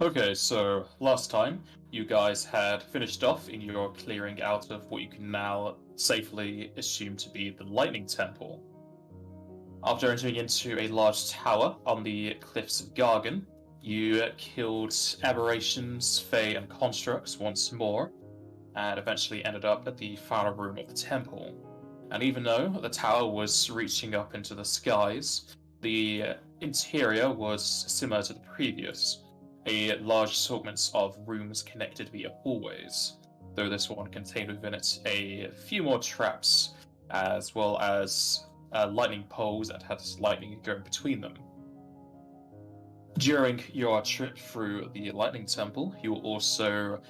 Okay, so last time you guys had finished off in your clearing out of what you can now safely assume to be the Lightning Temple. After entering into a large tower on the cliffs of Gargan, you killed aberrations, fae, and constructs once more, and eventually ended up at the final room of the temple. And even though the tower was reaching up into the skies, the interior was similar to the previous, a large assortment of rooms connected via hallways, though this one contained within it a few more traps, as well as lightning poles that had lightning going between them. During your trip through the Lightning Temple, you were also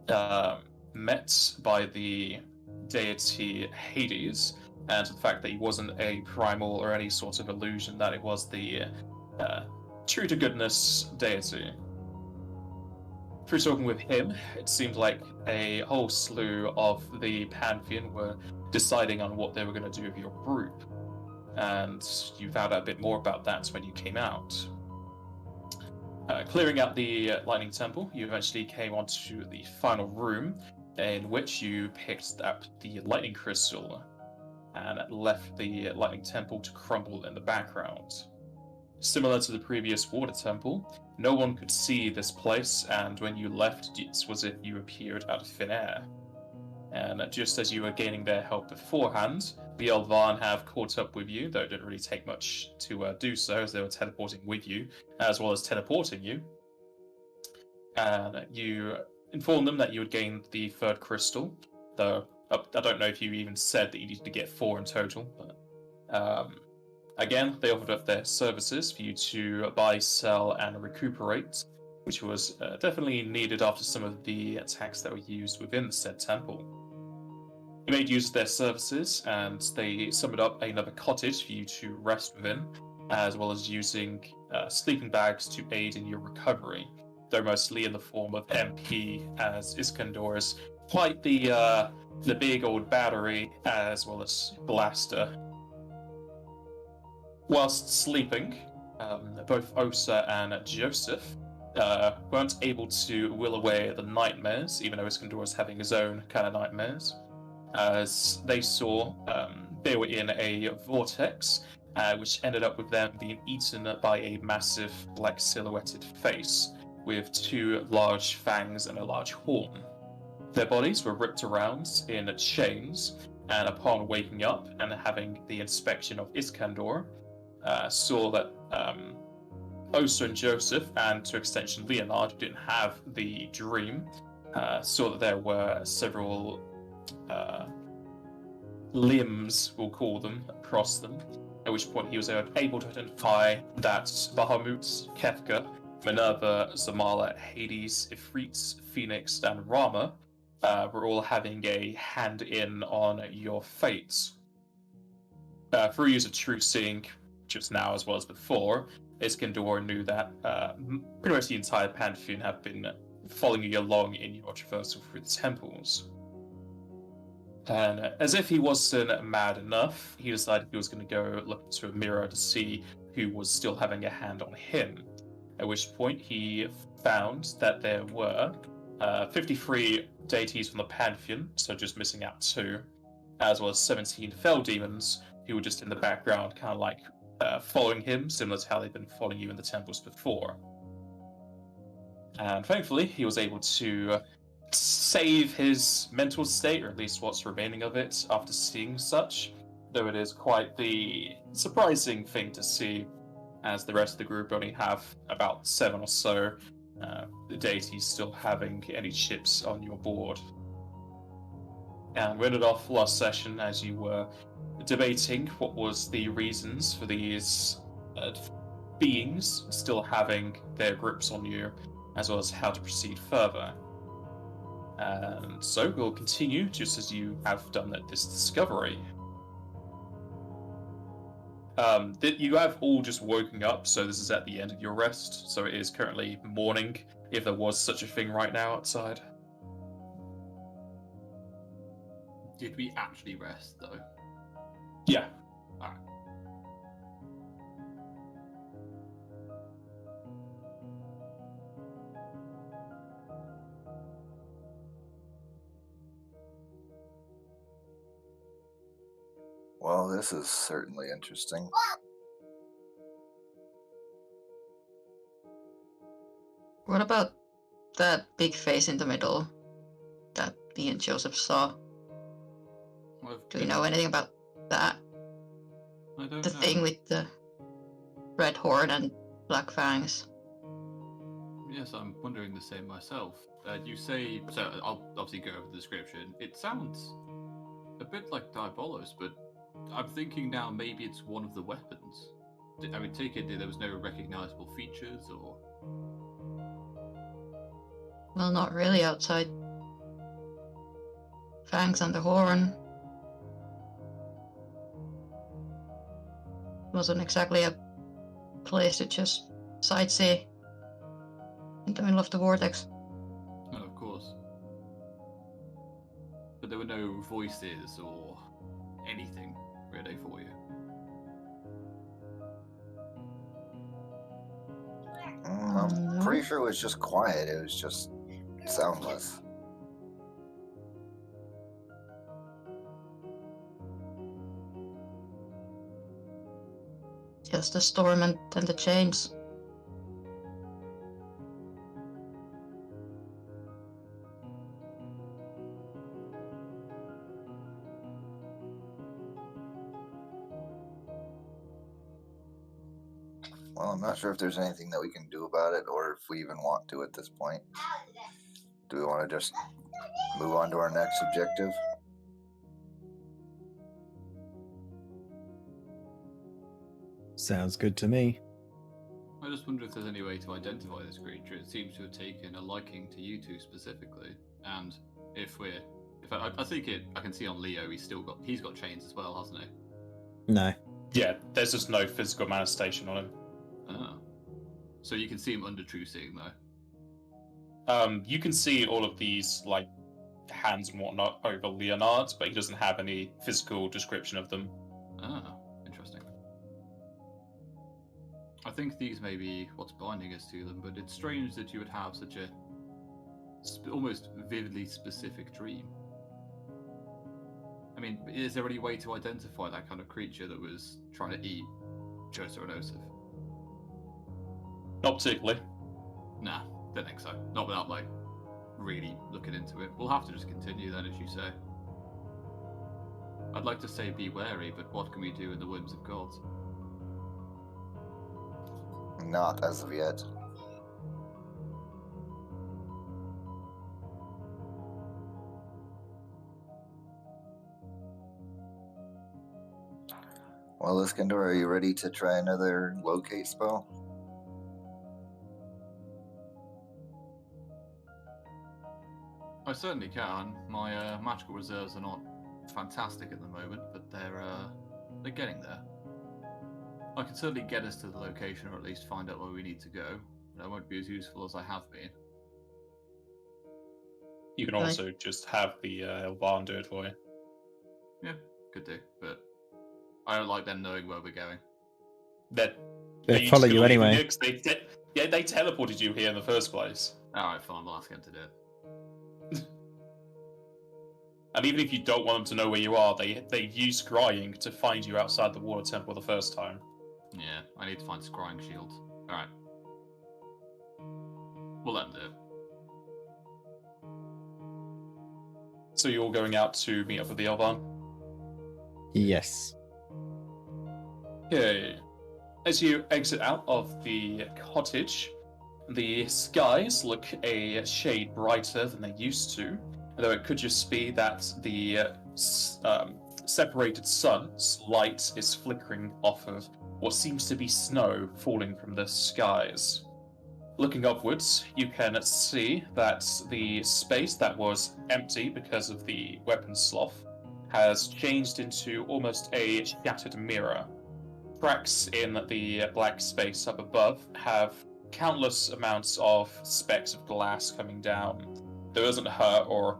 uh, met by the deity Hades, and the fact that he wasn't a primal or any sort of illusion, that it was the true to goodness deity. Through talking with him, it seemed like a whole slew of the Pantheon were deciding on what they were going to do with your group, and you found out a bit more about that when you came out. Clearing out the Lightning Temple, you eventually came onto the final room, in which you picked up the Lightning Crystal and left the Lightning Temple to crumble in the background. Similar to the previous Water Temple, no one could see this place, and when you left, it was as if you appeared out of thin air. And just as you were gaining their help beforehand, the Elvan have caught up with you, though it didn't really take much to do so, as they were teleporting with you, as well as teleporting you. And you informed them that you had gained the third crystal, though I don't know if you even said that you needed to get 4 in total, but again, they offered up their services for you to buy, sell, and recuperate, which was definitely needed after some of the attacks that were used within the said temple. You made use of their services, and they summoned up another cottage for you to rest within, as well as using sleeping bags to aid in your recovery, though mostly in the form of MP, as Escandor is quite the big old battery, as well as blaster. Whilst sleeping, both Osa and Joseph weren't able to will away the nightmares, even though Escandor was having his own kind of nightmares, as they saw they were in a vortex, which ended up with them being eaten by a massive black silhouetted face with 2 large fangs and a large horn. Their bodies were ripped around in chains, and upon waking up and having the inspection of Iskandor, saw that Osa and Joseph, and to extension Leonard, who didn't have the dream, saw that there were several limbs, we'll call them, across them, at which point he was able to identify that Bahamut, Kefka, Minerva, Zamala, Hades, Ifrit, Phoenix, and Rama were all having a hand in on your fate. Through use of True Seeing, just now as well as before, Iskandor knew that pretty much the entire Pantheon have been following you along in your traversal through the temples. And as if he wasn't mad enough, he decided he was going to go look into a mirror to see who was still having a hand on him. At which point he found that there were 53 deities from the Pantheon, so just missing out 2, as well as 17 fell demons who were just in the background, kind of like following him, similar to how they've been following you in the temples before. And thankfully, he was able to save his mental state, or at least what's remaining of it, after seeing such, though it is quite the surprising thing to see, as the rest of the group only have about 7 or so the deities still having any chips on your board. And we ended off last session as you were debating what was the reasons for these beings still having their grips on you, as well as how to proceed further. And so we'll continue just as you have done this discovery. You have all just woken up, so this is at the end of your rest, so it is currently morning, if there was such a thing right now outside. Did we actually rest, though? Yeah. Alright. Well, this is certainly interesting. What about that big face in the middle that me and Joseph saw? Do you know anything about that? I don't The know. thing with the red horn and black fangs. Yes, I'm wondering the same myself. You say, so I'll obviously go over the description. It sounds a bit like Diabolos, but I'm thinking now maybe it's one of the weapons. I mean, take it there was no recognizable features, or... Well, not really outside. Fangs and the horn. Wasn't exactly a place to just sightsee in the middle of the vortex. No, of course. But there were no voices or anything really for you. I'm No. pretty sure it was just quiet. It was just soundless. Just the storm and the chains. Well, I'm not sure if there's anything that we can do about it, or if we even want to at this point. Do we want to just move on to our next objective? Sounds good to me. I just wonder if there's any way to identify this creature. It seems to have taken a liking to you two specifically, and if I think I can see on Leo he's got chains as well, hasn't he? No. Yeah, there's just no physical manifestation on him. Oh. So you can see him under true seeing though. You can see all of these like hands and whatnot over Leonard, but he doesn't have any physical description of them. Ah, interesting. I think these may be what's binding us to them, but it's strange that you would have such a almost vividly specific dream. I mean, is there any way to identify that kind of creature that was trying to eat Josa and Osif? Not particularly. Nah, don't think so. Not without, like, really looking into it. We'll have to just continue then, as you say. I'd like to say be wary, but what can we do in the whims of gods? Not as of yet. Well, Escandor, are you ready to try another locate spell? I certainly can. My magical reserves are not fantastic at the moment, but they're getting there. I can certainly get us to the location, or at least find out where we need to go, but I won't be as useful as I have been. You can also just have the Elvan do it for you. Yeah, could do, but I don't like them knowing where we're going. They follow you anyway. They teleported you here in the first place. Alright, fine, we'll ask him to do it. And even if you don't want them to know where you are, they use scrying to find you outside the water temple the first time. Yeah, I need to find scrying shields. Alright. We'll let them do it. So you're all going out to meet up with the Elvan? Yes. Okay. As you exit out of the cottage, the skies look a shade brighter than they used to, though it could just be that the separated sun's light is flickering off of what seems to be snow falling from the skies. Looking upwards, you can see that the space that was empty because of the weapon slough has changed into almost a shattered mirror. Cracks in the black space up above have countless amounts of specks of glass coming down. That doesn't hurt or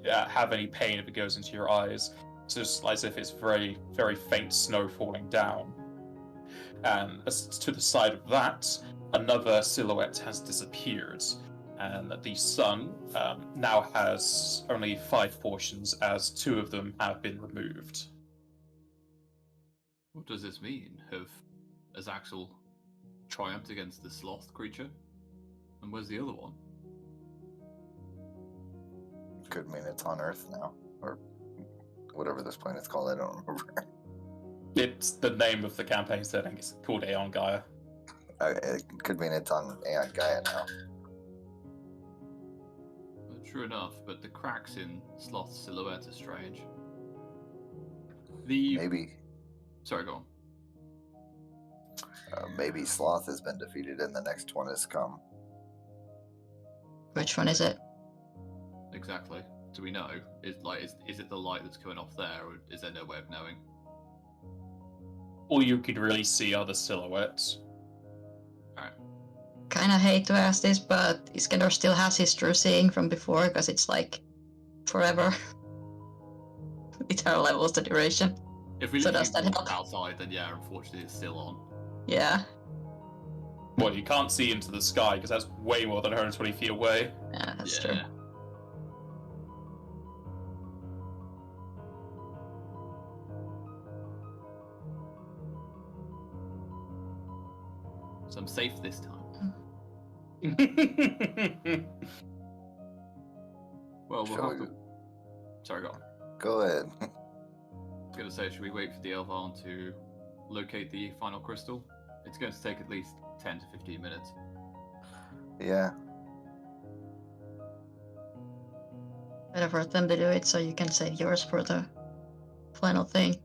have any pain if it goes into your eyes. It's just as if it's very, very faint snow falling down. And as to the side of that, another silhouette has disappeared, and the sun now has only 5 portions, as 2 of them have been removed. What does this mean? Has Axel triumphed against the sloth creature? And where's the other one? Could mean it's on Earth now, or whatever this planet's called. I don't remember. It's the name of the campaign setting. It's called Aeon Gaia. It could mean it's on Aeon Gaia now. Well, true enough, but the cracks in Sloth's silhouette are strange. Maybe Sorry, go on. maybe Sloth has been defeated and the next one has come. Which one is it? Exactly. Do we know? Is it the light that's coming off there, or is there no way of knowing? All you could really see are the silhouettes. Alright. Kinda hate to ask this, but Escandor still has his true seeing from before, because it's like forever. Eternal levels the duration. If we So literally does that walk help? outside, then yeah, unfortunately it's still on. Yeah. Well, you can't see into the sky because that's way more than 120 feet away. Yeah, that's true. So I'm safe this time. Well, we'll Shall have we- to... Sorry, go on. Go ahead. I was going to say, should we wait for the Elvarn to locate the final crystal? It's going to take at least 10 to 15 minutes. Yeah. Better for them to do it so you can save yours for the final thing.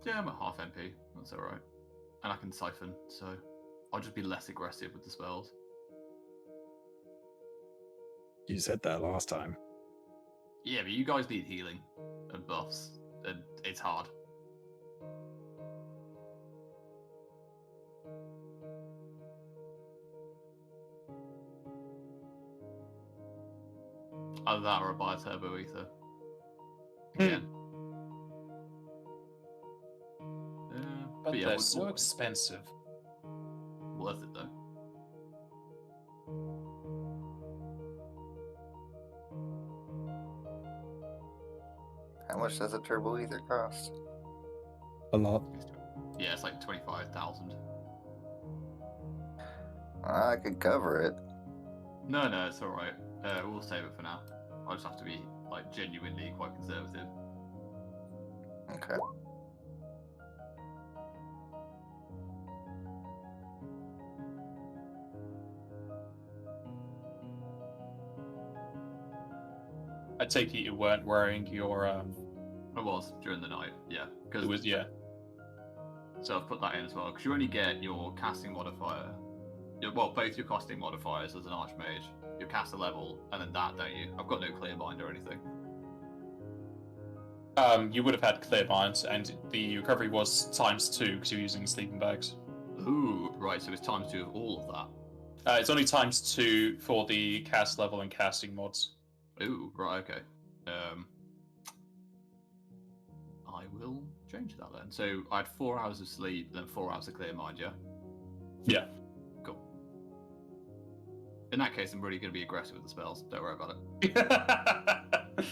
Yeah, I'm at half MP. That's alright. And I can siphon, so I'll just be less aggressive with the spells. You said that last time. Yeah, but you guys need healing and buffs, and it's hard. Either that or a buy a turbo ether. Again. But yeah, they're we'll- so we'll- expensive. Worth it though. How much does a turbo ether cost? A lot. Yeah, it's like 25,000. I could cover it. No, it's alright. We'll save it for now. I'll just have to be like genuinely quite conservative. Okay. I take it you weren't wearing your I was during the night, yeah. Because it was yeah. So I've put that in as well, because you only get your casting modifier. Both your casting modifiers as an archmage, your caster level, and then that, don't you? I've got no clear mind or anything. You would have had clear mind, and the recovery was ×2 because you're using sleeping bags. Ooh, right, so it's times 2 of all of that. It's only ×2 for the cast level and casting mods. Ooh, right, okay. I will change that then. So I had 4 hours of sleep, then 4 hours of clear mind, yeah? Yeah. Cool. In that case, I'm really going to be aggressive with the spells. Don't worry about it.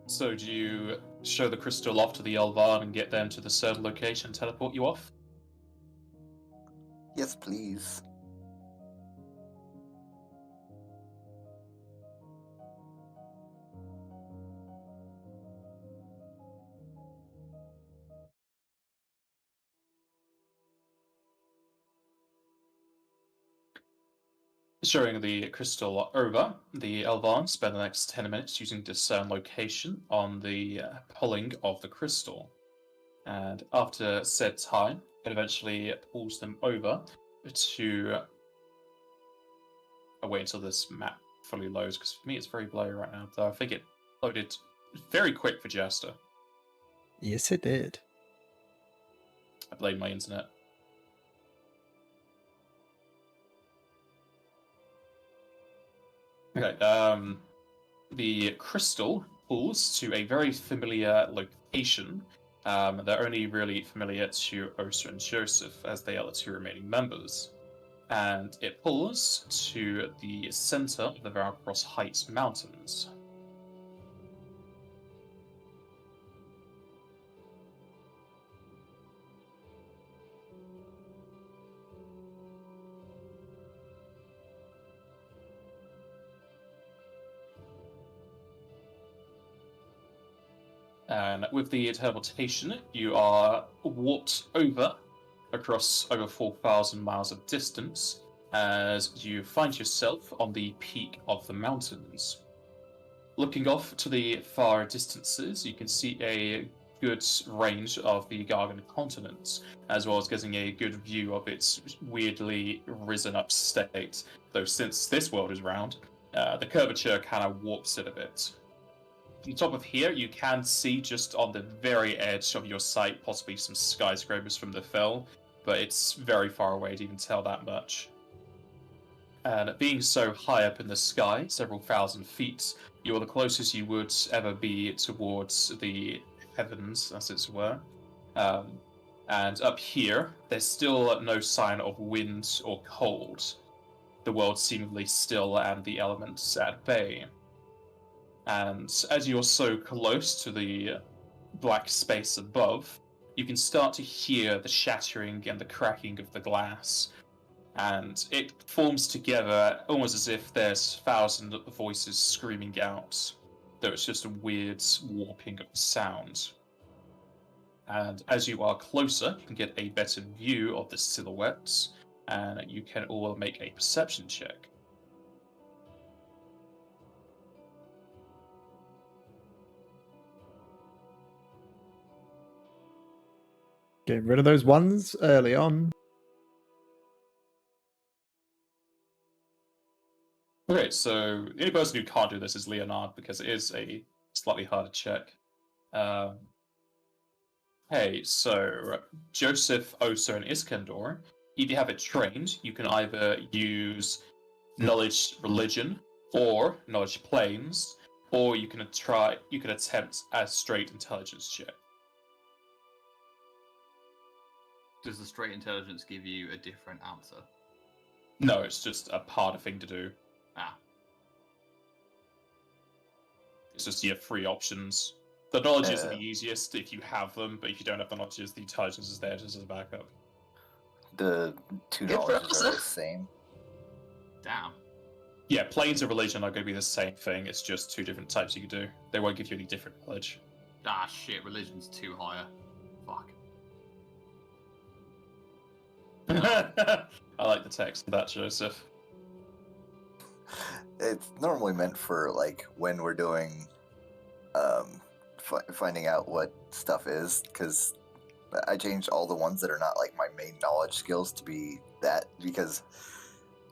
So do you show the crystal off to the Elvarn and get them to the certain location and teleport you off? Yes, please. Showing the crystal over, the Elvarn spend the next 10 minutes using discern location on the pulling of the crystal. And after said time, it eventually pulls them over to... I'll wait until this map fully loads, because for me it's very blurry right now, though I think it loaded very quick for Jester. Yes, it did. I blame my internet. Okay, the crystal pulls to a very familiar location. They're only really familiar to Osa and Joseph, as they are the two remaining members. and it pulls to the center of the Varacross Heights Mountains. And with the teleportation, you are warped across over 4,000 miles of distance as you find yourself on the peak of the mountains. Looking off to the far distances, you can see a good range of the Gargan continent, as well as getting a good view of its weirdly risen up state. Though since this world is round, the curvature kind of warps it a bit. On top of here, you can see just on the very edge of your sight possibly some skyscrapers from the fell, but it's very far away to even tell that much. And being so high up in the sky, several thousand feet, you are the closest you would ever be towards the heavens, as it were. And up here, there's still no sign of wind or cold. The world seemingly still and the elements at bay. And as you're so close to the black space above, you can start to hear the shattering and the cracking of the glass. And it forms together almost as if there's thousands of voices screaming out, though it's just a weird warping of sound. And as you are closer, you can get a better view of the silhouettes, and you can all make a perception check. Getting rid of those ones early on. Okay, so the only person who can't do this is Leonard, because it is a slightly harder check. Hey, so Joseph, Osa, and Escandor, if you have it trained, you can either use knowledge religion or knowledge planes, or you can attempt a straight intelligence check. Does the straight intelligence give you a different answer? No, it's just a harder thing to do. Ah. It's just your free options. The knowledge is the easiest if you have them, but if you don't have the knowledge, the intelligence is there just as a backup. The two Good for knowledges us, are huh? the same. Damn. Yeah, planes of religion are going to be the same thing. It's just two different types you can do. They won't give you any different knowledge. Ah, shit, religion's too higher. Fuck. I like the text of that, Joseph. It's normally meant for like when we're doing finding out what stuff is, because I changed all the ones that are not like my main knowledge skills to be that, because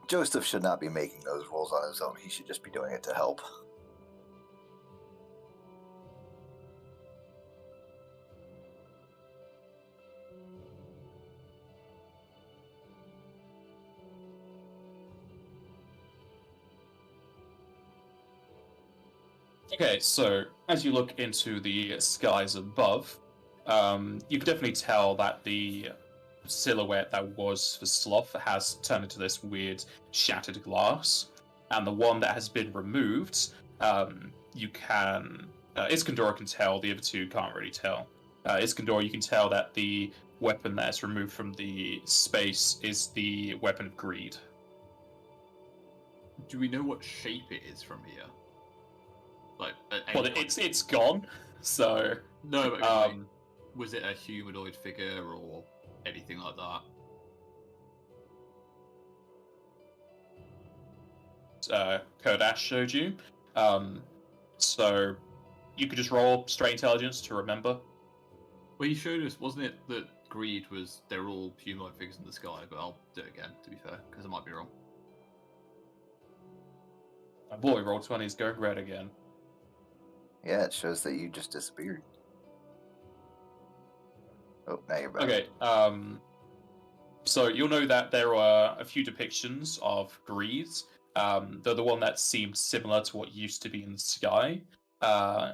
Joseph should not be making those rolls on his own. He should just be doing it to help. Okay, so as you look into the skies above, you can definitely tell that the silhouette that was the sloth has turned into this weird shattered glass, and the one that has been removed, you can Escandor can tell, the other two can't really tell. Escandor, you can tell that the weapon that is removed from the space is the weapon of greed. Do we know what shape it is from here? Like, Well, it's gone, so no, but like, was it a humanoid figure or anything like that? Kodash showed you. So you could just roll straight intelligence to remember. Well, he showed us, wasn't it, that greed was, they're all humanoid figures in the sky, but I'll do it again, to be fair, because I might be wrong. My boy, roll 20 is going red again. Yeah, it shows that you just disappeared. Oh, now you're back. Okay, so you'll know that there are a few depictions of greed. Though the one that seemed similar to what used to be in the sky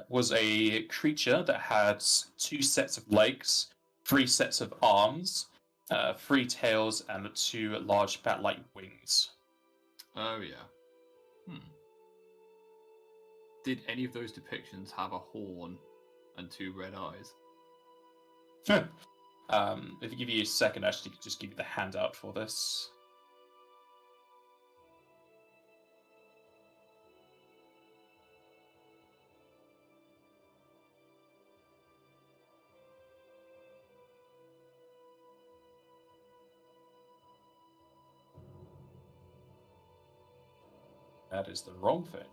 was a creature that had 2 sets of legs, 3 sets of arms, 3 tails and 2 large bat-like wings. Oh, yeah. Did any of those depictions have a horn and 2 red eyes? If you give you a second, actually, just give you the handout for this. That is the wrong thing.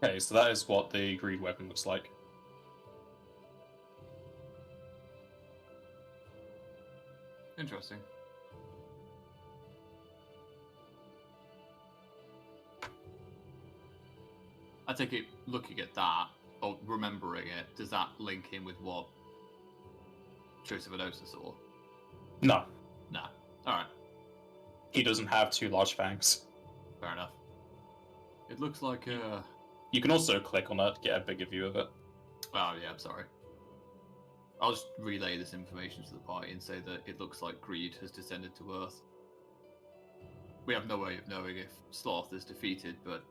Okay, so that is what the greed weapon looks like. Interesting. I take it, looking at that, or remembering it, does that link in with what Joseph Anosa saw? No, Nah. Alright, he doesn't have 2 large fangs. fair enough. It looks like You can also click on that to get a bigger view of it. oh yeah, I'm sorry. I'll just relay this information to the party and say that it looks like greed has descended to Earth. We have no way of knowing if Sloth is defeated, but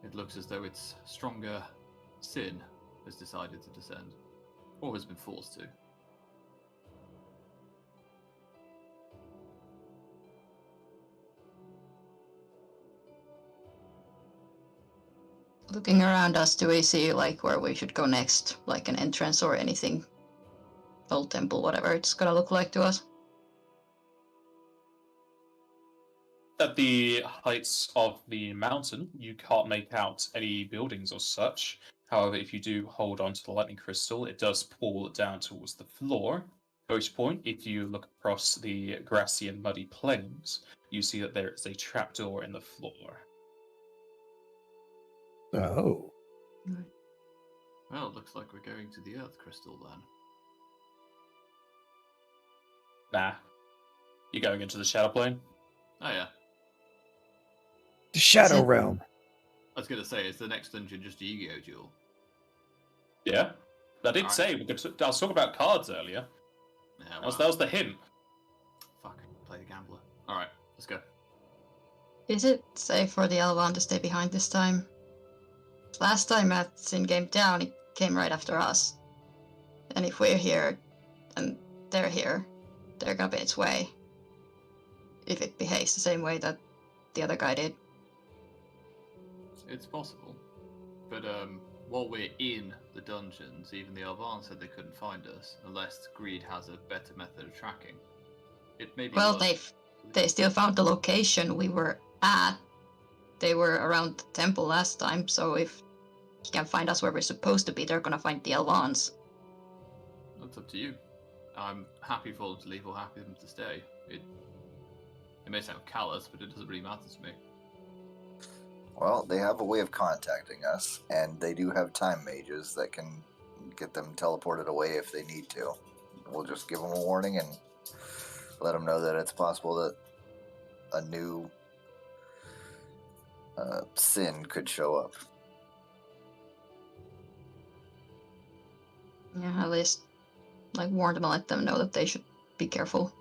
it looks as though its stronger sin has decided to descend, or has been forced to. Looking around us, do we see like where we should go next? Like an entrance or anything? Old temple, whatever it's gonna look like to us? At the heights of the mountain, you can't make out any buildings or such. However, if you do hold onto the lightning crystal, it does pull down towards the floor. At which point, if you look across the grassy and muddy plains, you see that there is a trapdoor in the floor. Oh. Well, it looks like we're going to the Earth Crystal then. Nah. You're going into the shadow plane? Oh yeah. The Shadow it- Realm. I was going to say, is the next dungeon just a Yu-Gi-Oh duel? Yeah. I did Alright. say I was talking about cards earlier. Yeah, That was the hint. Fuck, play the gambler. Alright, let's go. Is it safe for the Elvan to stay behind this time? Last time at Sin Game Down, it came right after us. And if we're here and they're here, they're gonna be its way. If it behaves the same way that the other guy did. It's possible. But while we're in the dungeons, even the Alvan said they couldn't find us unless Greed has a better method of tracking. It may be Well, worth- they still found the location we were at. They were around the temple last time, so if he can find us where we're supposed to be, they're gonna find the Elvans. That's up to you. I'm happy for them to leave or happy for them to stay. It may sound callous, but it doesn't really matter to me. Well, they have a way of contacting us, and they do have time mages that can get them teleported away if they need to. We'll just give them a warning and let them know that it's possible that a new sin could show up. Yeah, at least like warn them and let them know that they should be careful.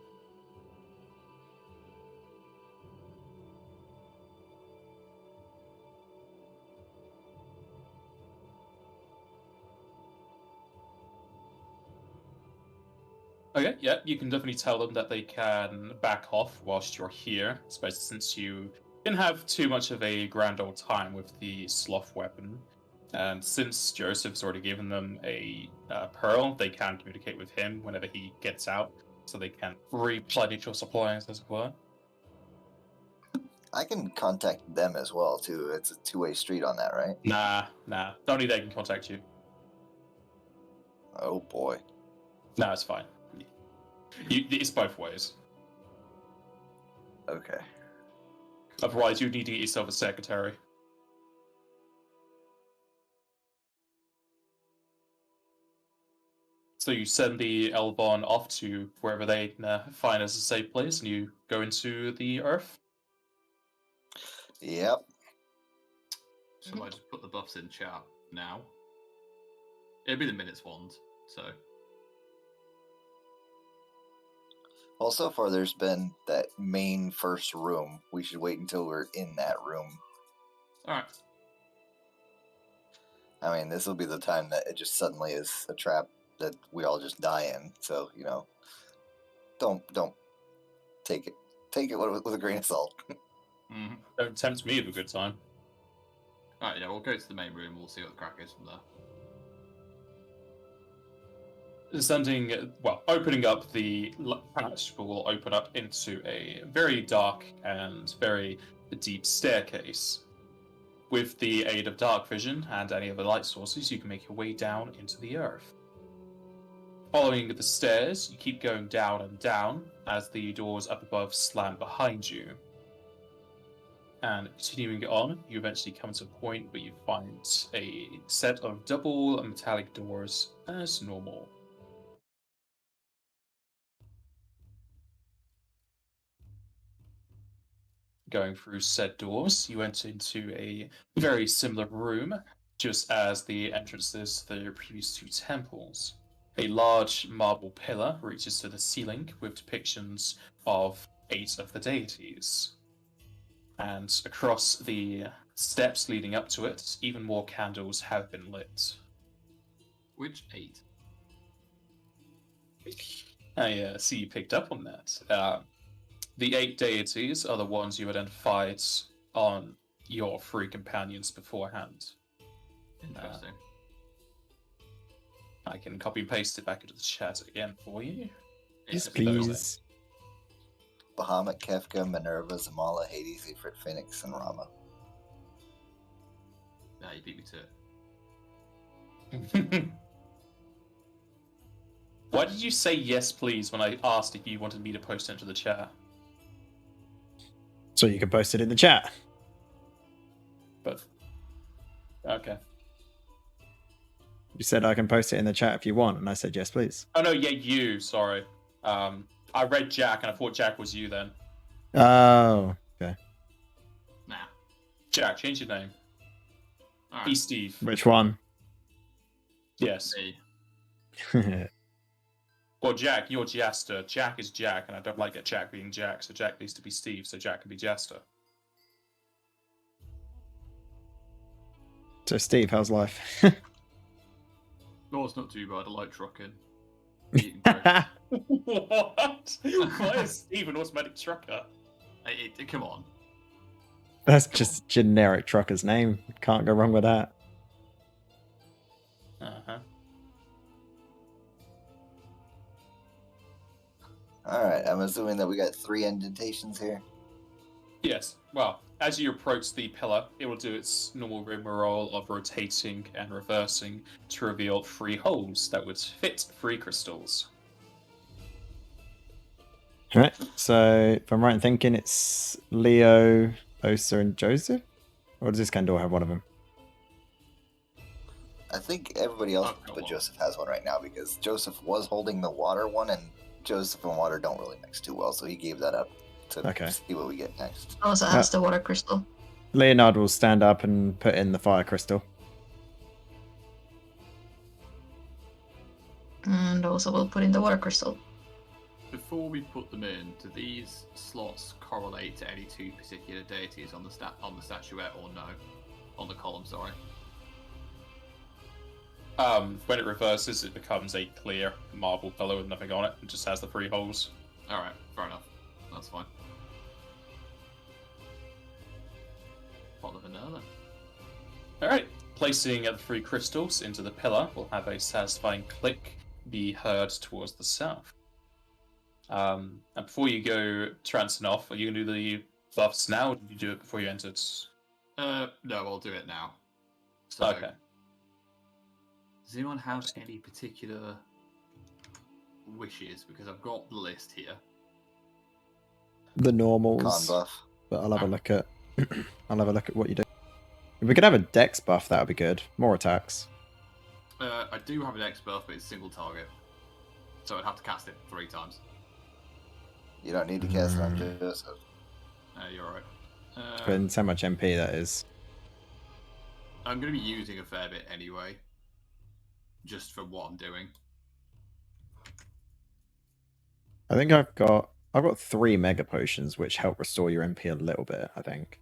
Okay, yeah, you can definitely tell them that they can back off whilst you're here, especially since you didn't have too much of a grand old time with the sloth weapon. And since Joseph's already given them a pearl, they can communicate with him whenever he gets out, so they can replenish your supplies, as it were. I can contact them as well too. It's a two-way street on that, right? Nah. Only they can contact you. Oh boy. No, it's fine. It's both ways. Okay. Otherwise, you need to get yourself a secretary. So you send the Elvon off to wherever they find as a safe place, and you go into the Earth. Yep. Shall I just put the buffs in chat now? It'll be the minutes ones, so. Well, so far there's been that main first room. We should wait until we're in that room. Alright. I mean, this will be the time that it just suddenly is a trap that we all just die in. So, don't take it with a grain of salt. Mm-hmm. Don't tempt me with a good time. Alright, yeah, we'll go to the main room, we'll see what the crack is from there. Opening up the hatch will open up into a very dark and very deep staircase. With the aid of dark vision and any other light sources, you can make your way down into the earth. Following the stairs, you keep going down and down as the doors up above slam behind you. And continuing on, you eventually come to a point where you find a set of double metallic doors as normal. Going through said doors, you enter into a very similar room, just as the entrances to the previous two temples. A large marble pillar reaches to the ceiling with depictions of 8 of the deities. And across the steps leading up to it, even more candles have been lit. Which 8? I see you picked up on that. The 8 deities are the ones you identified on your 3 companions beforehand. Interesting. I can copy and paste it back into the chat again for you. Yes, If please. Bahamut, Kefka, Minerva, Zamala, Hades, Ifrit, Phoenix, and Rama. Nah, you beat me to it. those- Why did you say yes, please, when I asked if you wanted me to post it into the chat? So you can post it in the chat. But okay. You said I can post it in the chat if you want, and I said yes, please. Oh no, yeah, you. Sorry. I read Jack, and I thought Jack was you then. Oh, okay. Nah. Jack, change your name. Be Alright. Steve. Which one? Yes. Me. Well, Jack, you're Jester. Jack is Jack, and I don't like Jack being Jack, so Jack needs to be Steve, so Jack can be Jester. So Steve, how's life? No, it's not too bad. I like trucking. Eating bread. What? Why is Steve an automatic trucker? Come on. That's just a generic trucker's name. Can't go wrong with that. Uh-huh. Alright, I'm assuming that we got 3 indentations here. Yes. Well, as you approach the pillar, it will do its normal rigmarole of rotating and reversing to reveal 3 holes that would fit 3 crystals. Right. So if I'm right in thinking, it's Leo, Osa, and Joseph? Or does Escandor have one of them? I think everybody else Oh, but well. Joseph has one right now because Joseph was holding the water one, and Joseph and water don't really mix too well, so he gave that up to Okay. see what we get next. Also has the water crystal. Leonard will stand up and put in the fire crystal. And also we'll put in the water crystal. Before we put them in, do these slots correlate to any 2 particular deities on the statuette or no? On the column, sorry. When it reverses, it becomes a clear marble pillar with nothing on it. It just has the 3 holes. Alright, fair enough. That's fine. Pot of vanilla then. Alright. Placing the 3 crystals into the pillar will have a satisfying click be heard towards the south. And before you go trancing off, are you going to do the buffs now, or did you do it before you entered? No, I'll do it now. So, Okay. does anyone have any particular wishes? Because I've got the list here. The Con normals. buff. But I'll have a look at what you do. If we could have a dex buff, that would be good. More attacks. I do have an X buff, but it's single target. So I'd have to cast it 3 times. You don't need to cast it on Joseph. You're right. Depends how much MP that is. I'm going to be using a fair bit anyway. Just for what I'm doing. I think I've got 3 mega potions which help restore your MP a little bit, I think.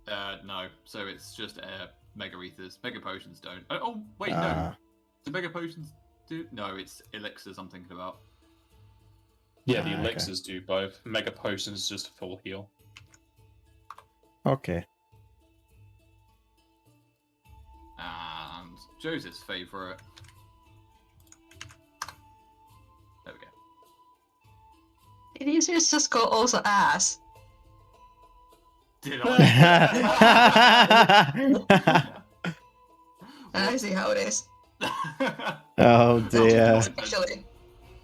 No. So it's just mega ethers. Mega potions don't. Oh, wait, no. Do mega potions do? No, it's elixirs I'm thinking about. Yeah, the elixirs do both. Mega potions is just a full heal. Okay. And Joseph's favourite. There we go. Did you just go also ass? Did I? I see how it is. Oh dear. Actually,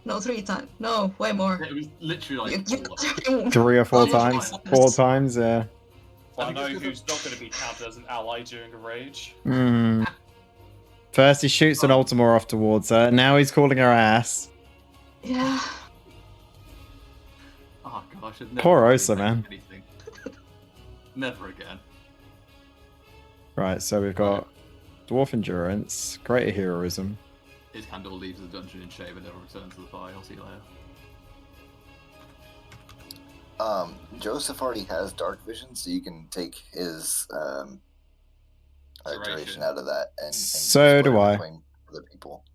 no, 3 times. No, way more. It was literally like You- 3 or 4 Oh, times. yes. 4 times, yeah. Well, I know who's not going to be counted as an ally during a rage. First he shoots an Ultimore off towards her, now he's calling her ass. Yeah. Oh god, I should never. Poor really Osa, say man. Anything. Never again. Right, so we've got Dwarf Endurance, Greater Heroism. Escandor leaves the dungeon in shame and never returns to the fire. I'll see you later. Joseph already has dark vision, so you can take his duration out of that and So split do it I. between other people.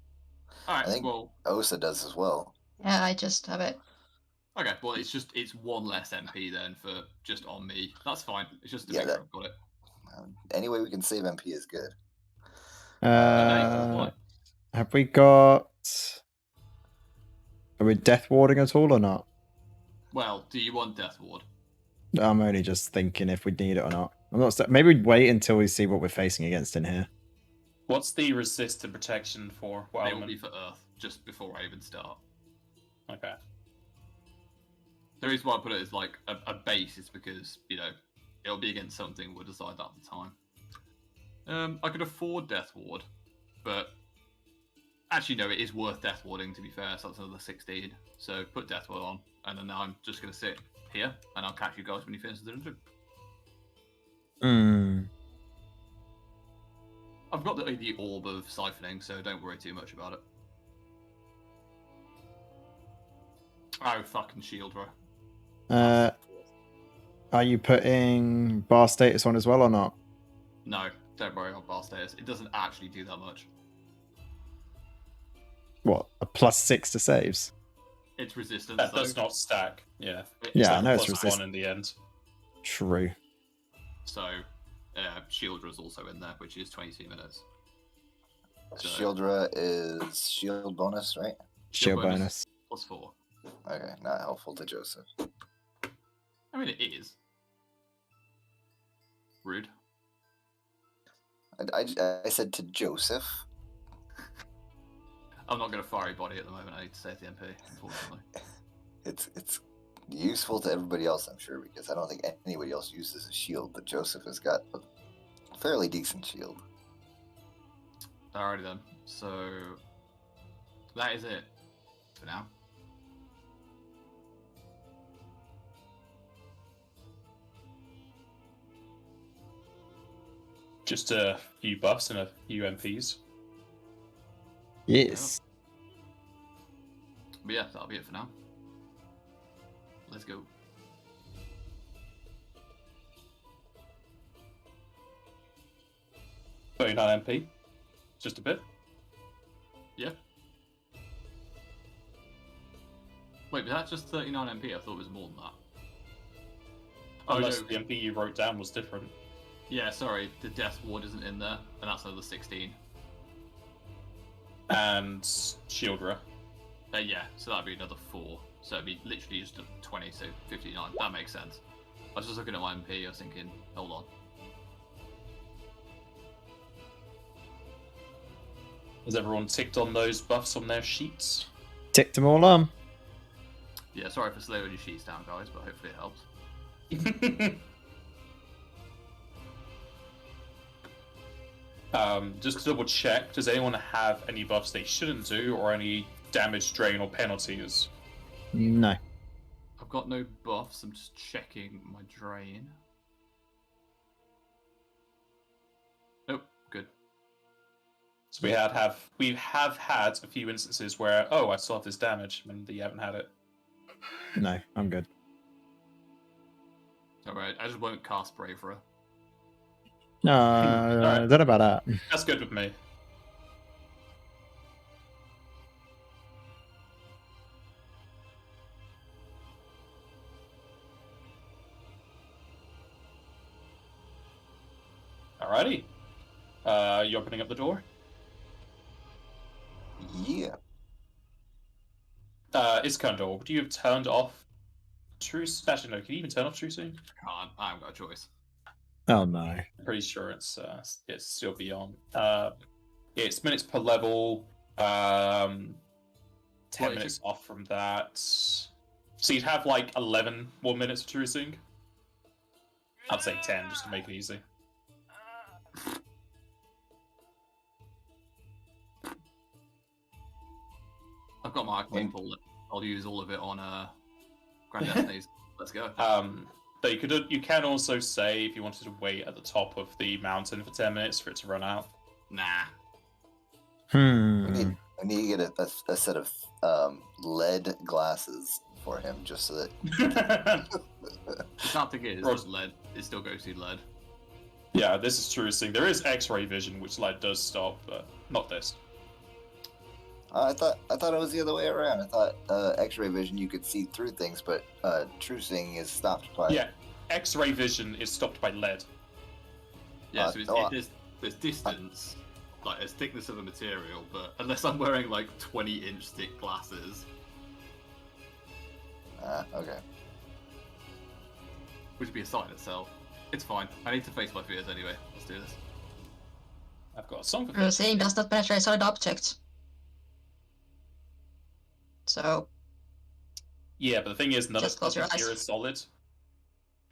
Alright, I think well, Osa does as well. Yeah, I just have it. okay, well, it's 1 less MP then for just on me. That's fine. It's just to Yeah, make sure I've got it. Any way we can save MP is good. Have we got... Are we death warding at all or not? Well, do you want Death Ward? I'm only just thinking if we need it or not. I'm not. Maybe we'd wait until we see what we're facing against in here. What's the resisted protection for? What It will element? be for Earth, just before I even start. Okay. The reason why I put it as like a base is because, you know, it'll be against something, we'll decide that at the time. I could afford Death Ward, but actually no, it is worth Death Warding to be fair, so that's another 16. So put Death Ward on, and then now I'm just going to sit here, and I'll catch you guys when you finish the dungeon. I've got the orb of siphoning, so don't worry too much about it. Oh, fucking shield row. Are you putting bar status on as well or not? No, don't worry about bar status. It doesn't actually do that much. What, a +6 to saves? It's resistance, That though. does not stack. Yeah. Yeah, like I know it's +1 resistant. in the end. True. So, shield row is also in there, which is 22 minutes. So- Shieldra is shield bonus, right? Shield bonus. +4. Okay, not helpful to Joseph. I mean, it is. Rude. I said to Joseph. I'm not going to fiery body at the moment. I need to save the MP, unfortunately. It's useful to everybody else, I'm sure, because I don't think anybody else uses a shield, but Joseph has got a fairly decent shield. Alrighty then. So, that is it for now. Just a few buffs and a few MPs. Yes. But yeah, that'll be it for now. Let's go. $39 MP. Just a bit. Yeah. Wait, was that just 39 MP? I thought it was more than that. Oh, Unless no. the MP you wrote down was different. Yeah, sorry, the Death Ward isn't in there, and that's another 16. And Shieldra. Yeah, so that'd be another 4. So it'd be literally just a 20, so 59. That makes sense. I was just looking at my MP, I was thinking, hold on. Has everyone ticked on those buffs on their sheets? Ticked them all on. Yeah, sorry for slowing your sheets down, guys, but hopefully it helps. Just to double check, does anyone have any buffs they shouldn't do, or any damage drain or penalties? No. I've got no buffs, I'm just checking my drain. Nope, good. So we have had a few instances where, oh, I still have this damage, and you haven't had it. No, I'm good. Alright, I just won't cast Bravery. No, I don't know about that. That's good with me. Alrighty. You opening up the door? Yeah. Escandor, would you have turned off Truce? Actually, no, can you even turn off Trucing? Can't, I haven't got a choice. Oh no. I'm pretty sure it's still beyond. It's minutes per level. 10 Well, minutes off from that. So you'd have like 11 more minutes of Trucing. I'd say 10 just to make it easy. I've got my arcane pool. I'll use all of it on Grand Destinies. Let's go. Though you can also say if you wanted to wait at the top of the mountain for 10 minutes for it to run out. Nah. We need to get a set of lead glasses for him, just so that. The sad thing is, just lead. It still goes to lead. Yeah, this is true. There is X-ray vision, which lead does stop, but not this. I thought it was the other way around. I thought X-ray vision you could see through things, but true seeing is stopped by. Yeah, X-ray vision is stopped by lead. Yeah, so there's distance, like there's thickness of a material, but unless I'm wearing like 20-inch thick glasses, Okay. which would be a sight in itself. It's fine. I need to face my fears anyway. Let's do this. I've got a song for True seeing does not penetrate solid objects. So, Yeah, but the thing is, none Just of close your here eyes. is solid.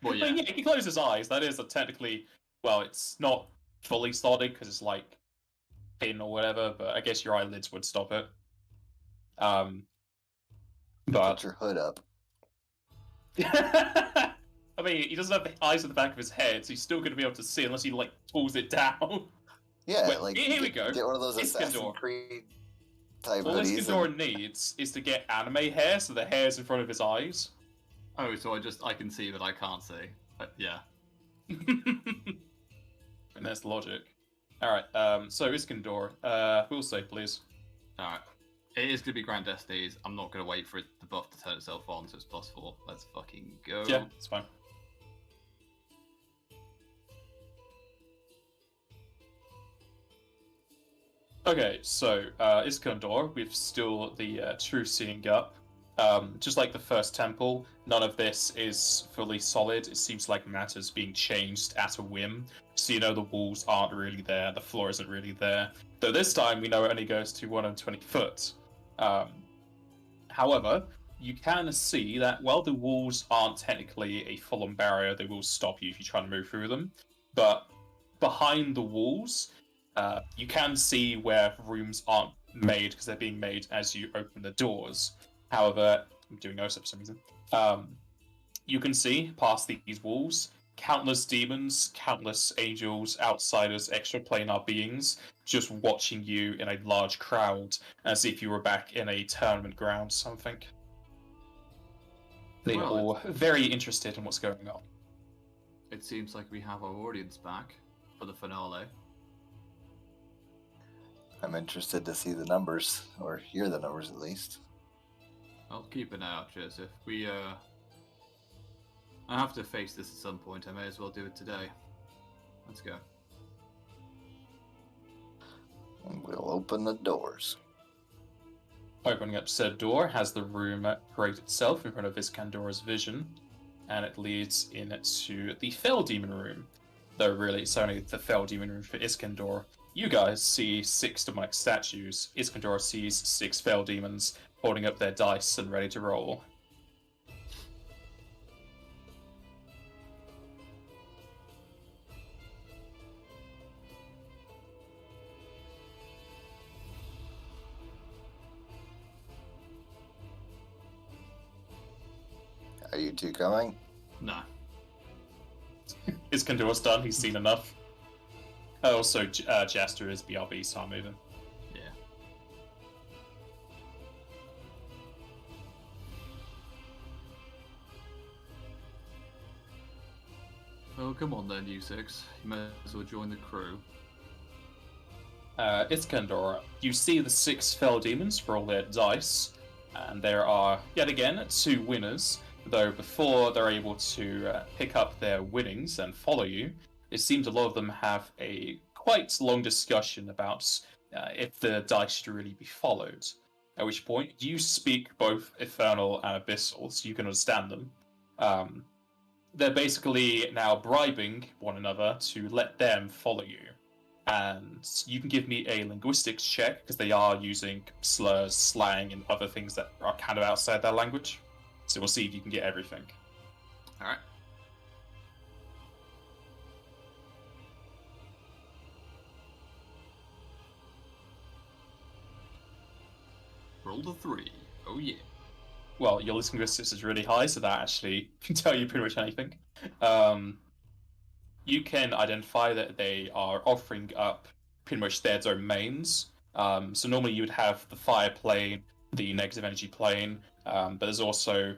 Well, yeah. But yeah, he can close his eyes. That is technically, well, it's not fully solid because it's like thin or whatever. But I guess your eyelids would stop it. Put But your hood up. I mean, he doesn't have the eyes at the back of his head, so he's still going to be able to see unless he like pulls it down. Yeah, Wait, like here we go. Get one of those Escandor. Assassin's Creed type All hoodies. Escandor needs is to get anime hair, so the hair's in front of his eyes. Oh, so I can see, but I can't see. Yeah. And that's the logic. Alright, so Escandor, will save, please. Alright. It is going to be Grand Destinies. I'm not going to wait for the buff to turn itself on, so it's +4. Let's fucking go. Yeah, it's fine. Okay, so Iskandor, with still the true seeing up. Just like the first temple, none of this is fully solid. It seems like matter's being changed at a whim. So you know the walls aren't really there, the floor isn't really there. Though this time we know it only goes to 120 foot. However, you can see that while the walls aren't technically a full-on barrier, they will stop you if you try to move through them. But behind the walls, you can see where rooms aren't made because they're being made as you open the doors. However, I'm doing OSIP for some reason. You can see past these walls countless demons, countless angels, outsiders, extraplanar beings just watching you in a large crowd as if you were back in a tournament ground or something. They're Well, all very interested in what's going on. It seems like we have our audience back for the finale. I'm interested to see the numbers, or hear the numbers at least. I'll keep an eye out, Joseph. I have to face this at some point. I may as well do it today. Let's go. And we'll open the doors. Opening up said door has the room create itself in front of Escandor's vision, and it leads into the Fell Demon room. Though really it's only the Fell Demon room for Escandor. You guys see 6 demonic statues. Escandor sees 6 Fell Demons holding up their dice and ready to roll. Are you two coming? No. Iskandor's done, he's seen enough. Also, Jaster is BRB, so I'm moving. Yeah. Well, come on then, you 6. You may as well join the crew. Iskandor, you see the 6 Fell Demons roll their dice, and there are, yet again, 2 winners. Though before they're able to pick up their winnings and follow you, it seems a lot of them have a quite long discussion about if the dice should really be followed. At which point, you speak both Infernal and Abyssal, so you can understand them. They're basically now bribing one another to let them follow you. And you can give me a linguistics check, because they are using slurs, slang, and other things that are kind of outside their language. So we'll see if you can get everything. Alright. Roll the 3. Oh yeah. Well, your linguistics is really high, so that actually can tell you pretty much anything. You can identify that they are offering up pretty much their domains. So normally you would have the fire plane, the negative energy plane, but there's also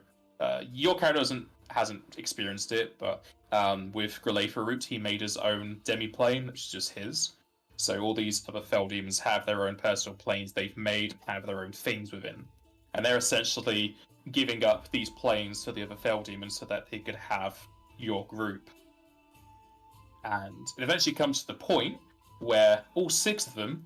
your character hasn't experienced it, but with Grelafer Root, he made his own demi-plane, which is just his. So all these other Fell Demons have their own personal planes they've made, have their own things within. And they're essentially giving up these planes to the other Fell Demons so that they could have your group. And it eventually comes to the point where all 6 of them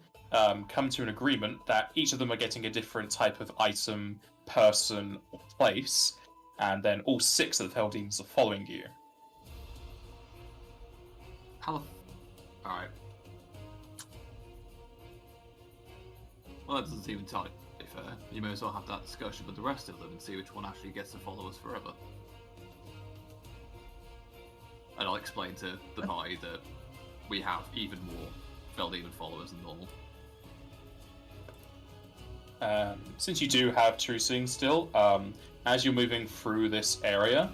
come to an agreement that each of them are getting a different type of item, person, or place, and then all 6 of the Fell Demons are following you. Alright. Well, that doesn't seem entirely fair. You may as well have that discussion with the rest of them and see which one actually gets to follow us forever. And I'll explain to the party that we have even more Fell Demon followers than normal. Since you do have Trucing still, as you're moving through this area,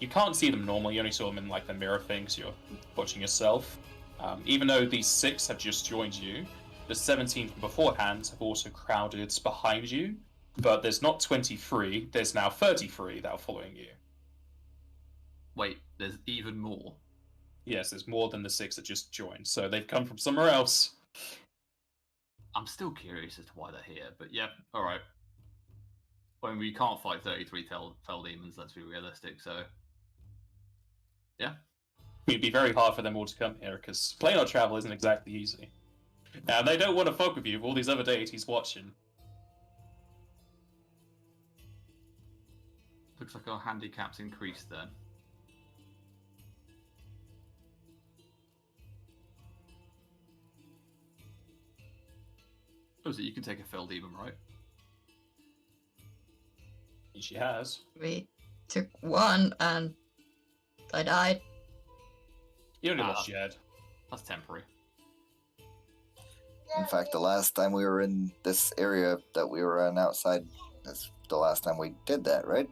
you can't see them normally. You only saw them in like the mirror thing, so you're watching yourself. Even though these 6 have just joined you, the 17 from beforehand have also crowded behind you, but there's not 23, there's now 33 that are following you. Wait, there's even more? Yes, there's more than the 6 that just joined, so they've come from somewhere else. I'm still curious as to why they're here, but yeah, alright. I mean, we can't fight 33 Fell Demons, let's be realistic, so... Yeah. It'd be very hard for them all to come here, because planar travel isn't exactly easy. Now, they don't want to fuck with you, with all these other deities watching. Looks like our handicap's increased then. Oh, so you can take a Fell Demon, right? She has. We took one and I died. You only lost your head. That's temporary. In fact, the last time we were in this area that we were on outside, that's the last time we did that, right?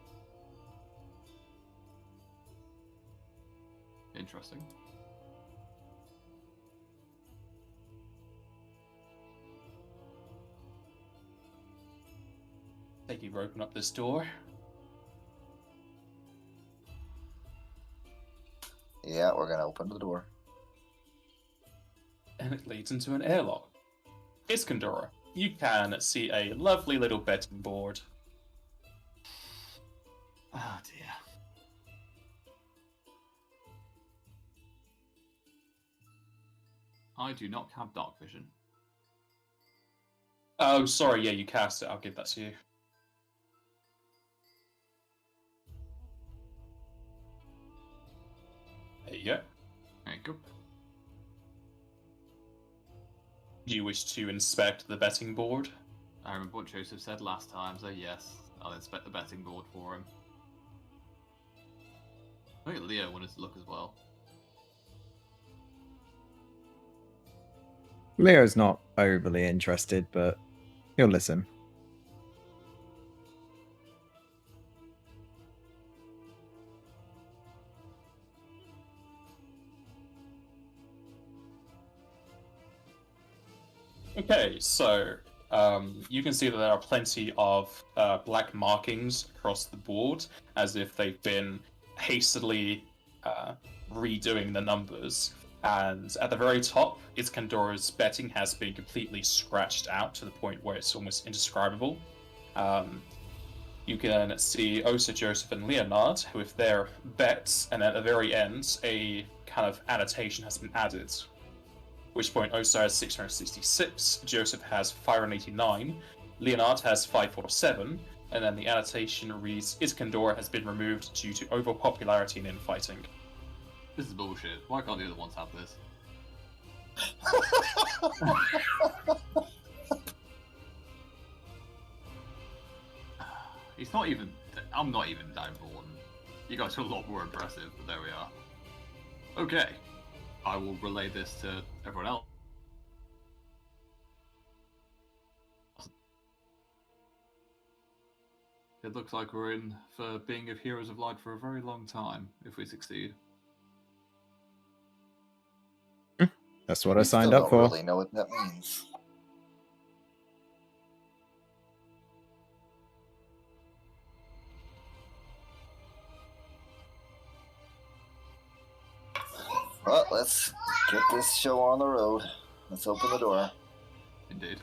Interesting. Thank you for opening up this door. Yeah, we're gonna open the door. And it leads into an airlock. Escandor, you can see a lovely little betting board. Oh dear. I do not have dark vision. Oh, sorry, yeah, you cast it. I'll give that to you. There you go. There you go. Do you wish to inspect the betting board? I remember what Joseph said last time, so yes, I'll inspect the betting board for him. I think Leo wanted to look as well. Leo's not overly interested, but he'll listen. Okay, so you can see that there are plenty of black markings across the board, as if they've been hastily redoing the numbers. And at the very top, Escandor's betting has been completely scratched out to the point where it's almost indescribable. You can see Osa, Joseph, and Leonard with their bets, and at the very end, a kind of annotation has been added. At which point Osa has 666, Joseph has 589, Leonard has 547, and then the annotation reads, Escandor has been removed due to overpopularity in infighting. This is bullshit. Why can't the other ones have this? He's not even... I'm not even that important. You guys are a lot more impressive, but there we are. Okay. I will relay this to everyone else. It looks like we're in for being of Heroes of Light for a very long time, if we succeed. That's what I We signed still up don't for. really know what that means. Well, let's get this show on the road. Let's open the door. Indeed.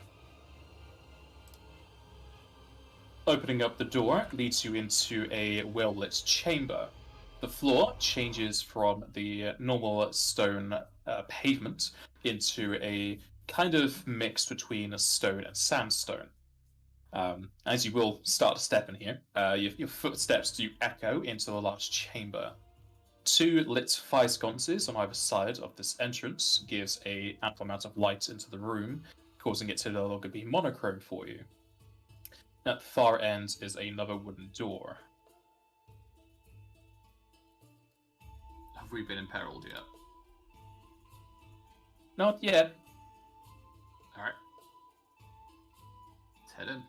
Opening up the door leads you into a well-lit chamber. The floor changes from the normal stone pavement into a kind of mix between a stone and sandstone. As you will start to step in here, your footsteps do echo into the large chamber. 2 lit fire sconces on either side of this entrance gives an ample amount of light into the room, causing it to no longer be monochrome for you. At the far end is another wooden door. Have we been imperiled yet? Not yet. Alright. Let's head in.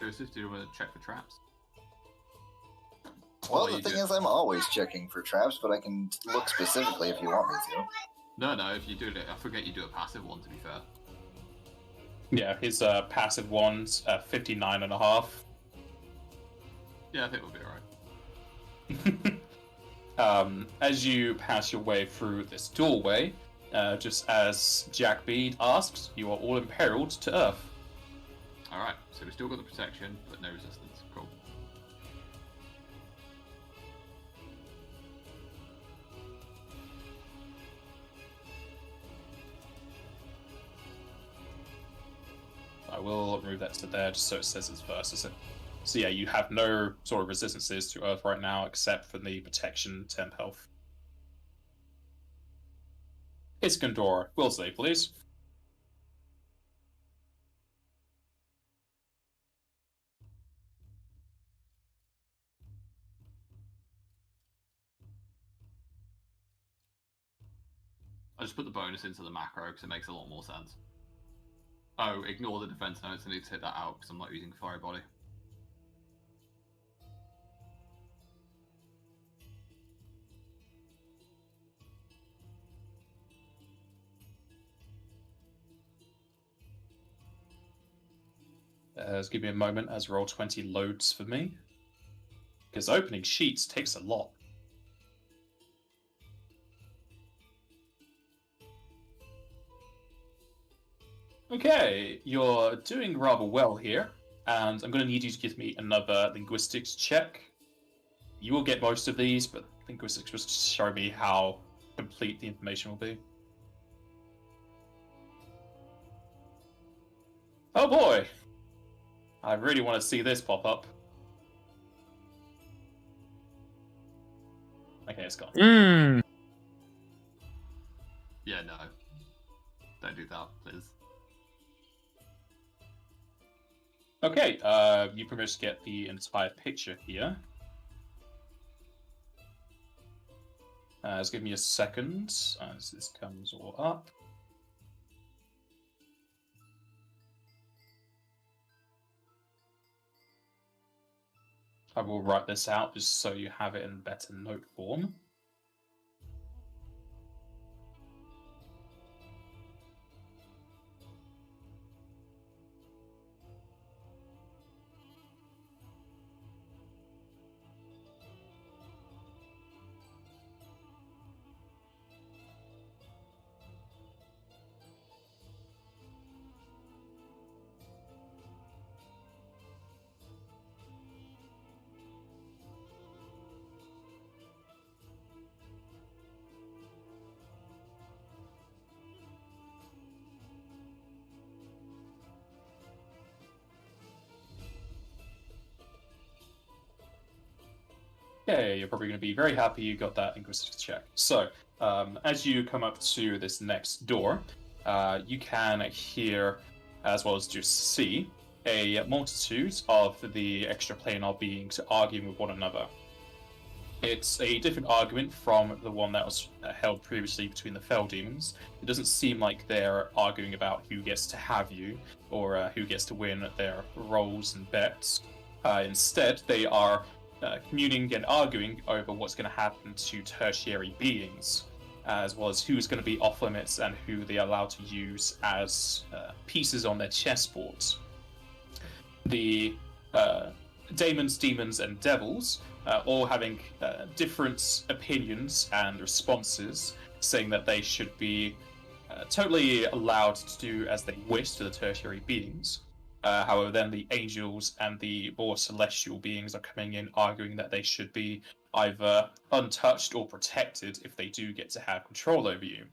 Joseph, do you want to check for traps? Well, What the you thing do? is, I'm always checking for traps, but I can look specifically if you want me to. No, if you do it, I forget you do a passive one, to be fair. Yeah, his passive one's 59.5. Yeah, I think we'll be alright. As you pass your way through this doorway, just as Jack Bede asks, you are all imperiled to Earth. Alright, so we still got the protection, but no resistance. Cool. I will remove that to there just so it says it's versus it. So yeah, you have no sort of resistances to Earth right now except for the protection temp health. Escandor, will say, please. I just put the bonus into the macro because it makes a lot more sense. Oh, ignore the defense notes. I need to take that out because I'm not using Fiery Body. Just give me a moment as Roll20 loads for me. Because opening sheets takes a lot. Okay, you're doing rather well here, and I'm going to need you to give me another linguistics check. You will get most of these, but linguistics just show me how complete the information will be. Oh boy! I really want to see this pop up. Okay, it's gone. Yeah, no. Don't do that, please. Okay, you pretty much get the entire picture here. Just give me a second as this comes all up. I will write this out just so you have it in better note form. Okay, you're probably going to be very happy you got that linguistics check. So, as you come up to this next door, you can hear, as well as just see, a multitude of the extraplanar beings arguing with one another. It's a different argument from the one that was held previously between the Fell Demons. It doesn't seem like they're arguing about who gets to have you, or who gets to win their rolls and bets. Instead, they are communing and arguing over what's going to happen to tertiary beings, as well as who's going to be off limits and who they are allowed to use as pieces on their chessboards. The daemons, demons, and devils all having different opinions and responses, saying that they should be totally allowed to do as they wish to the tertiary beings. However, then the angels and the more celestial beings are coming in arguing that they should be either untouched or protected if they do get to have control over you.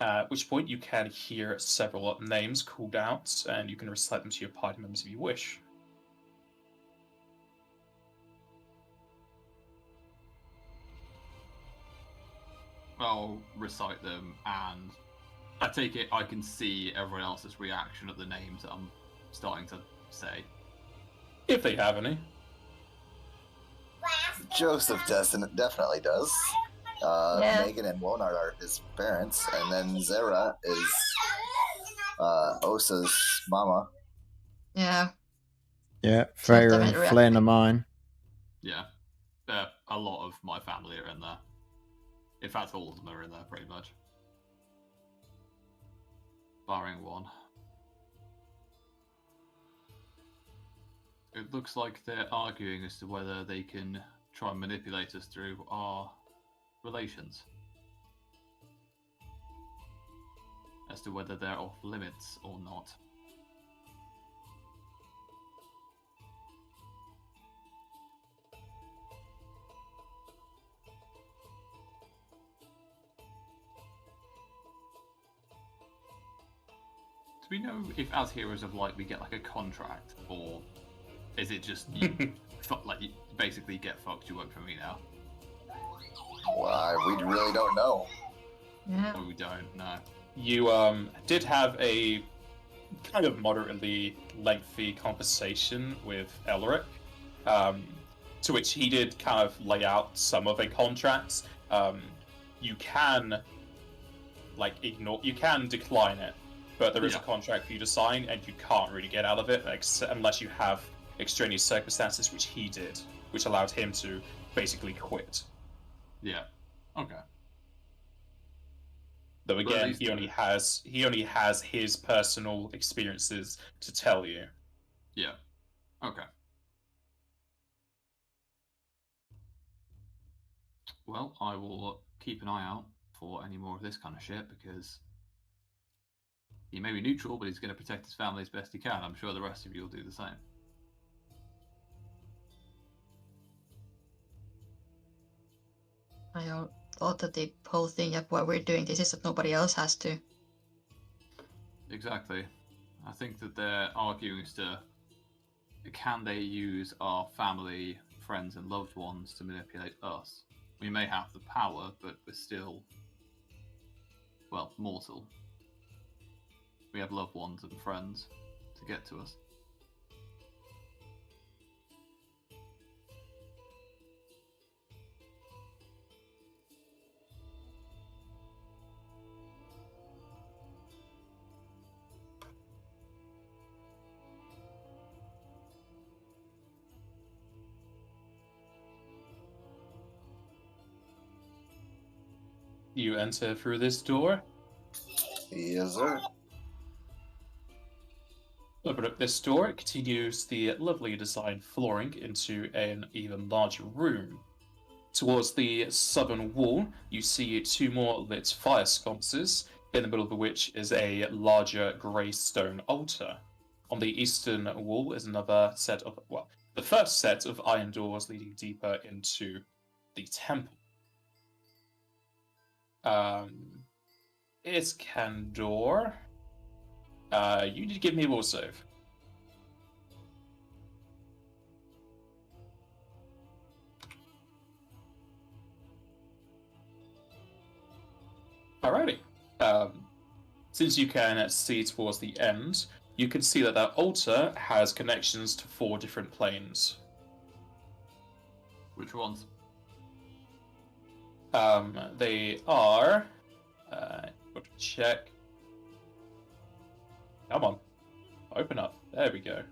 At which point you can hear several names called out, and you can recite them to your party members if you wish. I'll recite them, and I take it I can see everyone else's reaction at the names that I'm starting to say. If they have any. Joseph definitely does. Yeah. Megan and Wonard are his parents, and then Zera is Osa's mama. Yeah. Yeah, So Freya they're and interacting. Flynn are mine. Yeah. A lot of my family are in there. In fact, all of them are in there, pretty much. Barring one. It looks like they're arguing as to whether they can try and manipulate us through our relations. As to whether they're off limits or not. Do we know if, as Heroes of Light, we get like a contract, or is it just you, like you basically get fucked? You work for me now. Well, we really don't know. Yeah. No, we don't. No. You did have a kind of moderately lengthy conversation with Elric, to which he did kind of lay out some of a contract. You can you can decline it, but there is a contract for you to sign, and you can't really get out of it unless you have extraneous circumstances, which he did, which allowed him to basically quit. Yeah. Okay. Though again, he only has his personal experiences to tell you. Yeah. Okay. Well, I will keep an eye out for any more of this kind of shit, because he may be neutral, but he's going to protect his family as best he can. I'm sure the rest of you will do the same. I thought that the whole thing of why we're doing this is that nobody else has to. Exactly. I think that they're arguing as to can they use our family, friends, and loved ones to manipulate us? We may have the power, but we're still, well, mortal. We have loved ones and friends to get to us. You enter through this door. Yes, sir. Open up this door. It continues the lovely design flooring into an even larger room. Towards the southern wall, you see two more lit fire sconces, in the middle of which is a larger grey stone altar. On the eastern wall is another set of, well, the first set of iron doors leading deeper into the temple. Escandor. You need to give me a will save. Alrighty. Since you can see towards the end, you can see that that altar has connections to 4 different planes. Which ones? They are. Got to check. Come on, open up. There we go.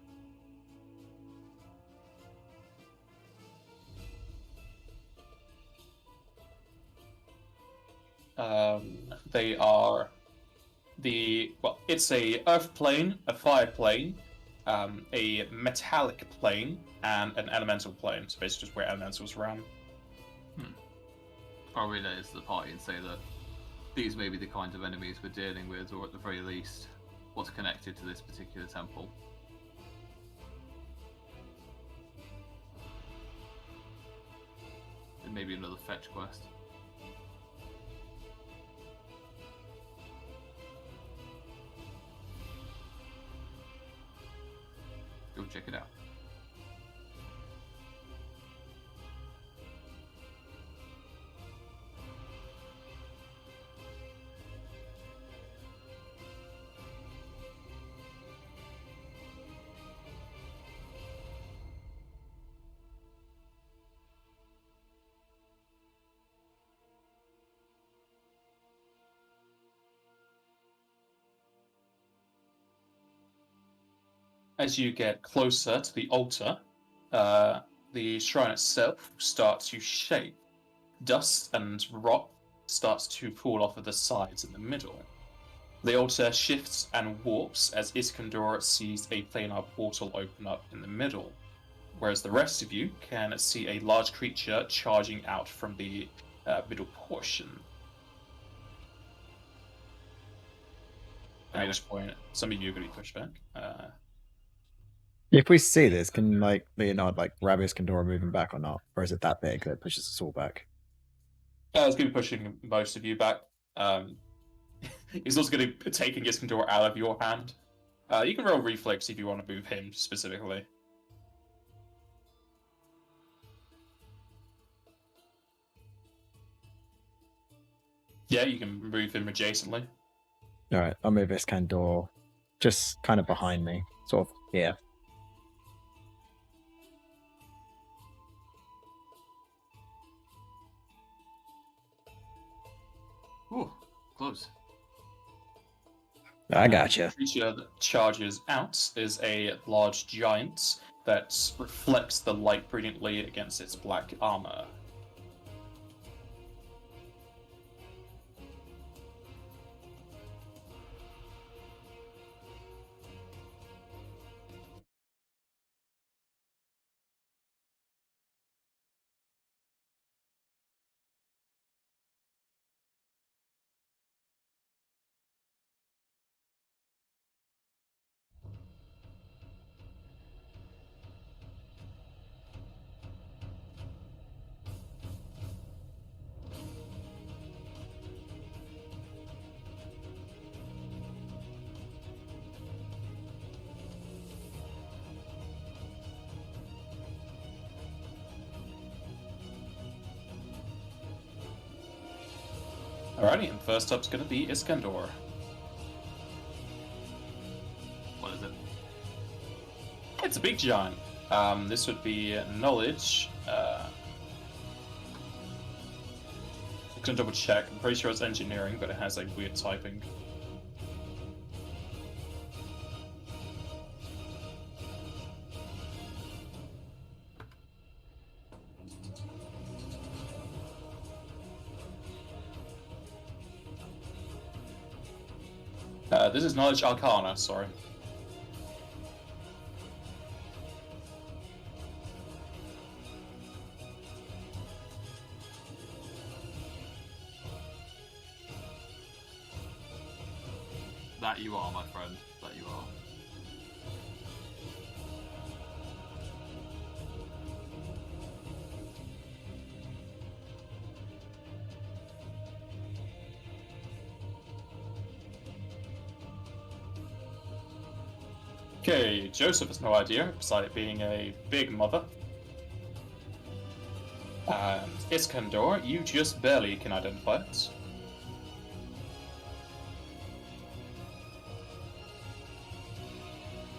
They are it's a earth plane, a fire plane, a metallic plane, and an elemental plane. So basically, just where elementals run. I'll relay this to the party and say that these may be the kinds of enemies we're dealing with, or at the very least, what's connected to this particular temple. And maybe another fetch quest. Go check it out. As you get closer to the altar, the shrine itself starts to shake. Dust and rock starts to fall off of the sides in the middle. The altar shifts and warps as Escandor sees a planar portal open up in the middle, whereas the rest of you can see a large creature charging out from the middle portion. At which point, some of you are going to be pushed back. If we see this, can like Leonard like grab Escandor, move him back or not? Or is it that big that it pushes us all back? It's going to be pushing most of you back. He's also going to be taking Escandor out of your hand. You can roll reflex if you want to move him specifically. Yeah, you can move him adjacently. Alright, I'll move Escandor just kind of behind me. Sort of here. Ooh, close. I gotcha. The creature that charges out is a large giant that reflects the light brilliantly against its black armor. Alrighty, and first up's going to be Escandor. What is it? It's a big giant. This would be knowledge. I'm gonna double check. I'm pretty sure it's engineering, but it has like weird typing. This is knowledge arcana, sorry. That you are, my friend. That you are. Okay, Joseph has no idea, beside it being a big mother. And Escandor, you just barely can identify it.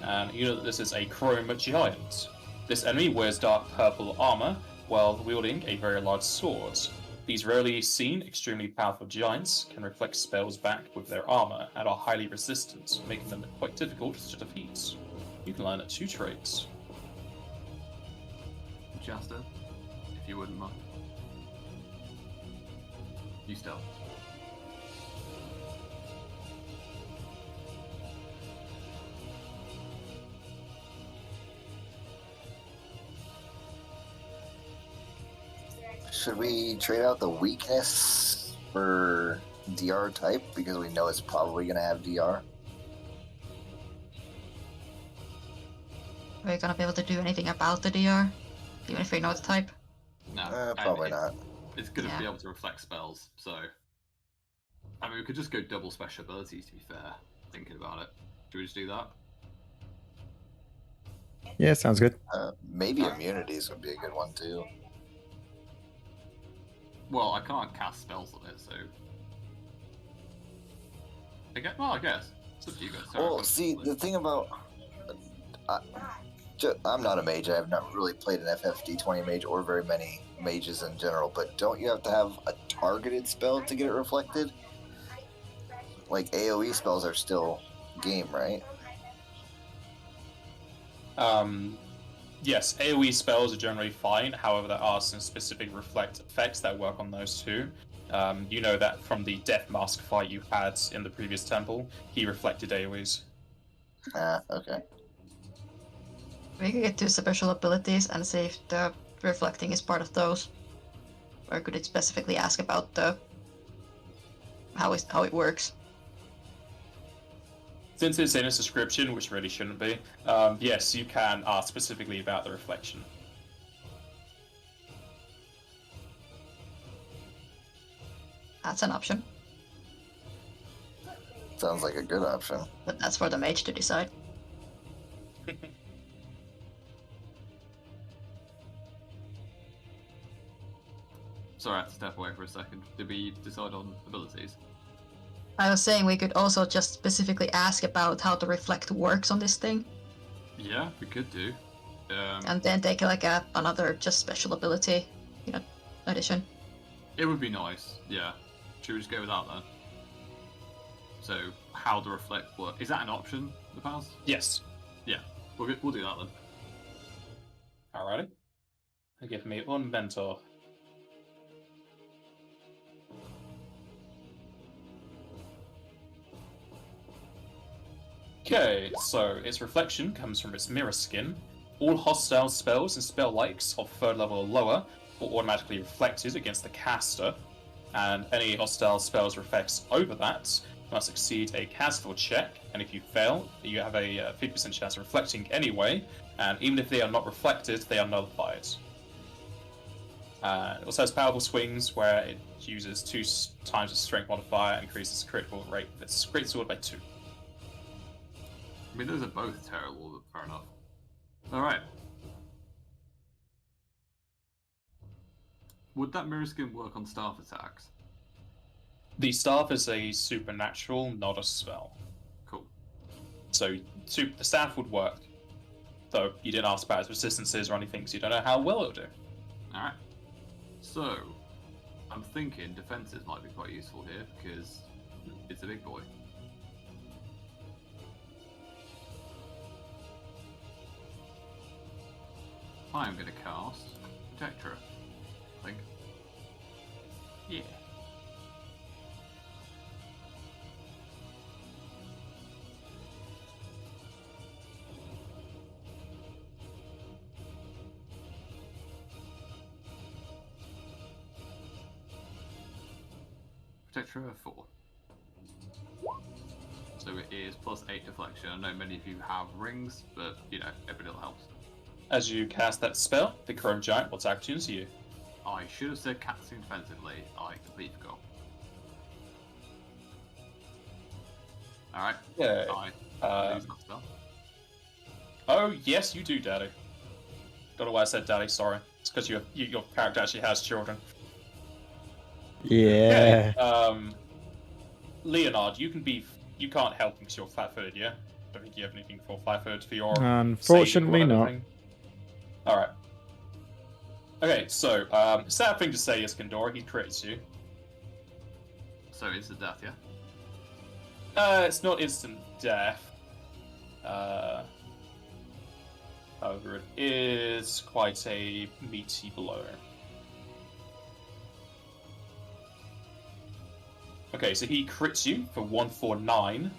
And you know that this is a chrome giant. This enemy wears dark purple armor while wielding a very large sword. These rarely seen, extremely powerful giants can reflect spells back with their armor and are highly resistant, making them quite difficult to defeat. You can learn 2 traits. Shasta, if you wouldn't mind. You stealth. Should we trade out the weakness for DR type because we know it's probably going to have DR? Are we gonna be able to do anything about the DR? Even if we know the type? No, Probably not. It's going to Yeah. be able to reflect spells, so... I mean, we could just go double special abilities, to be fair, thinking about it. Should we just do that? Yeah, sounds good. Maybe immunities would be a good one too. Well, I can't cast spells on it, so... I guess. It's up to you guys. Sorry, Well, see, the thing about... I'm not a mage. I have not really played an FFD20 mage or very many mages in general, but don't you have to have a targeted spell to get it reflected? Like, AoE spells are still game, right? Yes, AoE spells are generally fine, however there are some specific reflect effects that work on those too. You know that from the Death Mask fight you had in the previous temple, he reflected AoEs. Okay. We could get 2 special abilities and see if the reflecting is part of those. Or could it specifically ask about the how it works? Since it's in its description, which really shouldn't be, yes, you can ask specifically about the reflection. That's an option, Sounds like a good option. but that's for the mage to decide. Sorry, I had to step away for a second. Did we decide on abilities? I was saying we could also just specifically ask about how the reflect works on this thing, Yeah, we could do. and then take like another just special ability, addition. It would be nice, yeah. Should we just go with that then? So, how the reflect work? Is that an option, the past? Yes. Yeah, we'll do that then. Alrighty. Give me 1 mentor. Okay, so its reflection comes from its mirror skin. All hostile spells and spell likes of 3rd level or lower are automatically reflected against the caster, and any hostile spells or effects over that must exceed a castable check, and if you fail, you have a 50% chance of reflecting anyway, and even if they are not reflected, they are nullified. It also has powerful swings where it uses 2 times its strength modifier and increases critical rate of its greatsword by 2. I mean, those are both terrible, but fair enough. Alright. Would that mirror skin work on staff attacks? The staff is a supernatural, not a spell. Cool. So the staff would work. Though you didn't ask about its resistances or anything, so you don't know how well it'll do. Alright. So, I'm thinking defenses might be quite useful here, because it's a big boy. I'm going to cast Protector, I think. Yeah. Protector 4. So it is +8 deflection. I know many of you have rings, but you know, every little helps. As you cast that spell, the Chrome Giant will attack tunes you. I should have said casting defensively. I completely forgot. Alright. Yeah. I lose that spell. Oh, yes, you do, Daddy. Don't know why I said Daddy, sorry. It's because your character actually has children. Yeah. Okay, Leonard, you can't help because you're flat-footed, yeah? Don't think you have anything for flat-footed for your... Unfortunately not. Alright. Okay, so, sad thing to say, Escandor, he crits you. So instant death, yeah? It's not instant death. However, it is quite a meaty blow. Okay, so he crits you for 149,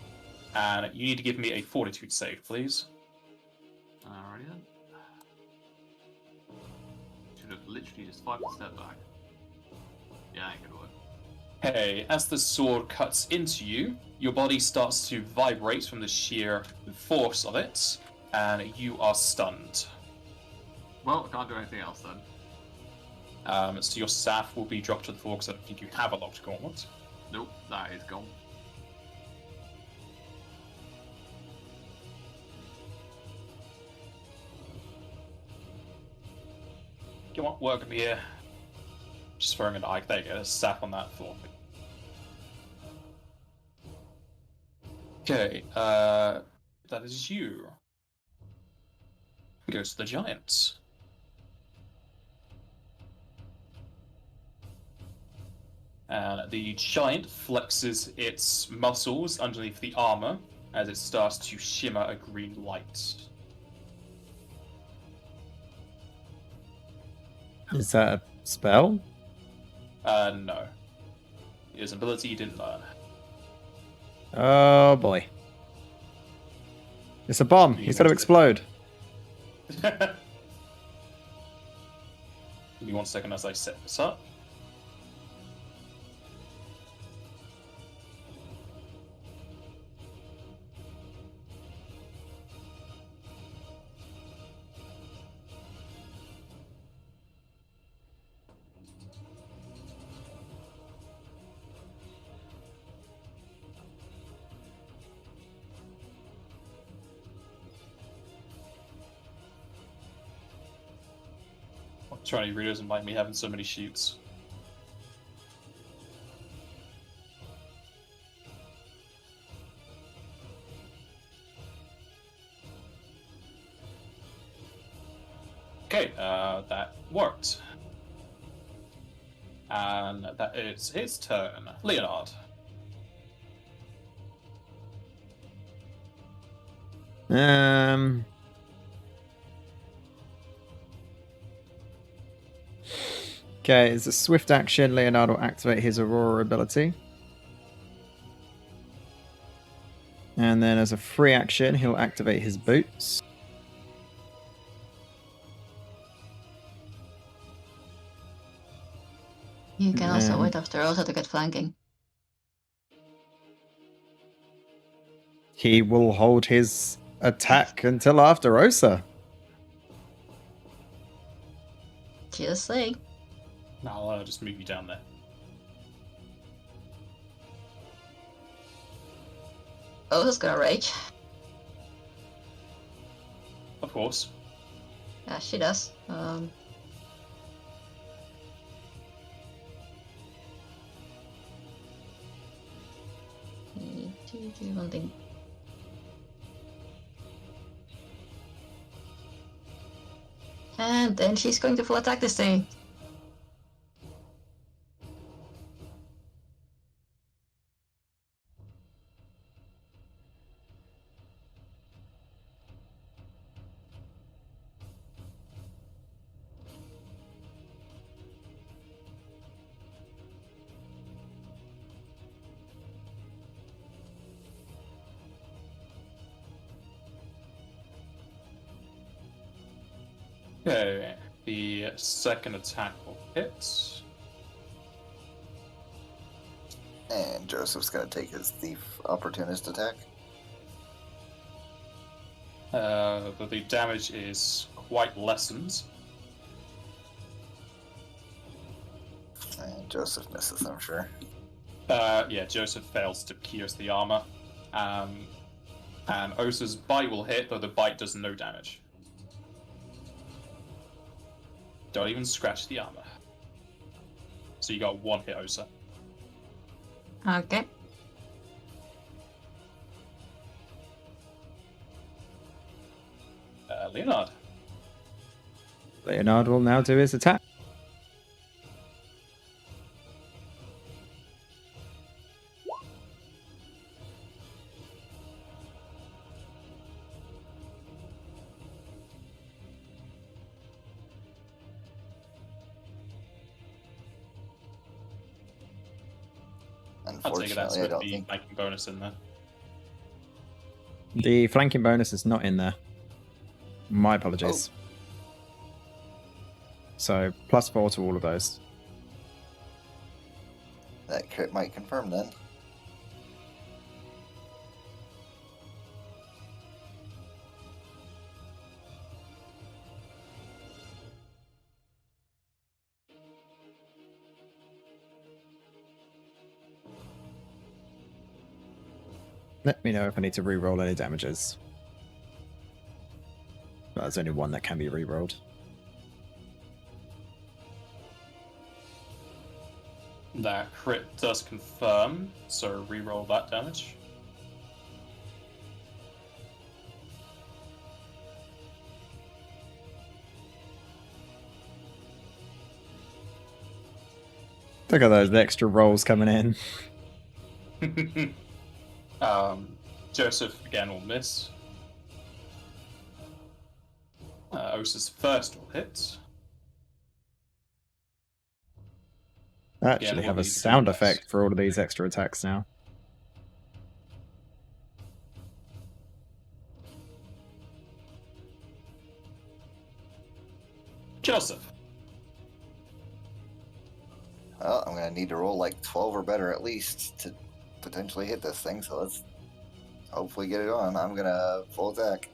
and you need to give me a fortitude save, please. Alrighty then. Should have literally just 5 step back. Yeah, ain't gonna work. Hey, as the sword cuts into you, your body starts to vibrate from the sheer force of it, and you are stunned. Well, I can't do anything else then. So your staff will be dropped to the floor because I don't think you have a locked gauntlet. Nope, that is gone. Come on, work with me here. Just throwing an eye. There you go, there's staff on that floor. Okay, that is you. Goes to the giants. And the giant flexes its muscles underneath the armor as it starts to shimmer a green light. Is that a spell? No. It is an ability you didn't learn. Oh boy. It's a bomb. He's got to explode. Give me 1 second as I set this up. Trying to read doesn't mind me having so many sheets. Okay, that worked. And that is his turn. Leonard. Okay, as a swift action, Leonardo will activate his Aurora ability. And then as a free action, he'll activate his boots. You can also wait after Rosa to get flanking. He will hold his attack until after Osa. Just saying. I'll just move you down there. Rosa's gonna rage. Of course. Yeah, she does. One thing. And then she's going to full attack this thing. Okay, the second attack will hit. And Joseph's gonna take his thief opportunist attack. But the damage is quite lessened. And Joseph misses, I'm sure. Yeah, Joseph fails to pierce the armor. And Osa's bite will hit, though the bite does no damage. Don't even scratch the armor. So you got one hit, Osa. Okay. Leonard. Leonard will now do his attack. I'll take it that's Unfortunately, I with don't the think. flanking bonus in there. The flanking bonus is not in there. My apologies. So +4 to all of those. That crit might confirm then. Let me know if I need to re-roll any damages. But there's only one that can be re-rolled. That crit does confirm, so reroll that damage. Look at those extra rolls coming in. Joseph again will miss. Osa's first will hit. I actually have a sound effect for all of these extra attacks now. Joseph. Well, I'm gonna need to roll like 12 or better at least to potentially hit this thing, so let's hopefully get it on. I'm gonna full attack.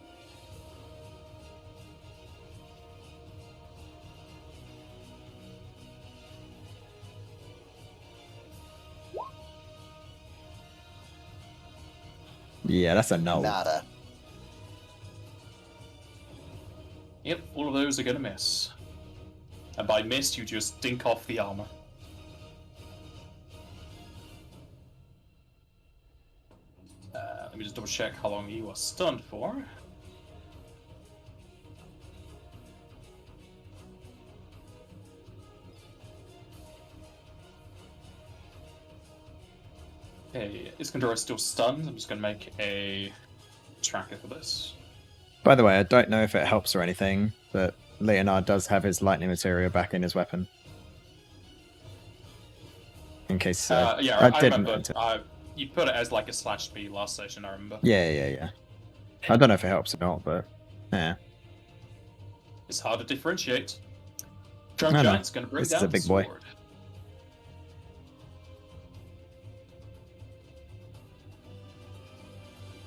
Yeah, that's a no. Nada. Yep, all of those are gonna miss. And by miss, you just dink off the armor. Let me just double check how long you are stunned for. Okay, Escandor is still stunned. I'm just going to make a tracker for this. By the way, I don't know if it helps or anything, but Leonard does have his lightning materia back in his weapon. In case Yeah, I I didn't. remember. You put it as like a /B last session, I remember. Yeah. I don't know if it helps or not, but yeah. It's hard to differentiate. Drum No, Giant's going to bring this is down a big the boy. sword.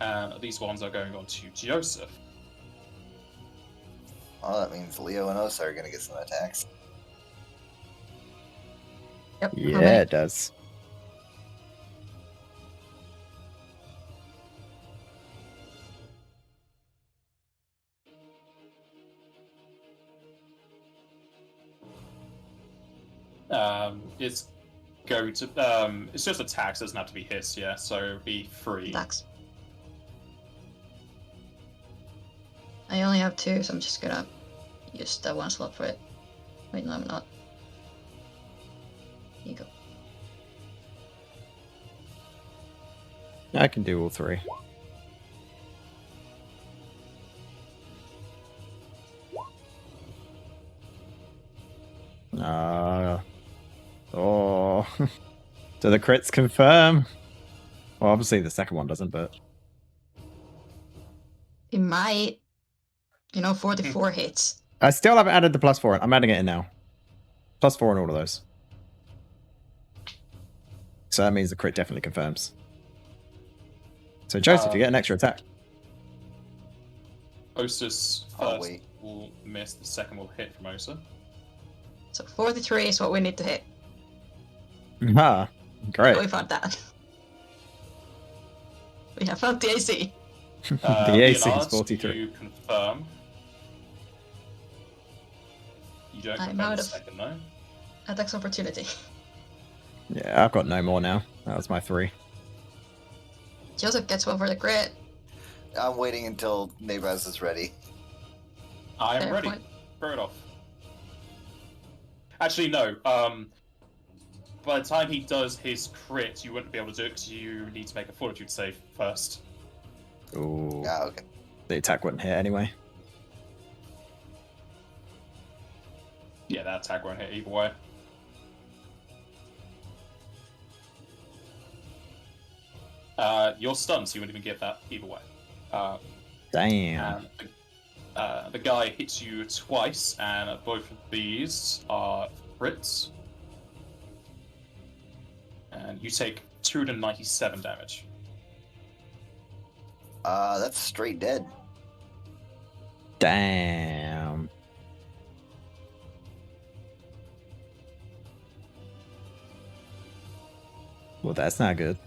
And these ones are going on to Joseph. Well, that means Leo and Osa are gonna get some attacks. Yep. Yeah, it does. It's go to it's just attacks, doesn't have to be hits, yeah. So it'd be 3. Attacks. I only have 2, so I'm just gonna use that 1 slot for it. Wait, no, I'm not. Here you go. I can do all 3. Oh. Do the crits confirm? Well, obviously the second one doesn't, but... It might. 44 hits. I still haven't added the +4. I'm adding it in now. +4 on all of those. So that means the crit definitely confirms. So Joseph, you get an extra attack. Osa's Oh, first wait. will miss, the second will hit from Osa. So 43 is what we need to hit. Ah, great. We found that. We have found the AC. The AC is Leonard, 43. you confirm. You don't I'm confirm out the of- second, no? Attacks opportunity. Yeah, I've got no more now. That was my 3. Joseph gets 1 for the crit. I'm waiting until Napaz is ready. I am Fair ready. point. Throw it off. Actually, no. By the time he does his crit, you wouldn't be able to do it because you need to make a fortitude save first. Ooh. Ah, okay. The attack wouldn't hit anyway. Yeah, that attack won't hit either way. You're stunned, so you wouldn't even get that either way. Damn. And the guy hits you twice, and both of these are crits. And you take 297 damage. That's straight dead. Damn. Well, that's not good.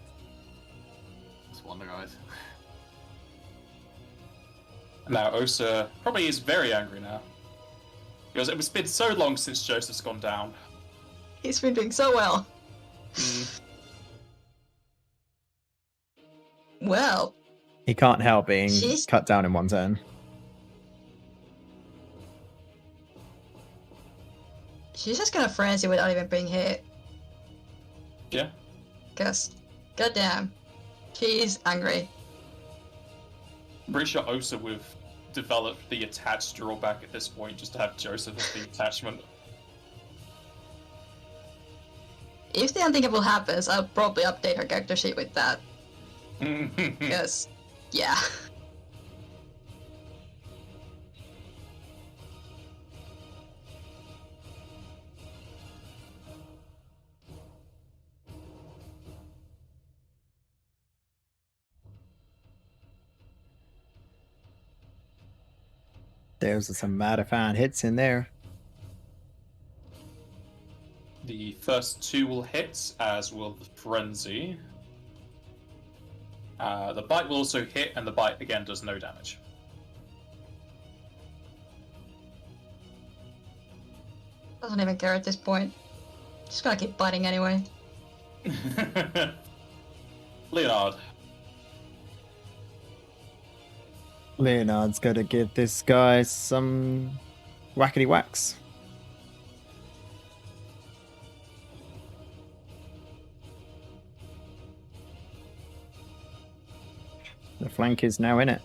Just wonder, guys. Now, Osa probably is very angry now. Because it's been so long since Joseph's gone down. He's been doing so well. Well, He can't help being She's- cut down in one turn. she's just gonna frenzy without even being hit. Yeah. Because, goddamn, she's angry. I'm pretty sure Osa would have developed the attached drawback at this point just to have Joseph as the attachment. If the unthinkable happens, I'll probably update her character sheet with that. Because, yeah. There's some mighty fine hits in there. The first 2 will hit, as will the frenzy. The bite will also hit, and the bite again does no damage. Doesn't even care at this point. Just gonna keep biting anyway. Leonard. Leonard's gonna give this guy some whackety whacks. The flank is now in it.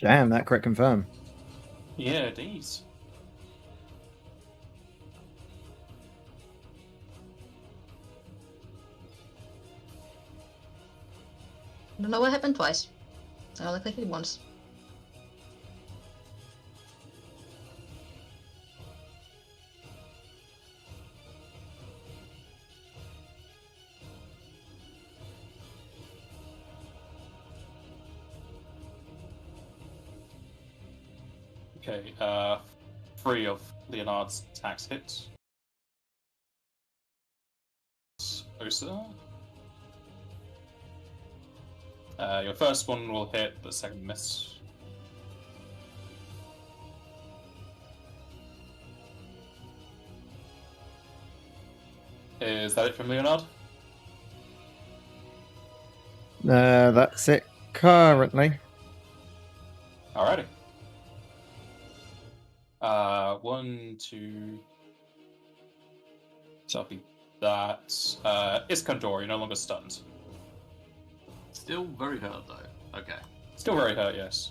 Damn, that crit confirm. Yeah, it is. I don't know what happened twice. I only clicked it once. Okay, 3 of Leonard's attacks hit. Osa. Your first one will hit, the second miss. Is that it from Leonard? That's it currently. Alrighty. 1, 2. So that. Escandor, you're no longer stunned. Still very hurt though. Okay. Still very hurt, yes.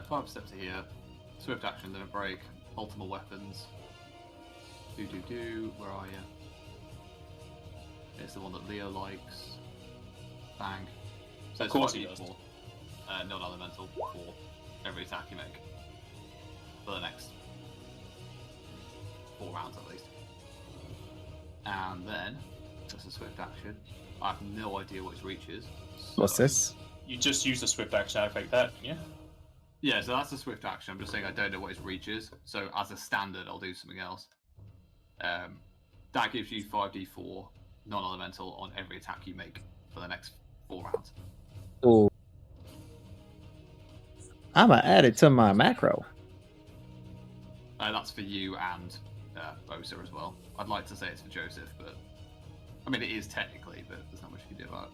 5 steps to here. Swift action, then a break. Multiple weapons. Where are you? It's the one that Leo likes. Bang. So Of it's course he 5d4. does. Non-elemental for every attack you make. For the next 4 rounds at least. And then, just a swift action. I have no idea what his reach is. What's this? You just use the swift action to affect that, yeah? Yeah, so that's a swift action. I'm just saying I don't know what his reach is. So as a standard, I'll do something else. That gives you 5d4 non-elemental on every attack you make for the next 4 rounds. Oh. I'ma add it to my macro. That's for you and Osa as well. I'd like to say it's for Joseph, but I mean it is technically, but there's not much you can do about it.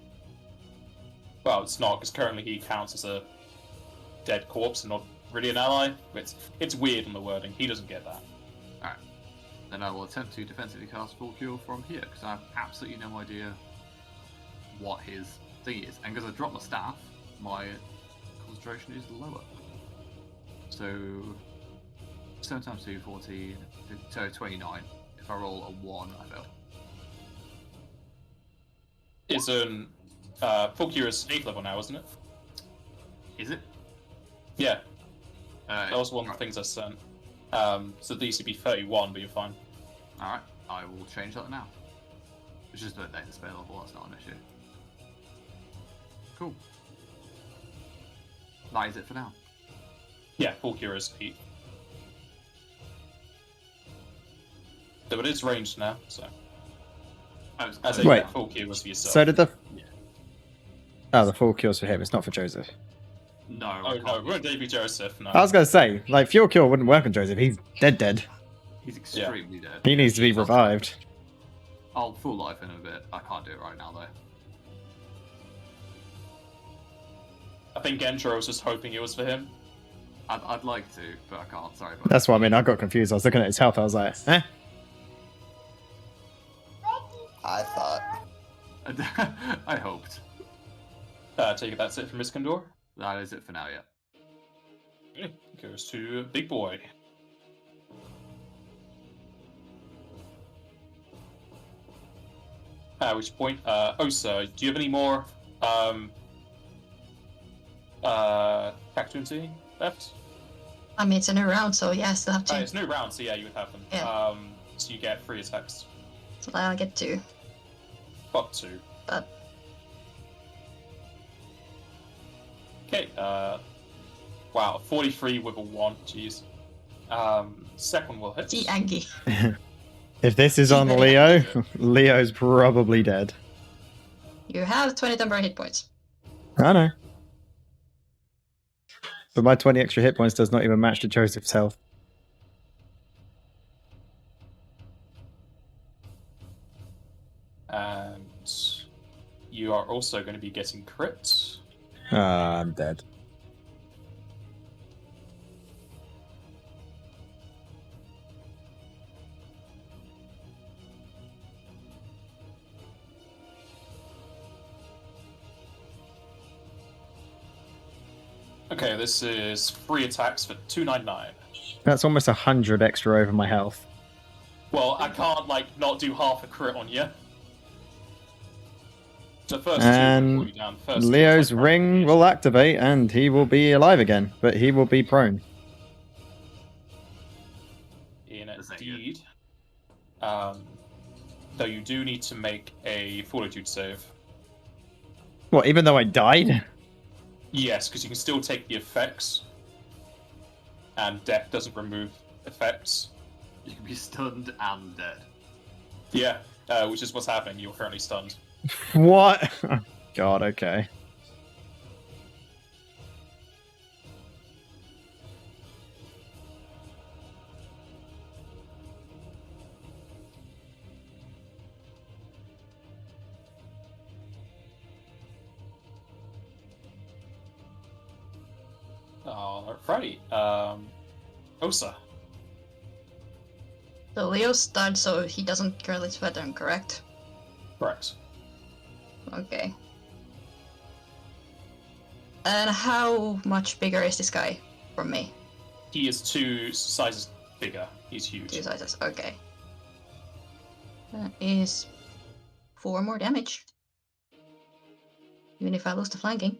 Well, it's not, because currently he counts as a dead corpse and not really an ally. It's weird in the wording. He doesn't get that. Alright. Then I will attempt to defensively cast Full Cure from here, because I have absolutely no idea what his thing is. And because I dropped my staff, my concentration is lower. So 7 times 2, 14, so 29. If I roll a 1, I fail. It's Full Cure is 8th level now, isn't it? Is it? Yeah, that was one of the things I sent. So the DC be 31, but you're fine. Alright, I will change that now. It's just a data spell level, that's not an issue. Cool. That is it for now. Yeah, Full Cure is 8. So it is ranged now, so. As Wait. a Full Cure was for yourself. So did the... Yeah. Oh, the full cure's for him. It's not for Joseph. No. Oh no, we won't debut Joseph, no. I was going to say, like, fuel cure wouldn't work on Joseph. He's dead. He's extremely dead. He needs to be revived. I'll full life in a bit. I can't do it right now though. I think Gendro was just hoping it was for him. I'd like to, but I can't. Sorry about That's what I mean. I got confused. I was looking at his health. I was like, eh? I thought. I hoped. Take it that's it from Escandor. That is it for now, yeah. Goes to Big Boy. At which point, Osa, do you have any more opportunity left? I mean, it's a new round, so yeah, I still have 2. It's new round, so yeah, you would have them. Yeah. So you get 3 attacks. So I'll get 2. Up 2. But Okay, wow, 43 with a 1, jeez. Second will hit. see Angie. If this is on Leo, Leo's probably dead. You have 20 temporary hit points. I know. But my 20 extra hit points does not even match to Joseph's health. And you are also going to be getting crits. Ah, I'm dead. Okay, this is 3 attacks for 299. That's almost 100 extra over my health. Well, I can't, like, not do half a crit on you. The first And 2 will pull you down. First Leo's two, like, ring will activate and he will be alive again, but he will be prone. Indeed. Though you do need to make a fortitude save. What, even though I died? Yes, because you can still take the effects. And death doesn't remove effects. You can be stunned and dead. Yeah, which is what's happening. You're currently stunned. What? God, okay. Alrighty. Osa. So Leo's stunned, so he doesn't currently threaten, correct? Correct. Okay. And how much bigger is this guy from me? He is 2 sizes bigger. He's huge. 2 sizes, okay. That is 4 more damage. Even if I lose the flanking.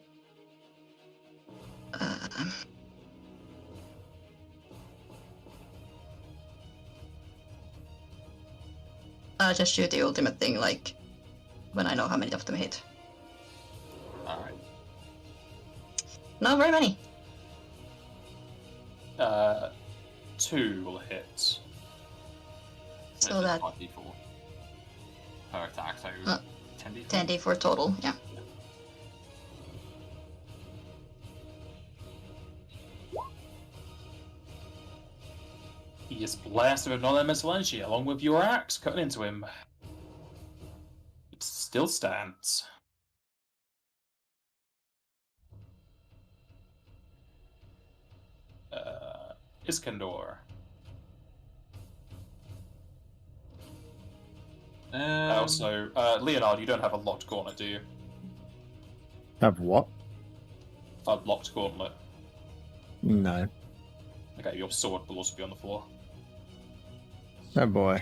I'll just shoot the ultimate thing, like, when I know how many of them hit. Alright. Not very many. 2 will hit. So that 5d4 per attack, so 10d4. 10d4 total, yeah. He is blasted with non-elemental energy along with your axe cutting into him. It still stands. Escandor. Also, Leonard, you don't have a locked gauntlet, do you? Have what? A locked gauntlet. No. Okay, your sword will also be on the floor. Oh boy.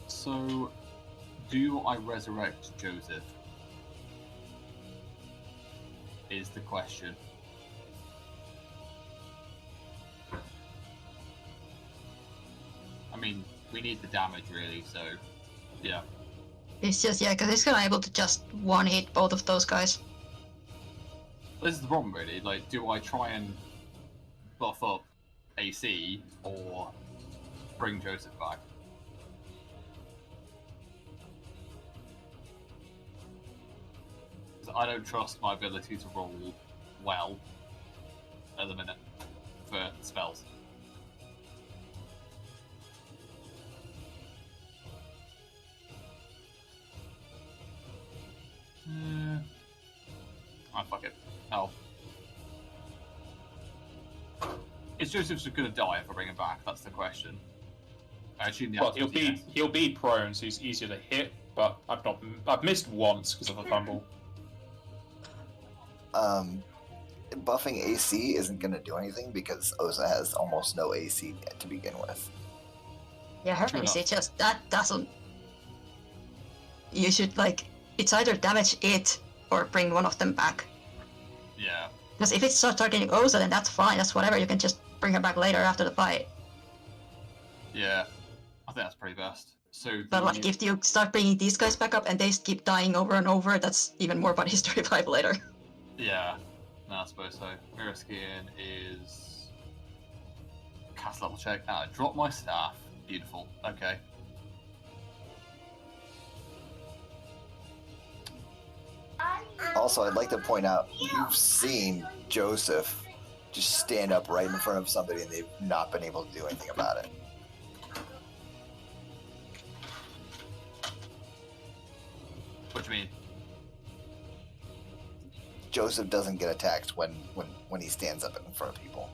So, do I resurrect Joseph? Is the question. I mean, we need the damage really, so yeah. It's just, yeah, because he's gonna able to just one-hit both of those guys. This is the problem really, like, do I try and buff up AC or bring Joseph back? I don't trust my ability to roll well at the minute for spells. Oh, fuck it. Oh. Is Joseph just gonna die if I bring him back? That's the question. I assume the Well, answer is yes. he'll be prone, so he's easier to hit. But I've missed once because of a fumble. Buffing AC isn't going to do anything because Oza has almost no AC to begin with. Yeah, her True AC enough. just, that doesn't... You should, like, it's either damage it or bring one of them back. Yeah. Because if it's start targeting Oza, then that's fine, that's whatever, you can just bring her back later after the fight. Yeah. I think that's pretty best. So But like, if you start bringing these guys back up and they keep dying over and over, that's even more bodies to revive later. Yeah. No, I suppose so. Mirror Skin is cast level check. Drop my staff. Beautiful. Okay. Also, I'd like to point out, you've seen Joseph just stand up right in front of somebody and they've not been able to do anything about it. What do you mean? Joseph doesn't get attacked when he stands up in front of people.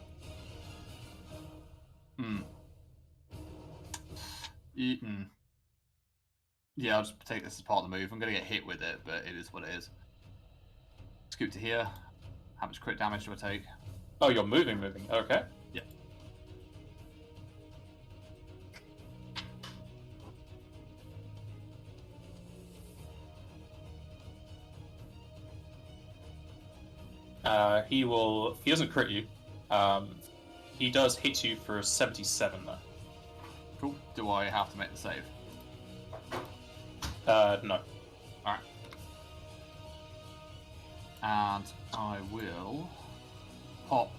Yeah, I'll just take this as part of the move. I'm going to get hit with it, but it is what it is. Scoot to here. How much crit damage do I take? Oh, you're moving. Okay. Yeah. He doesn't crit you. He does hit you for 77 though. Cool. Do I have to make the save? No. Alright. And I will pop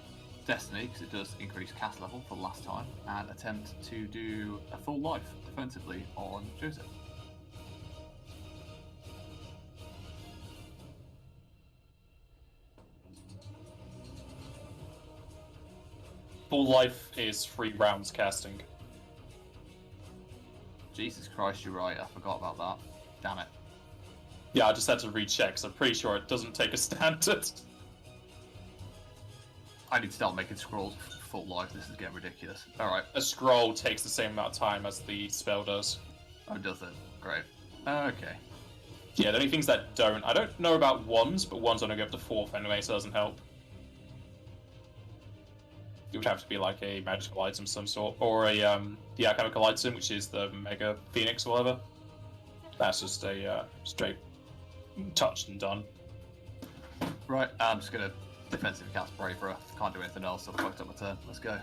Destiny, because it does increase cast level for the last time, and attempt to do a full life defensively on Joseph. Full life is 3 rounds casting. Jesus Christ, you're right. I forgot about that. Damn it. Yeah, I just had to recheck, so I'm pretty sure it doesn't take a standard. I need to start making scrolls full life. This is getting ridiculous. All right. A scroll takes the same amount of time as the spell does. Oh, does it? Great. Okay. Yeah, the only things that don't... I don't know about wands, but wands only go up to 4th anyway, so it doesn't help. It would have to be like a magical item of some sort, or a alchemical item, which is the Mega Phoenix or whatever. That's just a straight touched and done. Right. I'm just gonna defensive cast Bravery. Can't do anything else. So I fucked up my turn. Let's go.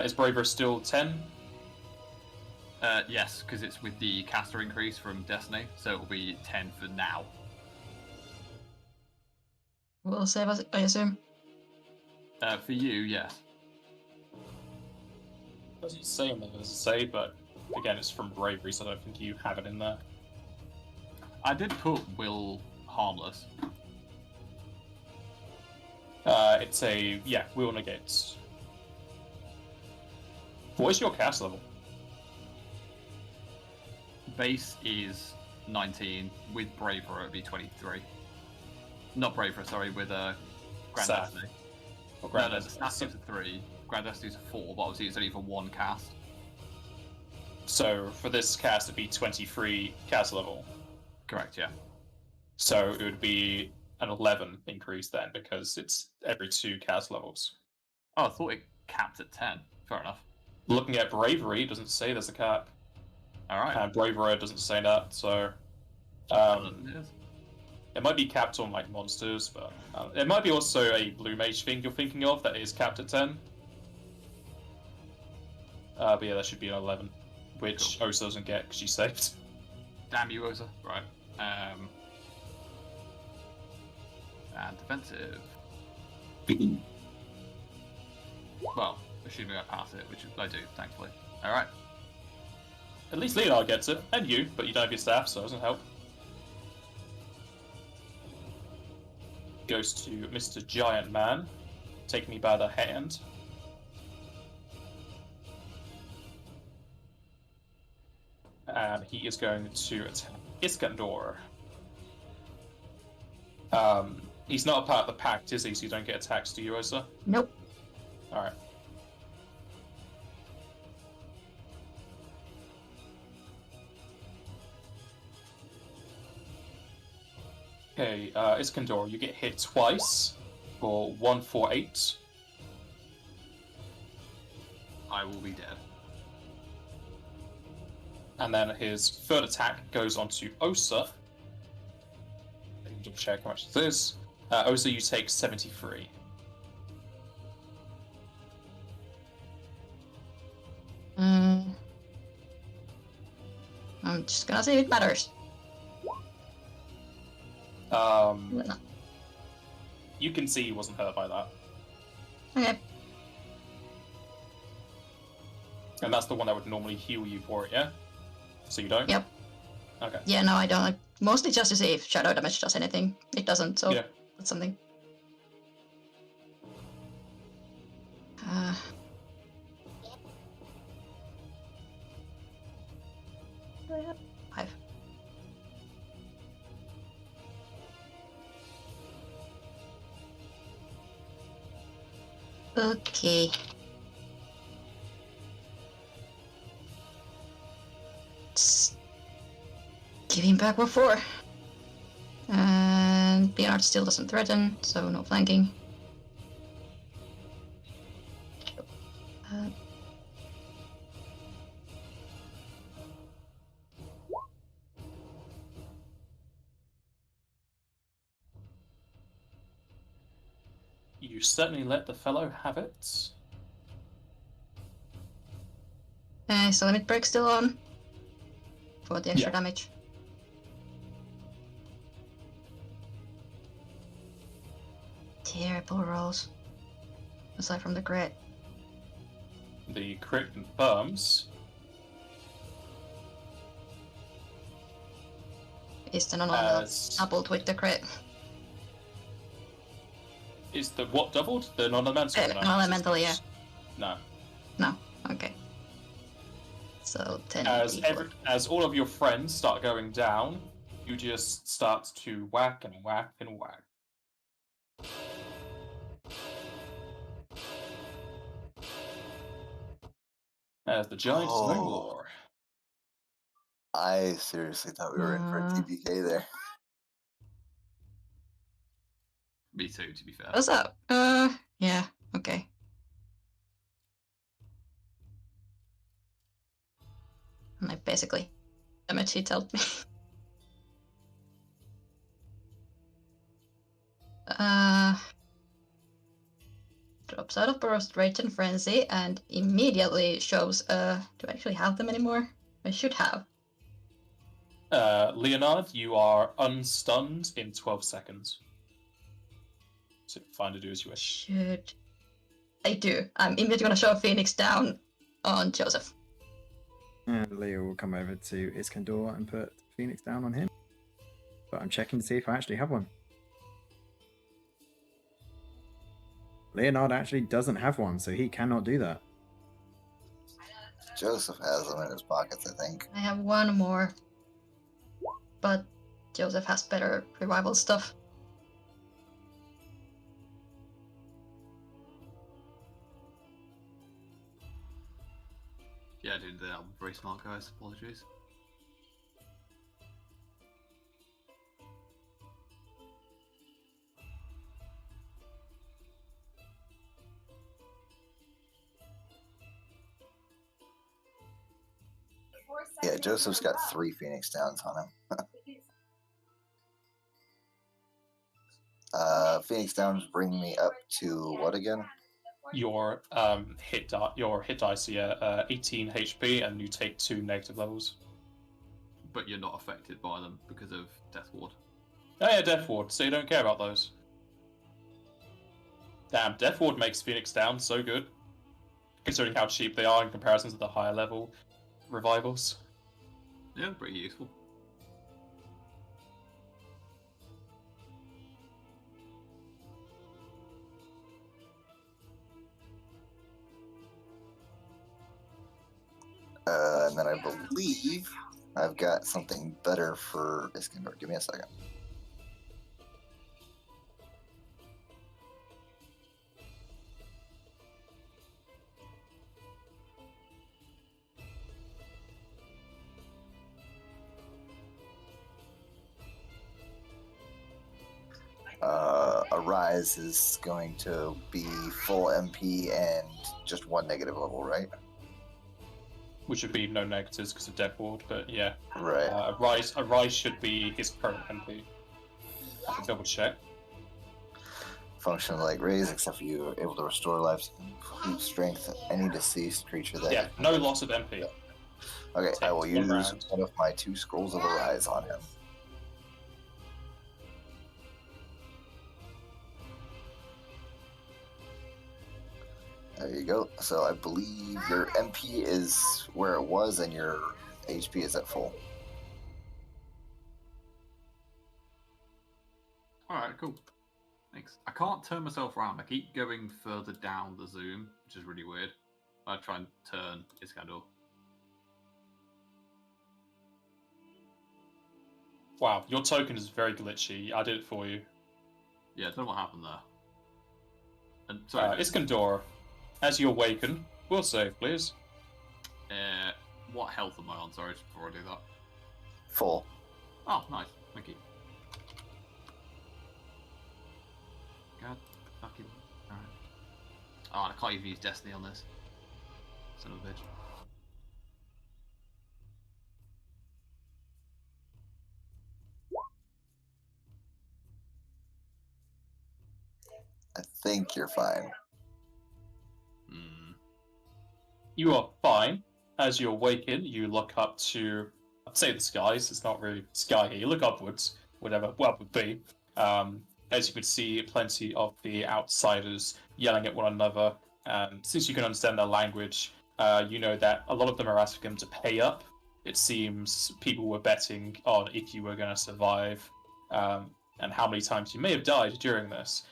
Is Bravery still 10? Yes, because it's with the caster increase from Destiny, so it will be 10 for now. Will save us, I assume. For you, yes. Doesn't say on there as a save, but again, it's from Bravery, so I don't think you have it in there. I did put Will harmless. It's a will negates. What is your cast level? Base is 19. With Bravery, it would be 23. Not Bravery, sorry, with Grand Saf. Destiny. Or No, Grand the Staff is a 3. Grand Destiny is a 4, but obviously it's only for one cast. So for this cast, it'd be 23 cast level. Correct, yeah. So it would be an 11 increase then, because it's every 2 cast levels. Oh, I thought it capped at 10. Fair enough. Looking at Bravery, it doesn't say there's a cap. Alright. And Bravery doesn't say that, so... it might be capped on like monsters, but it might be also a blue mage thing you're thinking of that is capped at 10. But yeah, that should be an 11, which Cool. Osa doesn't get because she saved. Damn you, Osa. Right. And defensive. Well, assuming I pass it, which I do, thankfully. Alright. At least Leonard gets it, and you, but you don't have your staff, so it doesn't help. Goes to Mr. Giant Man. Take me by the hand. And he is going to attack Escandor. He's not a part of the pact, is he? So you don't get attacks, do you, Osa? Nope. Alright. Okay, Escandor, you get hit twice for 148. I will be dead. And then his third attack goes onto Osa. Let me double check how much this is. Osa, you take 73. I'm just gonna say it matters. You can see he wasn't hurt by that. Okay. And that's the one that would normally heal you for it, yeah? So you don't? Yep. Okay. Yeah, no, I don't. Like, mostly just to see if shadow damage does anything. It doesn't, so Yeah. that's something. Five. Okay. Let's give him back with 4. And Leonard still doesn't threaten, so no flanking. You certainly let the fellow have it. So limit break still on for the extra Yeah. damage. Terrible rolls. Aside from the crit. The crit confirms. Is the normal As- doubled with the crit? Is the what doubled? The non-elemental? Non-elemental, yeah. No. No. Okay. So 10. As all of your friends start going down, You just start to whack and whack and whack. As the giants no Oh. more. I seriously thought we were in for a TPK there. Me too, to be fair. What's up? Yeah, okay. And I basically damage he told me. Drops out of Burst Rage and Frenzy and immediately shows, do I actually have them anymore? I should have. Leonard, you are unstunned in 12 seconds. So fine to do as you wish. Should... I do. I'm immediately gonna show Phoenix down on Joseph. And Leo will come over to Escandor and put Phoenix down on him. But I'm checking to see if I actually have one. Leonard actually doesn't have one, so he cannot do that. Joseph has them in his pockets, I think. I have one more. But Joseph has better revival stuff. Yeah, dude, they're very smart guys. Apologies. Yeah, Joseph's got 3 Phoenix Downs on him. Phoenix Downs bring me up to what again? Your hit dice here, 18 HP, and you take 2 negative levels. But you're not affected by them because of Death Ward. Oh yeah, Death Ward, so you don't care about those. Damn, Death Ward makes Phoenix down so good, considering how cheap they are in comparison to the higher level revivals. Yeah, pretty useful. And then I believe I've got something better for Escandor. Give me a second. Arise is going to be full MP and just 1 negative level, right? Which would be no negatives because of Death Ward, but yeah. Right. Arise should be his current MP. I can double check. Function like raise, except for you are able to restore life, complete strength, any deceased creature that. Yeah, no loss of MP. Okay, I will Takes 1 use round. one of my 2 scrolls of Arise on him. There you go. So I believe your MP is where it was and your HP is at full. Alright, cool. Thanks. I can't turn myself around. I keep going further down the zoom, which is really weird. I try and turn Escandor. Wow, your token is very glitchy. I did it for you. Yeah, I don't know what happened there. And sorry, Escandor, as you awaken, will save, please. what health am I on? Sorry, just before I do that. Full. Oh, nice. Thank you. God fucking. Alright. Oh, I can't even use Destiny on this. Son of a bitch. I think you're fine. You are fine. As you awaken, you look up to, I'd say the skies. It's not really sky here. You look upwards, whatever well would be. As you can see, plenty of the outsiders yelling at one another. And since you can understand their language, you know that a lot of them are asking them to pay up. It seems people were betting on if you were going to survive, and how many times you may have died during this.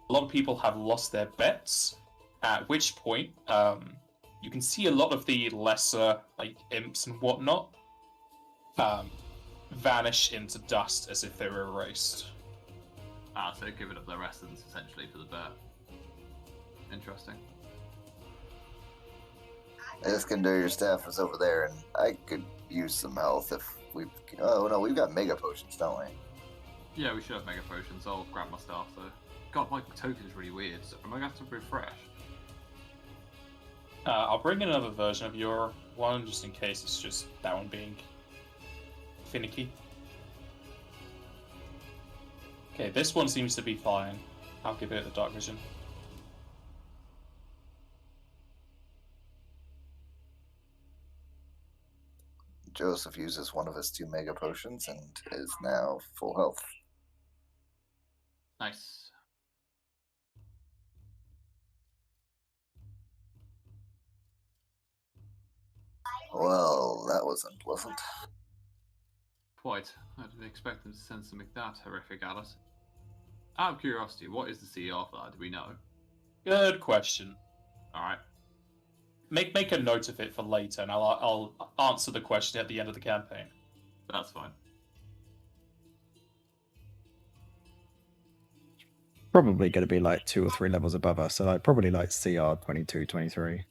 A lot of people have lost their bets, at which point you can see a lot of the lesser like imps and whatnot vanish into dust as if they were erased. Ah, so giving up their essence essentially for the bear. Interesting. Escandor, your staff is over there, and I could use some health if we. Oh no, we've got mega potions, don't we? Yeah, we should have mega potions. I'll grab my staff though. God, my token is really weird. So am I going to have to refresh? I'll bring in another version of your one just in case it's just that one being finicky. Okay, this one seems to be fine. I'll give it the dark vision. Joseph uses one of his 2 mega potions and is now full health. Nice. Well, that was unpleasant. Quite. I didn't expect them to send something that horrific at us. Out of curiosity, what is the CR for that? Do we know? Good question. Alright. Make a note of it for later, and I'll answer the question at the end of the campaign. That's fine. Probably going to be like 2 or 3 levels above us, so like probably like CR 22, 23.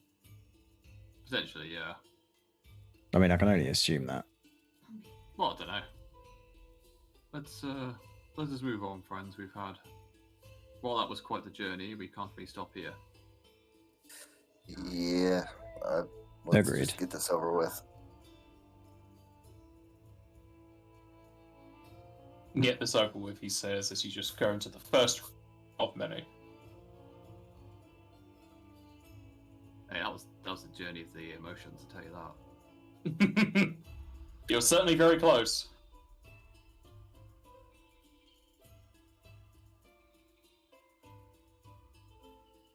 Potentially, yeah. I mean, I can only assume that. Well, I don't know. Let's just move on, friends. We've had. While that was quite the journey, we can't really stop here. Yeah, let's Agreed. just get this over with. Get this over with, he says, as you just go into the first of many. Hey, that was the journey of the emotions, I'll tell you that. You're certainly very close.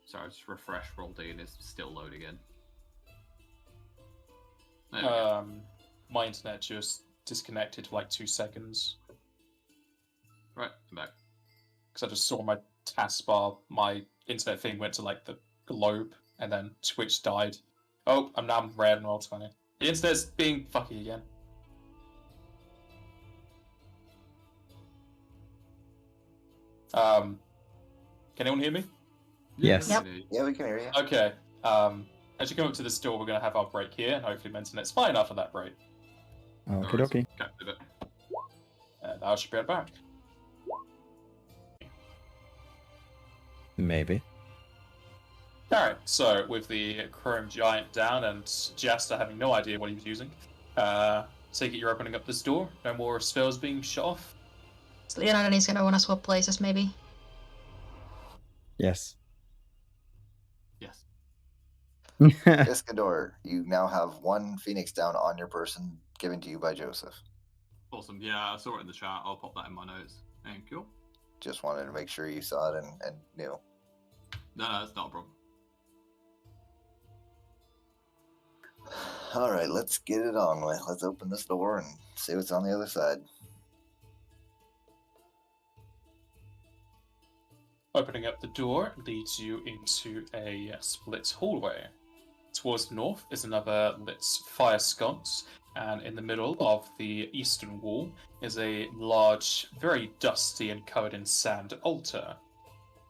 Sorry, I just refreshed Roll-D and it's still loading in. There we go. My internet just disconnected for like 2 seconds. Right, I'm back. Because I just saw my taskbar, my internet thing went to like the globe, and then Twitch died. Oh, I'm now red and Roll20. The internet's being fucky again. Can anyone hear me? Yes. Yep. Yeah, we can hear you. Okay. As you come up to this door, we're going to have our break here, and hopefully my internet's fine after that break. Okie dokie. Okay, did it. And I should be right back. Maybe. Alright, so with the Chrome Giant down and Jasta having no idea what he was using, take it you're opening up this door, no more spells being shut off. So Leonard and he's gonna wanna swap places, maybe. Yes. Yes. Escandor, you now have 1 Phoenix down on your person given to you by Joseph. Awesome. Yeah, I saw it in the chat. I'll pop that in my notes. Thank you. Just wanted to make sure you saw it and knew. No, it's not a problem. All right, let's get it on with. Let's open this door and see what's on the other side. Opening up the door leads you into a split hallway. Towards the north is another lit fire sconce, and in the middle of the eastern wall is a large, very dusty and covered in sand altar.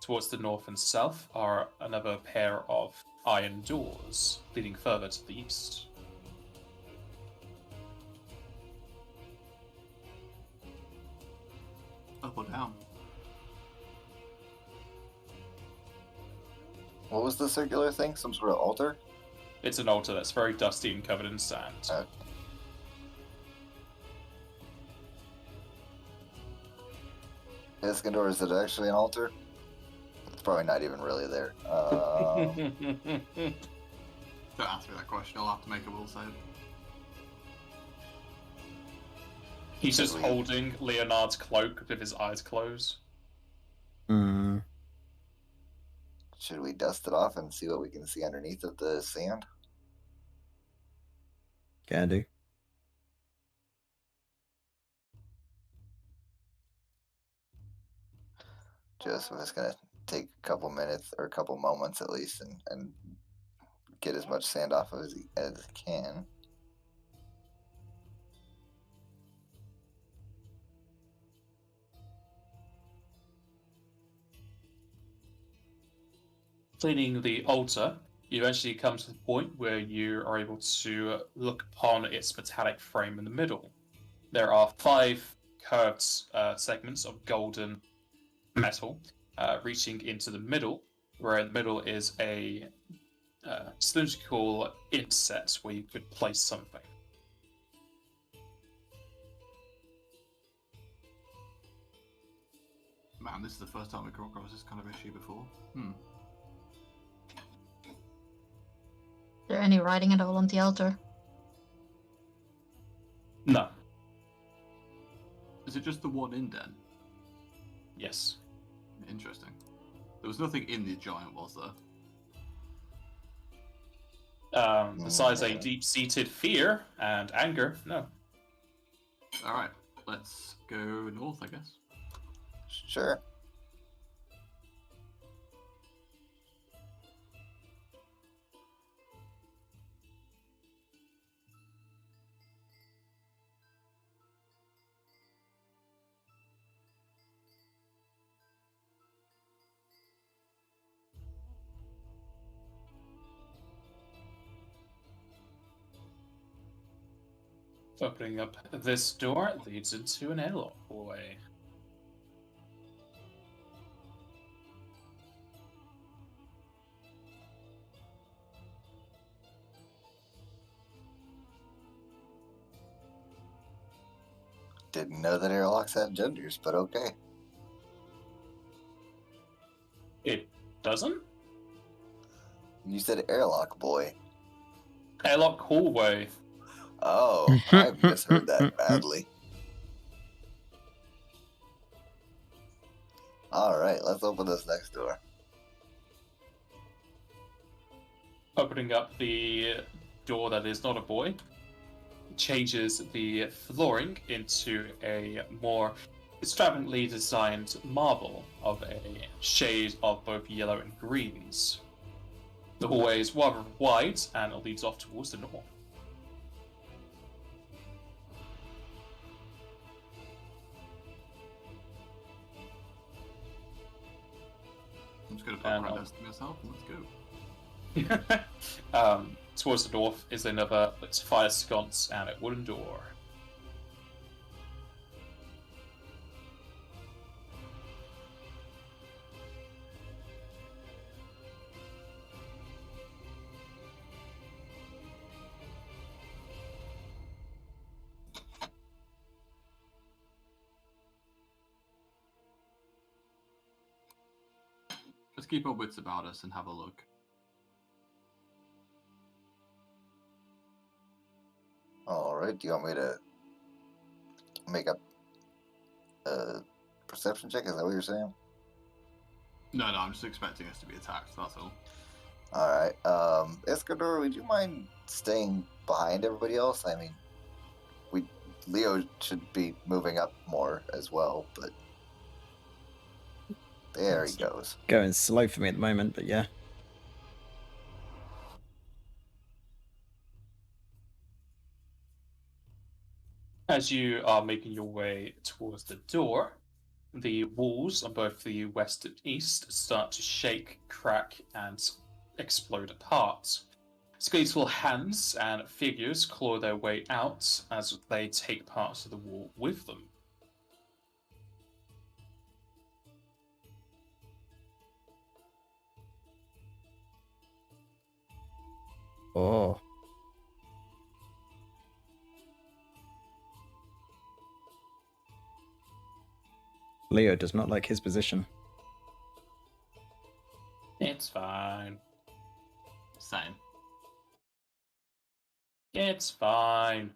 Towards the north and south are another pair of iron doors, leading further to the east. Up or down? What was the circular thing? Some sort of altar? It's an altar that's very dusty and covered in sand. Escandor, is it actually an altar? It's probably not even really there. Don't answer that question. I'll have to make a will save. He's just holding Leonard's cloak with his eyes closed. Mm. Should we dust it off and see what we can see underneath of the sand? Can do. Joseph is going to take a couple minutes or a couple moments at least and get as much sand off of as he can. cleaning the altar, you eventually come to the point where you are able to look upon its metallic frame in the middle. There are 5 curved segments of golden metal reaching into the middle, where in the middle is a cylindrical inset where you could place something. Man, this is the first time we've come across this kind of issue before. Is there any writing at all on the altar? No. Is it just the one indent? Yes. Interesting. There was nothing in the giant, was there? Besides a deep-seated fear and anger, no. Alright, let's go north, I guess. Sure. Opening up this door leads into an airlock hallway. Didn't know that airlocks had genders, but okay. It doesn't? You said airlock, boy. Airlock hallway. Oh, I misheard that badly. Alright, let's open this next door. Opening up the door that is not a boy changes the flooring into a more extravagantly designed marble of a shade of both yellow and greens. The hallway is rather wide and it leads off towards the north. I'm just going to put And my I'll- best to myself and let's go. Towards the north is another fire sconce and a wooden door. Let's keep our wits about us and have a look. Alright, do you want me to make a perception check? Is that what you're saying? No, I'm just expecting us to be attacked, that's all. Alright, Escandor, would you mind staying behind everybody else? I mean, Leo should be moving up more as well, but there he goes. Going slow for me at the moment, but yeah. As you are making your way towards the door, the walls on both the west and east start to shake, crack, and explode apart. Skeletal hands and figures claw their way out as they take parts of the wall with them. Oh. Leo does not like his position. It's fine. Same. It's fine.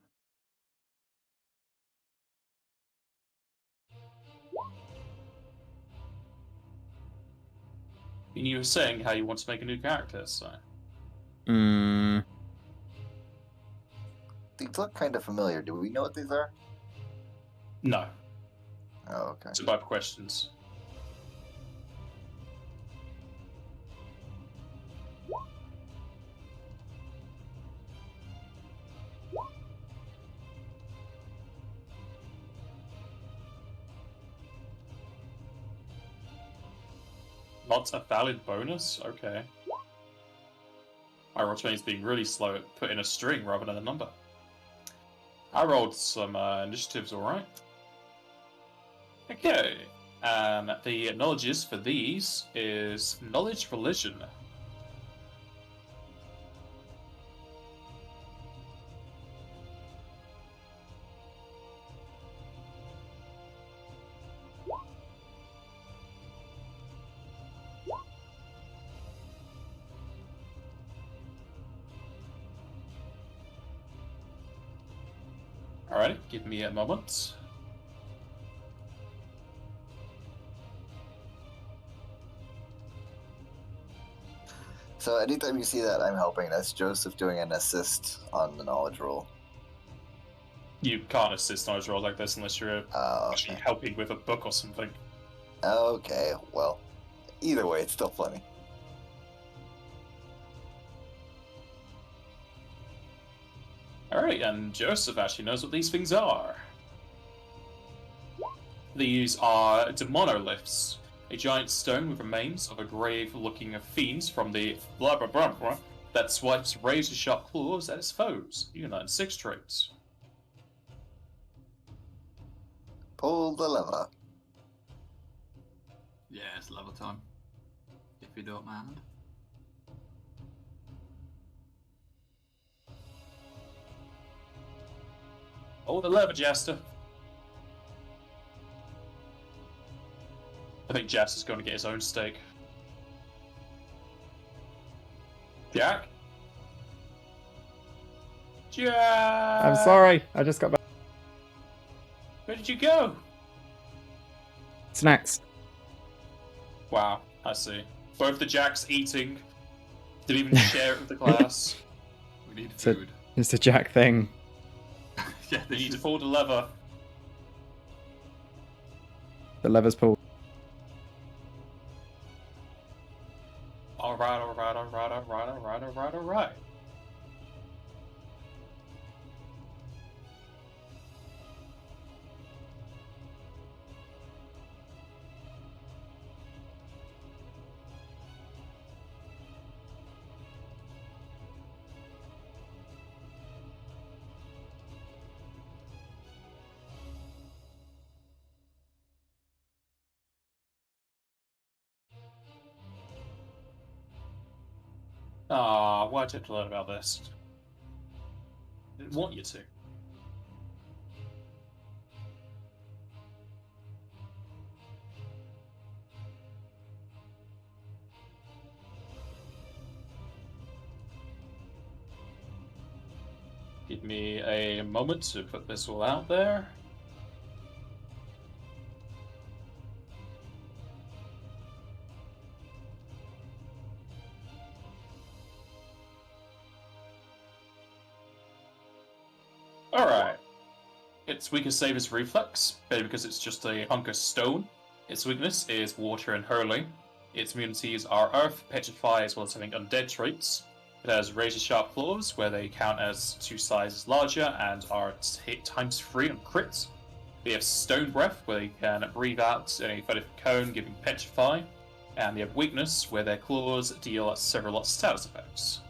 And you were saying how you want to make a new character, so... These look kind of familiar. Do we know what these are? No. Oh, okay. It's about questions. not a valid bonus? Okay. My roll20 is being really slow at putting a string rather than a number. I rolled some initiatives, alright. Okay. The knowledges for these is knowledge religion. Alright, give me a moment. So anytime you see that I'm helping, that's Joseph doing an assist on the knowledge roll. You can't assist knowledge rolls like this unless you're actually Okay. helping with a book or something. Okay, well, either way, it's still funny. Alright, and Joseph actually knows what these things are. These are Monoliths, a giant stone with remains of a grave-looking fiend from the blah blah blah blah that swipes razor-sharp claws at its foes. You can learn 6 traits. Pull the lever. Yeah, it's level time. If you don't mind. Oh, the lever, Jester. I think Jester's going to get his own steak. Jack? Jack! I'm sorry, I just got back. Where did you go? Snacks. Wow, I see. Both the Jacks eating. Didn't even share it with the class. We need So- food. It's a Jack thing. Yeah, You this need to is... pull the lever. The lever's pulled. Alright, alright, alright, alright, alright, alright, alright. Ah, why did I learn about this? I didn't want you to. Give me a moment to put this all out there. Alright. Its weakest save is Reflex, maybe because it's just a hunk of stone. Its weakness is Water and Hurling. Its immunities are Earth, Petrify, as well as having undead traits. It has razor-sharp claws, where they count as 2 sizes larger and are hit times 3 on crits. They have Stone Breath, where they can breathe out in a 30-foot cone, giving Petrify. And they have Weakness, where their claws deal several status effects.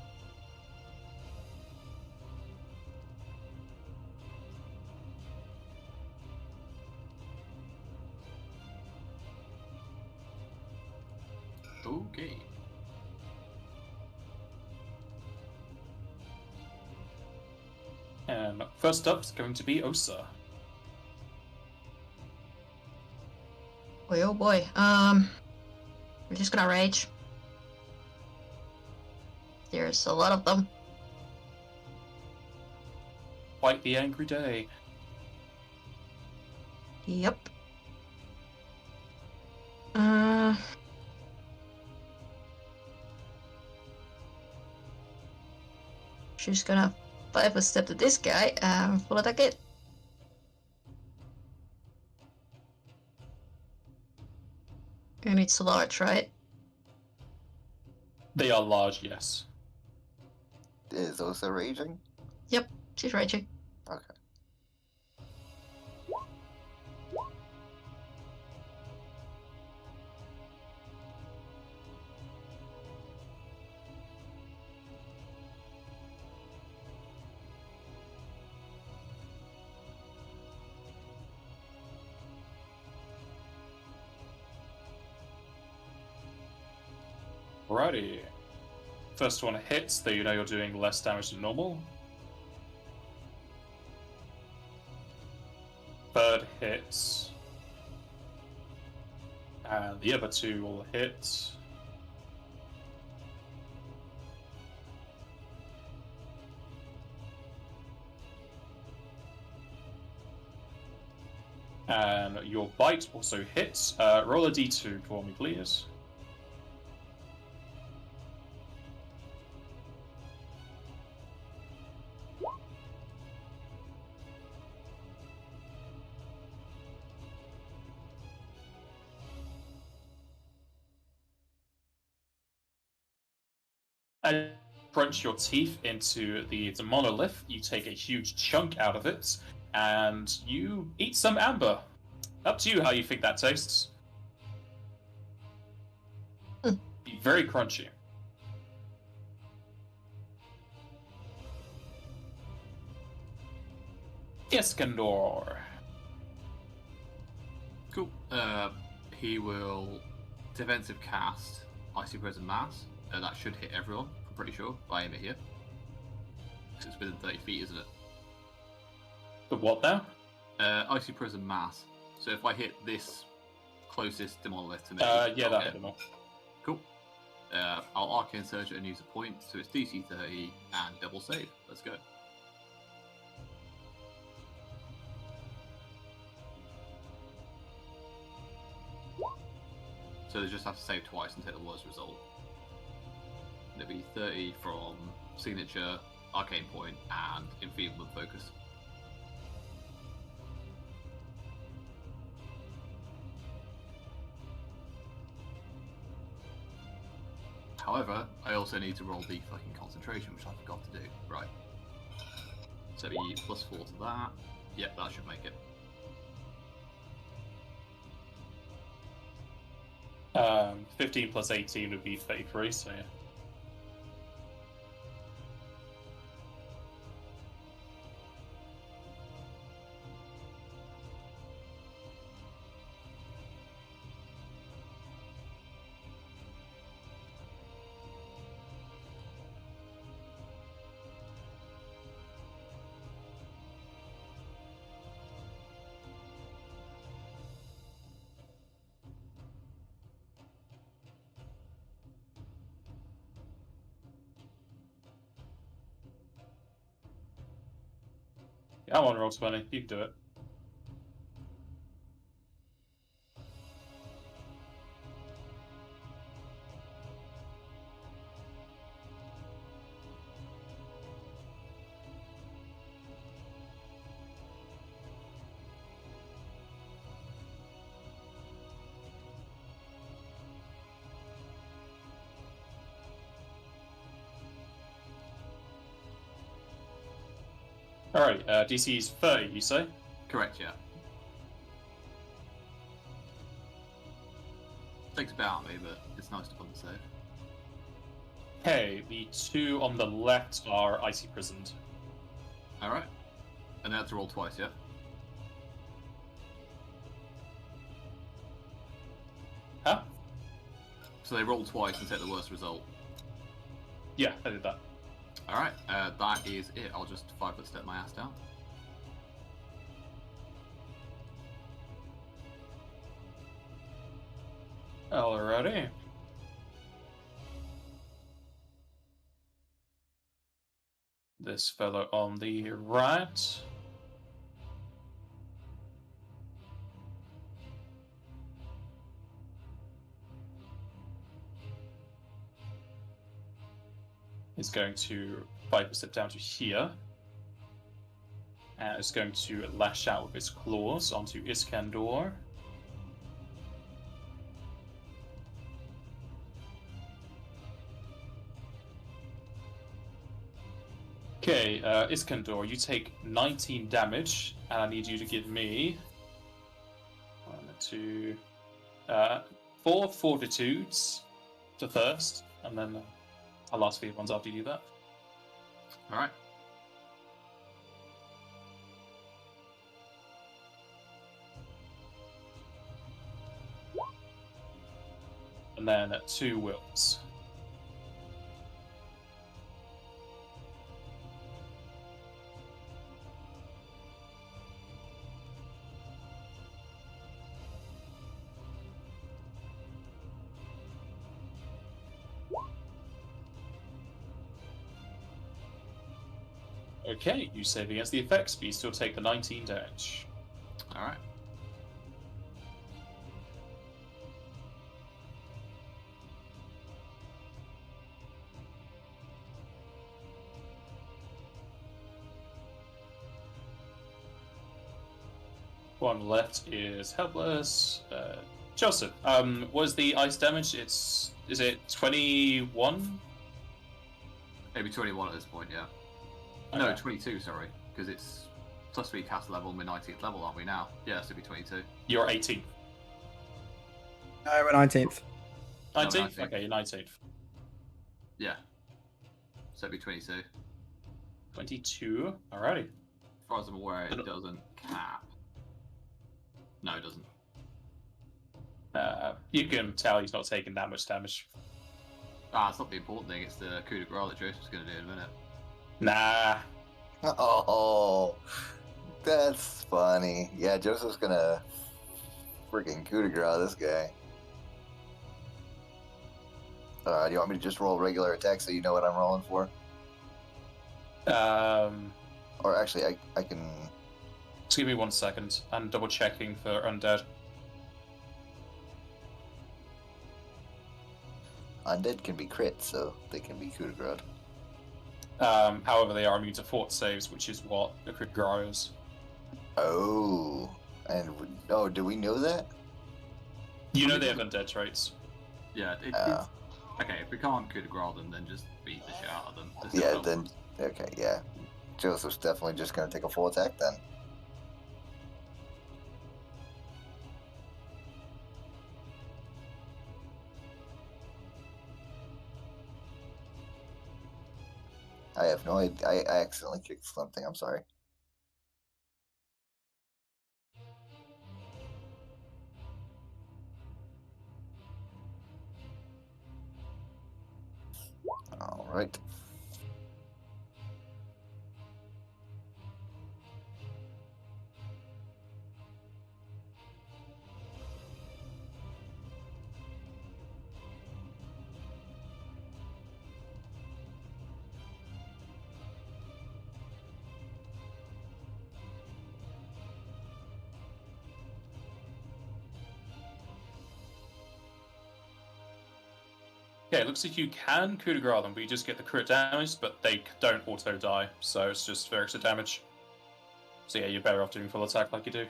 Okay. And first up is going to be Osa. Boy, oh boy. We're just gonna rage. There's a lot of them. Quite the angry day. Yep. She's gonna 5 step to this guy and full attack it. And it's large, right? They are large, yes. Is Osa raging? Yep, she's raging. Okay. Alrighty. First one hits, though you know you're doing less damage than normal. Third hits. And the other two will hit. And your bite also hits. Roll a d2 for me, please. And crunch your teeth into the monolith. You take a huge chunk out of it, and you eat some amber. Up to you how you think that tastes. Be very crunchy. Escandor. Cool. He will defensive cast Icy Prison Mass. That should hit everyone, I'm pretty sure. I aim it here. Because it's within 30 feet, isn't it? The what now? Icy Prison Mass. So if I hit this closest monolith to me... Yeah, that hit them all. Cool. I'll Arcane Surge it and use a point, so it's DC 30 and double save. Let's go. So they just have to save twice and take the worst result. It'll be 30 from Signature, Arcane Point, and Enfeeblement Focus. However, I also need to roll the fucking concentration, which I forgot to do. Right. So be +4 to that. Yep, that should make it. 15 plus 18 would be 33, so yeah. Come on, roll 20. You can do it. Alright, DC is 30, you say? Correct, yeah. Takes a bit out of me, but it's nice to put the save. Okay, the two on the left are icy prisoned. Alright. And they have to roll twice, yeah? Huh? So they roll twice and take the worst result. Yeah, I did that. Alright, that is it. I'll just 5-foot step my ass down. Alrighty. This fellow on the right. Is going to 5 step down to here. And is going to lash out with his claws onto Escandor. Okay, Escandor, you take 19 damage, and I need you to give me 1, 2, 4 fortitudes to first, and then I'll ask for your ones after you do that. Alright. And then 2 wills. Okay, you save against the effects, but you still take the 19 damage. All right. One left is helpless. Joseph, what is the ice damage? Is it 21? Maybe 21 at this point, yeah. Okay. No, 22, sorry. Because it's plus 3 cast level and we're 19th level, aren't we now? Yeah, so it'd be 22. You're 18th. No, we're 19th. 19th? 19th. Okay, you're 19th. Yeah. So it'd be 22. 22. Alrighty. As far as I'm aware, it doesn't cap. No, it doesn't. You can tell he's not taking that much damage. It's not the important thing, it's the coup de grace that Joseph's going to do in a minute. Nah. Oh, that's funny. Yeah, Joseph's gonna freaking coup de grace this guy. Do you want me to just roll regular attack so you know what I'm rolling for? Or actually, I can... Just give me 1 second. I'm double checking for undead. Undead can be crit, so they can be coup de grace. However, they are immune to fort saves, which is what a coup de grace is. Oh, and do we know that? You know they have undead traits. Yeah, it's... Okay, if we can't coup de grace them, then just beat the shit out of them. Yeah, then... Okay, yeah. Joseph's definitely just gonna take a full attack then. I have no idea. I accidentally kicked something. I'm sorry. All right. Okay, it looks like you can coup de grace them, but you just get the crit damage, but they don't auto die, so it's just for extra damage. So yeah, you're better off doing full attack like you do.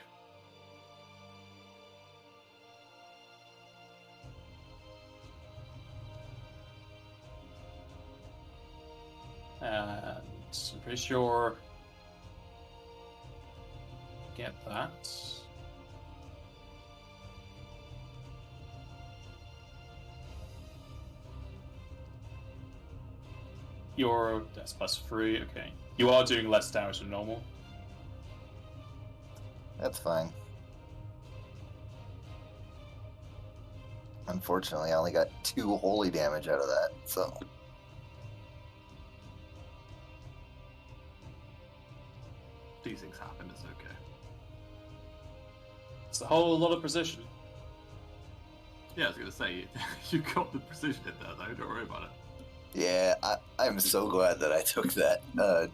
And I'm pretty sure... Get that. That's +3, okay. You are doing less damage than normal. That's fine. Unfortunately, I only got 2 holy damage out of that, so... These things happen, it's okay. It's a whole lot of precision. Yeah, I was going to say, you got the precision in there though, don't worry about it. Yeah, I'm so glad that I took that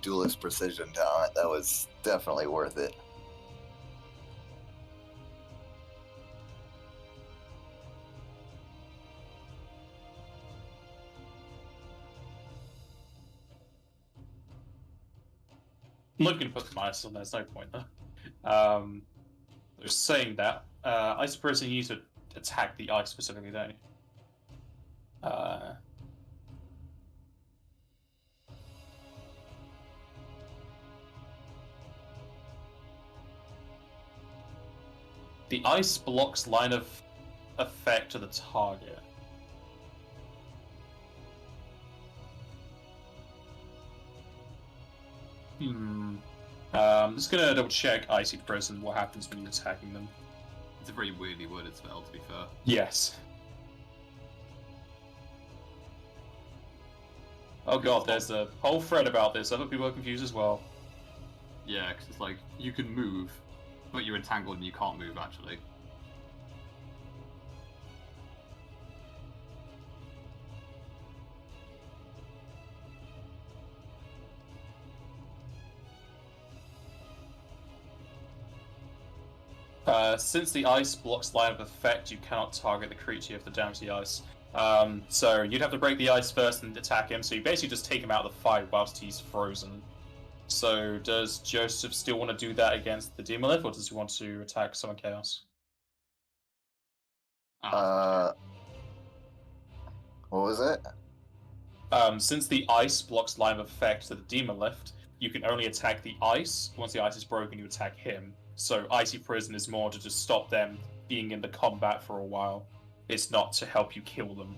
duelist precision talent. That was definitely worth it. I'm not going to put the minus on, there's no point though. They're saying that. Ice person, you need to attack the ice specifically, don't you? The ice blocks line of effect to the target. I'm just gonna double check Icy Prison, what happens when you're attacking them. It's a very weirdly worded spell, to be fair. Yes. Oh god, there's a whole thread about this. Other people are confused as well. Yeah, because it's like, you can move, but you're entangled and you can't move, actually. Since the ice blocks line of effect, you cannot target the creature. You have to damage the ice. So you'd have to break the ice first and attack him. So you basically just take him out of the fight whilst he's frozen. So does Joseph still want to do that against the Demolith, or does he want to attack Summon Chaos? What was it? Since the ice blocks line of effect to the Demolith, you can only attack the ice. Once the ice is broken, you attack him. So Icy Prison is more to just stop them being in the combat for a while. It's not to help you kill them.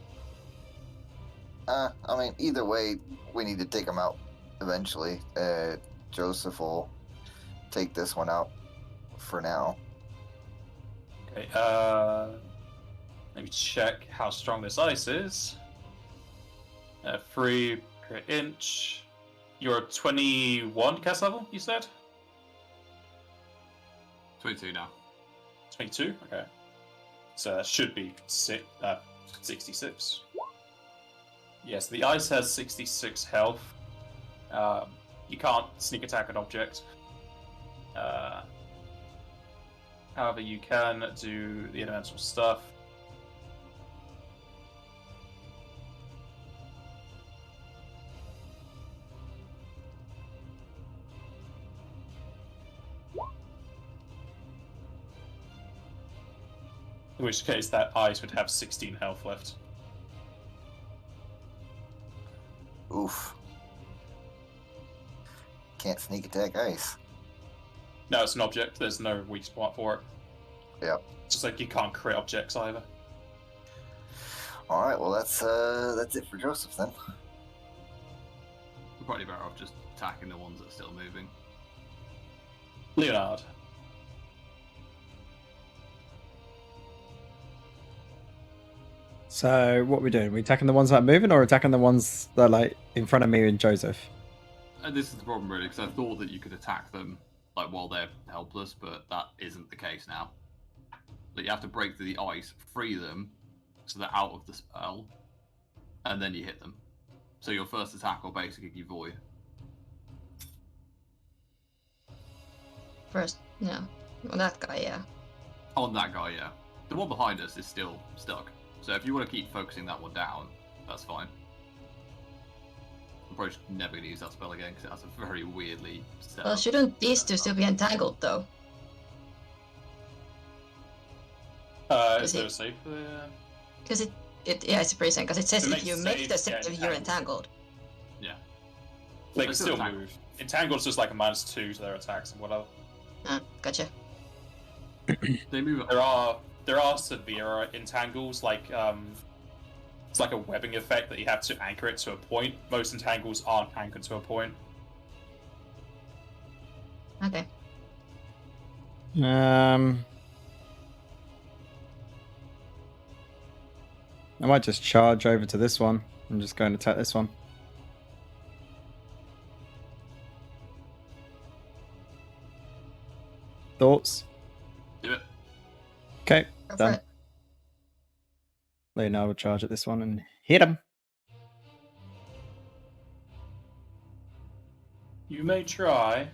I mean, either way, we need to take him out eventually. Joseph will take this one out for now. Okay, let me check how strong this ice is. 3 per inch. You're 21 cast level, you said? 22 now. 22? Okay. So that should be 66. Yes, the ice has 66 health. You can't sneak attack an object. However, you can do the elemental stuff. In which case, that ice would have 16 health left. Oof. Can't sneak attack ice. No, it's an object. There's no weak spot for it. Yep. It's just like you can't create objects either. All right. Well, that's it for Joseph then. We're probably better off just attacking the ones that are still moving. Leonard. So what are we doing? We attacking the ones that are moving, or attacking the ones that are like in front of me and Joseph? And this is the problem, really, because I thought that you could attack them like while they're helpless, but that isn't the case now. That you have to break through the ice, free them, so they're out of the spell, and then you hit them. So your first attack will basically give you void. First, yeah. Well, that guy, yeah. On that guy, yeah. The one behind us is still stuck. So if you want to keep focusing that one down, that's fine. I'm probably just never going to use that spell again because it has a very weirdly set Well, up shouldn't these two still be entangled, though? Is there a save there? Because yeah, it's pretty same, because it says It if you makes make the saves, save, yeah, you're entangled. entangled. Yeah. They can It's still entangled. move. Entangled's just like a -2 to their attacks and whatever. Ah, gotcha. They move up. There are severe entangles, like it's like a webbing effect that you have to anchor it to a point. Most entangles aren't anchored to a point. Okay. I might just charge over to this one. I'm just going to attack this one. Thoughts? Do it. Okay, Go for done. it. Leonard will charge at this one and hit him. You may try.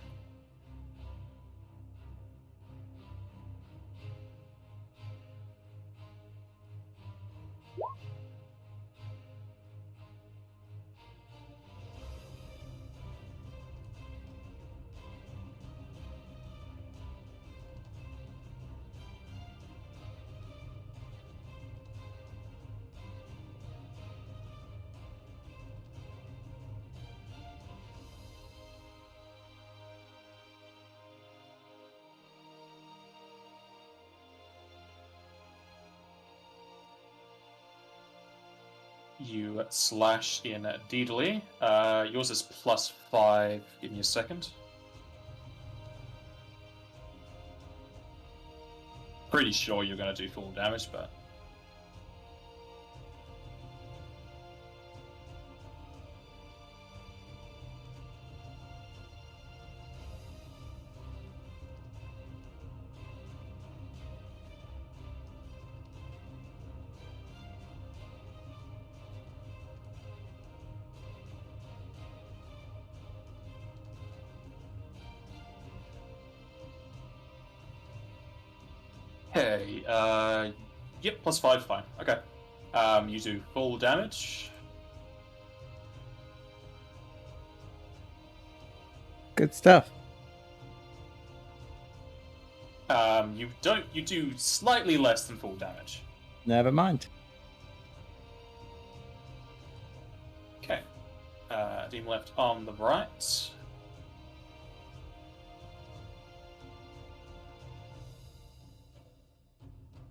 You slash in Deedly. Yours is +5. Give me a second. Pretty sure you're going to do full damage, but... Okay, yep, +5, fine. Okay. You do full damage. Good stuff. You do slightly less than full damage. Never mind. Okay. Demon left on the right.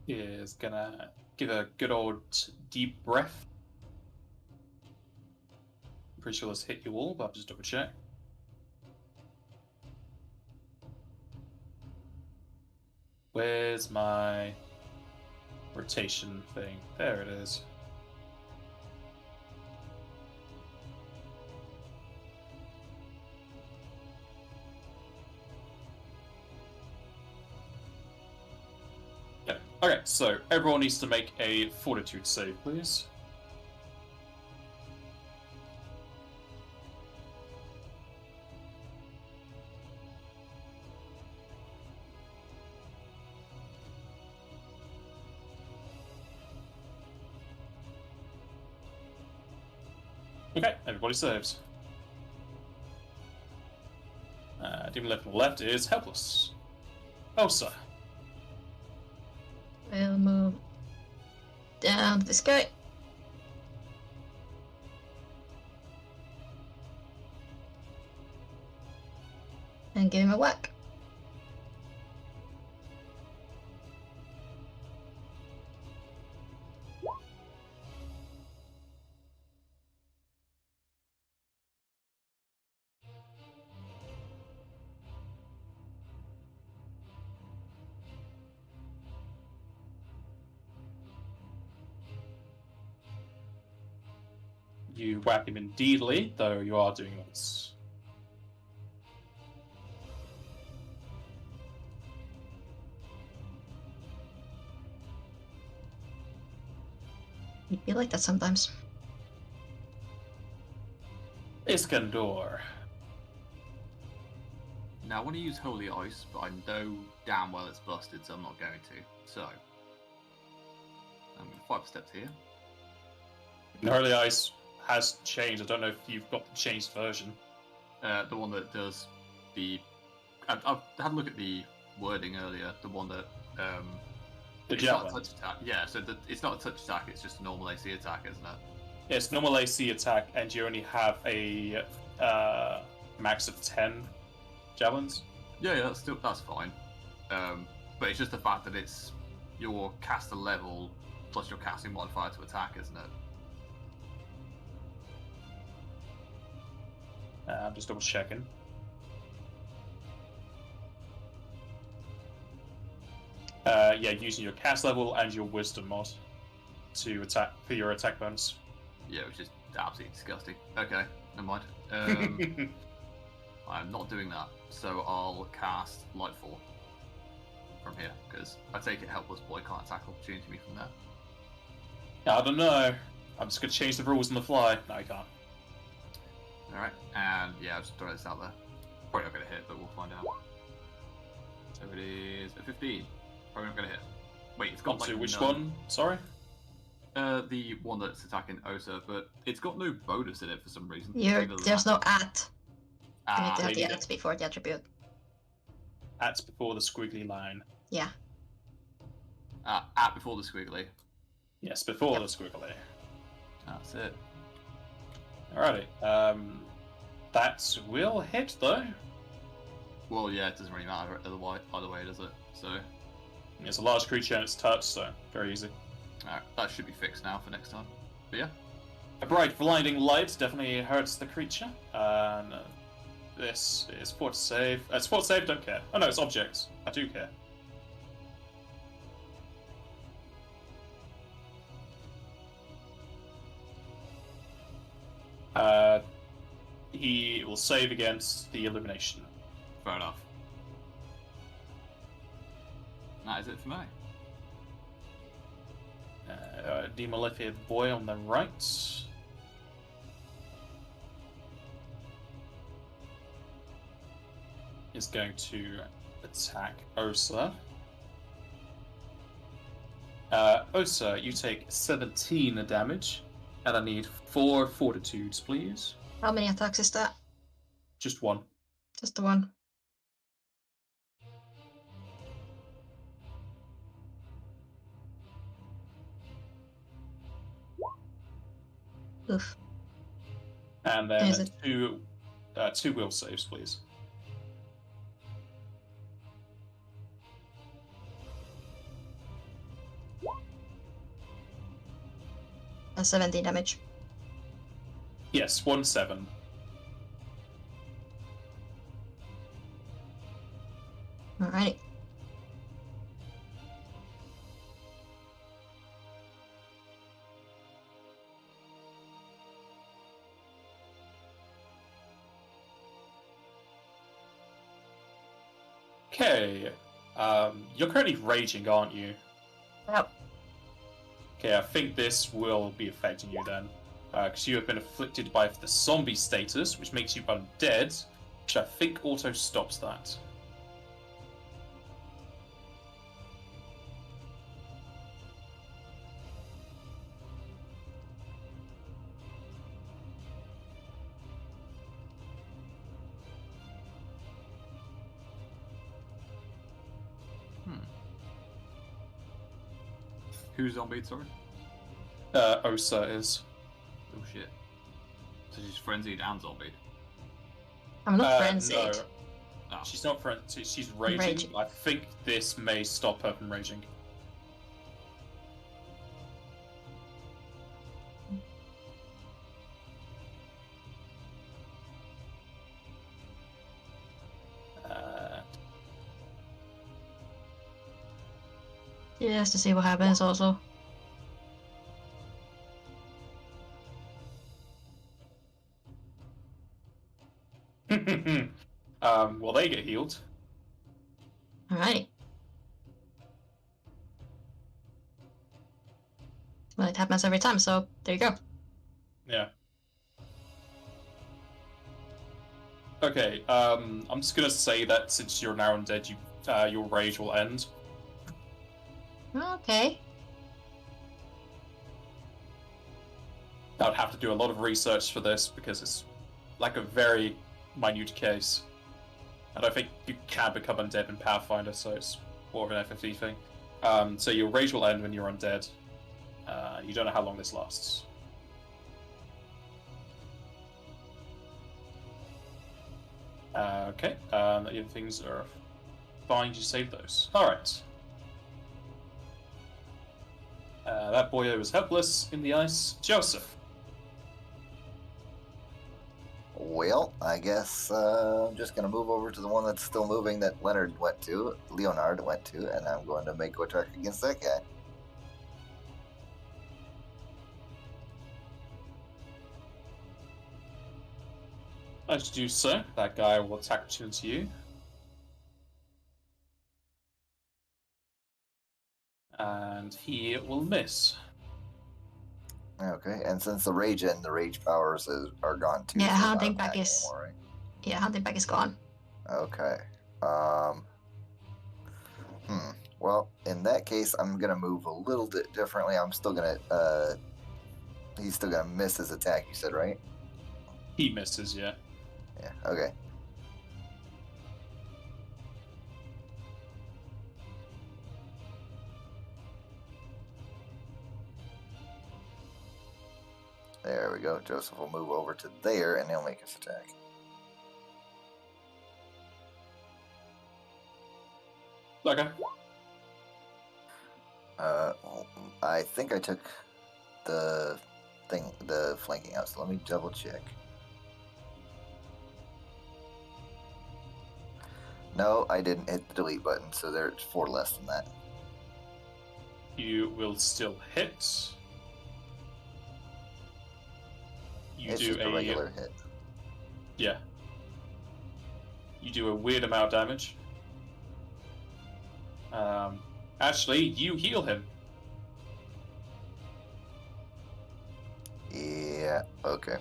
Is gonna give a good old deep breath. Pretty sure this hit you all, but I'll just double check. Where's my rotation thing? There it is. Yep. Okay, so everyone needs to make a fortitude save, please. Okay, everybody saves. Demon left on the left is helpless. Elsa. We'll move down to this guy. And give him a whack. You whack him indeedly, though you are doing this. You feel like that sometimes. Escandor. Now, I want to use Holy Ice, but I know damn well it's busted, so I'm not going to. So, I'm going to 5 steps here. Holy Ice has changed. I don't know if you've got the changed version. The one that does the... I've had a look at the wording earlier. The one that... The it's not a javelin. touch attack. Yeah, so it's not a touch attack, it's just a normal AC attack, isn't it? Yes, normal AC attack, and you only have a max of 10 javelins. Yeah, that's fine. But it's just the fact that it's your caster level plus your casting modifier to attack, isn't it? I'm just double checking. Yeah, using your cast level and your wisdom mod to attack for your attack bonus. Yeah, which is absolutely disgusting. Okay, never mind. I'm not doing that, so I'll cast Lightfall from here, because I take it Helpless Boy can't attack opportunity me from there. I don't know. I'm just gonna change the rules on the fly. No, I can't. Alright, and yeah, I'll just throw this out there. Probably not going to hit, but we'll find out. So it is a 15. Probably not going to hit. Wait, it's got Got to like which no... one? Sorry? The one that's attacking Osa, but it's got no bonus in it for some reason. There's no at. You need to have maybe the the- at before the attribute. That's before the squiggly line. Yeah. At before the squiggly. Yes, before Yep. the squiggly. That's it. Alrighty. That will hit though. Well, yeah, it doesn't really matter either way, does it? So, It's a large creature and it's touch, so very easy. alright, that should be fixed now for next time. But yeah, A bright, blinding light definitely hurts the creature. And this is fort save. It's fort save. Don't care. Oh no, it's objects. I do care. He will save against the illumination. fair enough. That is it for me. Demolithic boy on the right. Is going to attack Osa. Osa, you take 17 damage, and I need 4 fortitudes, please. How many attacks is that? Just one. Just the one. Oof. And then Is it- two will saves, please. That's 17 damage. Yes, 1-7. Alrighty. Okay. You're currently raging, aren't you? Yep. Okay, I think this will be affecting you then. Because you have been afflicted by the zombie status, which makes you undead, which I think auto stops that. Who's zombied, sorry? Osa is. Oh shit. So she's frenzied and zombied. I'm not frenzied. No, Ah. she's not frenzied. She's raging. Raging. I think this may stop her from raging. Yes, to see what happens also. Well, they get healed. Alright. Well, it happens every time, so there you go. Yeah. Okay, I'm just gonna say that since you're now undead, your rage will end. Okay. I'd have to do a lot of research for this because it's like a very minute case. I don't think you can become undead in Pathfinder, so it's more of an FFD thing. So your rage will end when you're undead. You don't know how long this lasts. Okay, the other things are fine, you save those. Alright. That boyo was helpless in the ice. Joseph. Well, I guess I'm just going to move over to the one that's still moving that Leonard went to, Leonard went to, and I'm going to make a attack against that guy. As you do so, that guy will attack into you. And he will miss. Okay, and since the rage and the rage powers are gone too, Yeah, so it's not hunting back attacking is- anymore, right? Yeah, hunting back is gone. Okay. Well, in that case, I'm gonna move a little bit differently. I'm still gonna. He's still gonna miss his attack. You said, right? He misses, yeah. Yeah. Okay. There we go. Joseph will move over to there, and he'll make his attack. Okay. I think I took the flanking out. So let me double check. No, I didn't hit the delete button, so there's 4 less than that. You will still hit. You It's do just a regular hit. Yeah. You do a weird amount of damage. Actually, you heal him. Yeah. Okay.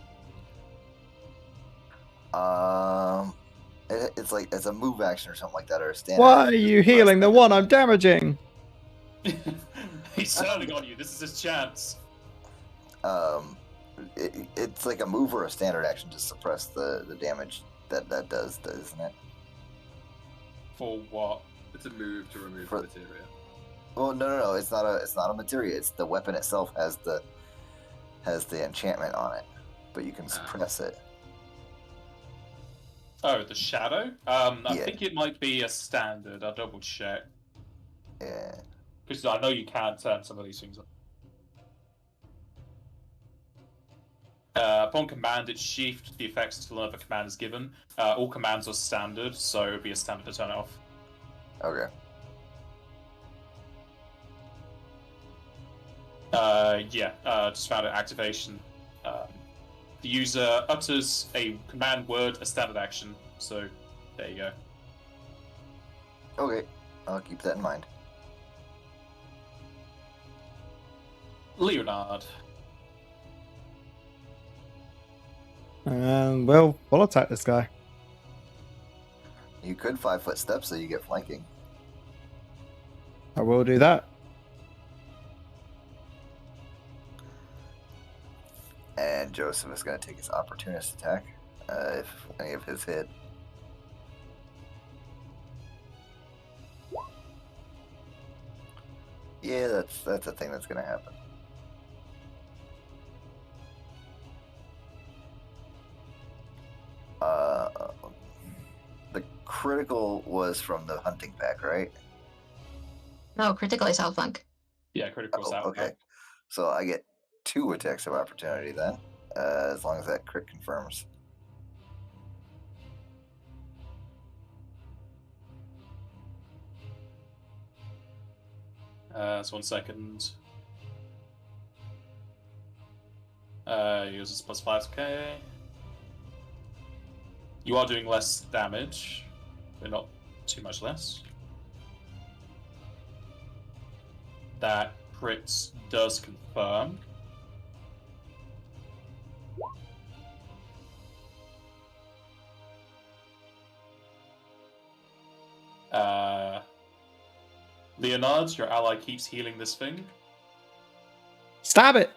It's like it's a move action or something like that, or a standard. Why are action. you healing the one I'm damaging? He He's turning on you. This is his chance. It's like a move or a standard action to suppress the damage that does, isn't it? For what? It's a move to remove For- the materia. Well, no. It's not a materia. It's the weapon itself has the enchantment on it, but you can suppress it. Oh, the shadow? I Yeah. think it might be a standard. I'll double check. Yeah. Because I know you can turn some of these things on. Upon command, it's sheathed. The effects until another command is given. All commands are standard, so it would be a standard to turn it off. Okay. Just found an activation. The user utters a command word, a standard action. So, there you go. Okay. I'll keep that in mind. Leonard. Well, we'll attack this guy. You could 5-foot step so you get flanking. I will do that. And Joseph is going to take his opportunist attack if any of his hit. Yeah, that's a thing that's going to happen. The critical was from the hunting pack, right? No, critical is outflank. Yeah, critical's out. Okay. So I get 2 attacks of opportunity then, as long as that crit confirms. So 1 second. Uses +5, okay. You are doing less damage, but not too much less. That crit does confirm. Leonard, your ally keeps healing this thing. Stab it!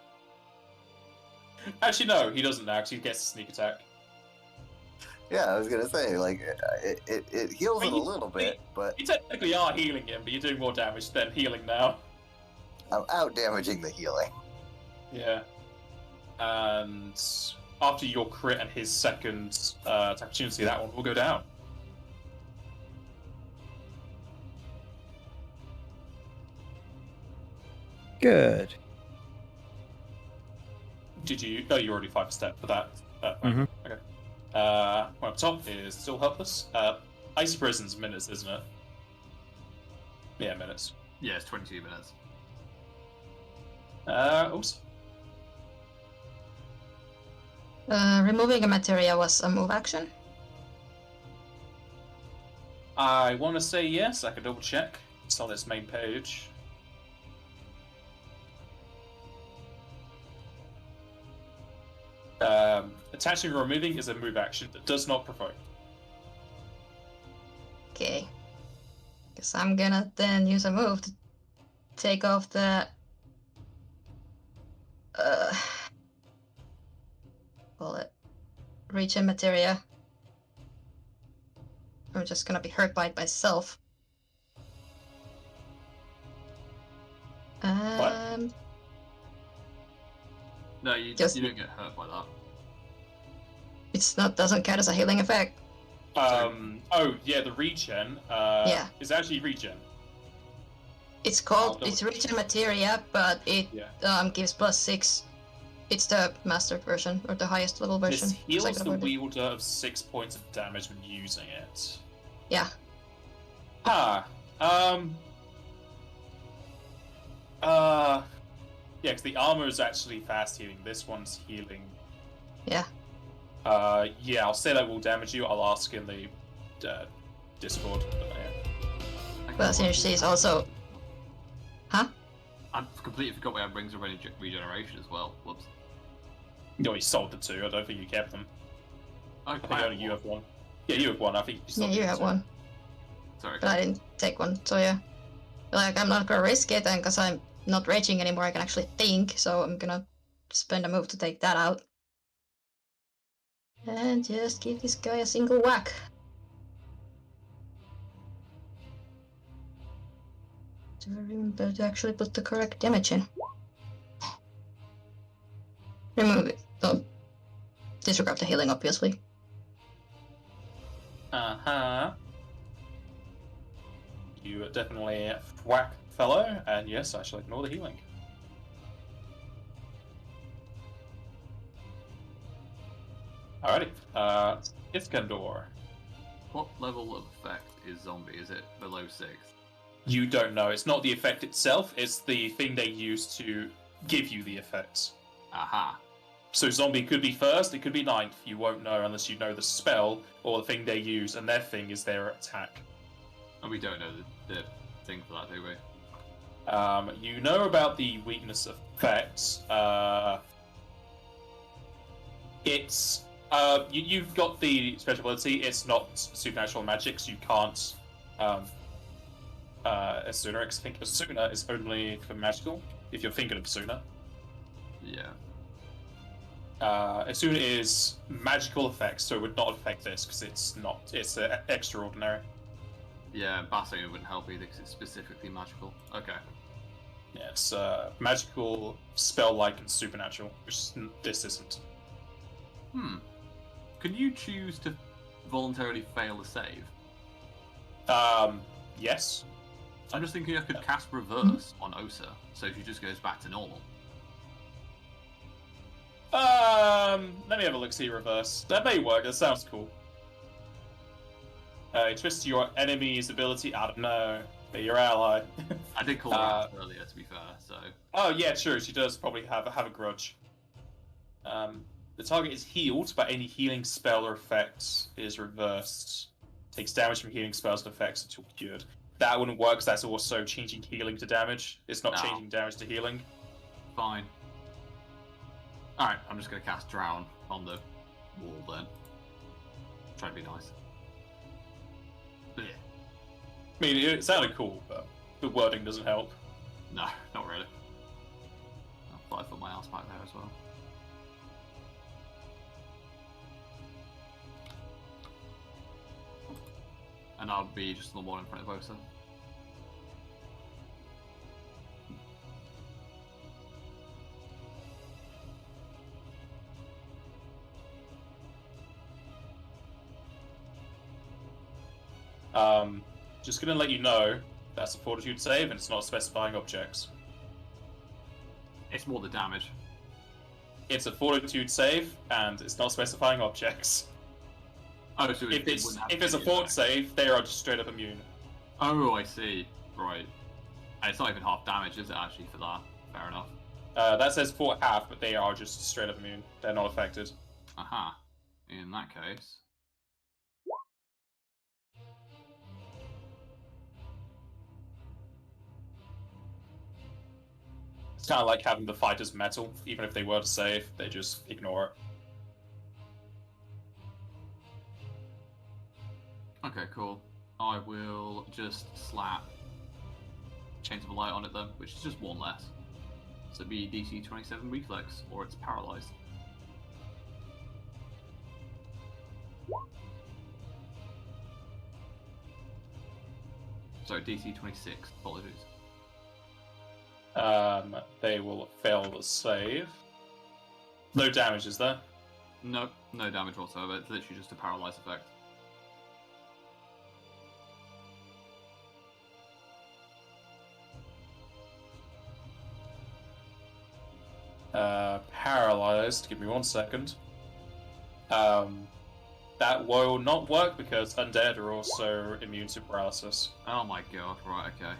Actually, no, he doesn't now because he gets a sneak attack. Yeah, I was gonna say, like, it heals it a you- little bit, but You technically are healing him, but you're doing more damage than healing now. I'm out damaging the healing. Yeah. And after your crit and his second attack opportunity, that one will go down. Good. Did you? Oh, you already 5-step for that. Mhm. Okay. One up top is still helpless. Icy Prison's minutes, isn't it? Yeah, minutes. Yeah, it's 22 minutes. Oops. Removing a materia was a move action. I want to say yes. I can double check. It's on its main page. Attaching or removing is a move action that does not provoke. Okay. Guess I'm gonna then use a move to take off the call it regen materia. I'm just gonna be hurt by it myself. No, you Just- don't get hurt by that. It's not doesn't count as a healing effect. Oh yeah, the regen. Yeah. Is actually regen. It's called double it's regen materia, but it Yeah. gives +6. It's the mastered version or the highest level version. This heals Second the level. wielder of 6 points of damage when using it. Yeah. Yeah, because the armor is actually fast healing. This one's healing. Yeah. Yeah, I'll say that will damage you. I'll ask in the Discord. But, yeah. Well, since she's also. Huh? I completely forgot we had rings of regeneration as well. Whoops. No, you sold the 2. I don't think you kept them. I think I only you have 1. Yeah, you have 1. I think you Yeah, sold you the have 2. one, Sorry. but I didn't take one. So yeah, like I'm not gonna risk it, and because I'm not raging anymore, I can actually think, so I'm gonna spend a move to take that out. And just give this guy a single whack. Do I remember to actually put the correct damage in? Remove it. Oh, disregard the healing, obviously. Uh-huh. You definitely whack fellow, and yes, I shall ignore the healing. Alrighty, Escandor. What level of effect is zombie? Is it below 6? You don't know. It's not the effect itself, it's the thing they use to give you the effects. Aha. So zombie could be first, it could be ninth. You won't know unless you know the spell or the thing they use, and their thing is their attack. And we don't know the thing for that, do we? You know about the weakness effects. You've got the special ability. It's not supernatural magic, so you can't. Asuna, think Asuna is only for magical. If you're thinking of Asuna. Yeah. Asuna is magical effects, so it would not affect this because it's not. It's extraordinary. Yeah, Bassing wouldn't help either because it's specifically magical. Okay. Yeah, it's magical, spell-like, and supernatural, which this isn't. Can you choose to voluntarily fail a save? Yes. I'm just thinking I could cast Reverse on Osa, so she just goes back to normal. Let me have a look-see reverse. That may work, that sounds cool. Twist your enemy's ability, I don't know, but your ally. I did call her out earlier, to be fair, so... Oh yeah, true, she does probably have a grudge. The target is healed, but any healing spell or effect is reversed. Takes damage from healing spells and effects until cured. That wouldn't work, because that's also changing healing to damage. It's not changing damage to healing. Fine. Alright, I'm just going to cast Drown on the wall then. Try to be nice. Yeah. I mean, it sounded cool, but the wording doesn't help. No, not really. I'll 5 foot my ass back there as well. And I'll be just on the wall in front of Osa. Just gonna let you know that's a fortitude save and it's not specifying objects. It's more the damage. It's a fortitude save and it's not specifying objects. Oh, so if it's a fort save, they are just straight up immune. Oh, I see. Right. And it's not even half damage, is it, actually, for that? Fair enough. That says fort half, but they are just straight up immune. They're not affected. Aha. In that case... It's kind of like having the fighter's metal. Even if they were to save, they just ignore it. Okay, cool. I will just slap Chains of Light on it then, which is just one less. So it'd be DC 27 reflex, or it's paralyzed. Sorry, DC 26, apologies. They will fail the save. No damage, is there? No, no damage whatsoever. It's literally just a paralyzed effect. Paralyzed. Give me 1 second. That will not work because undead are also immune to paralysis. Oh my god, right, okay.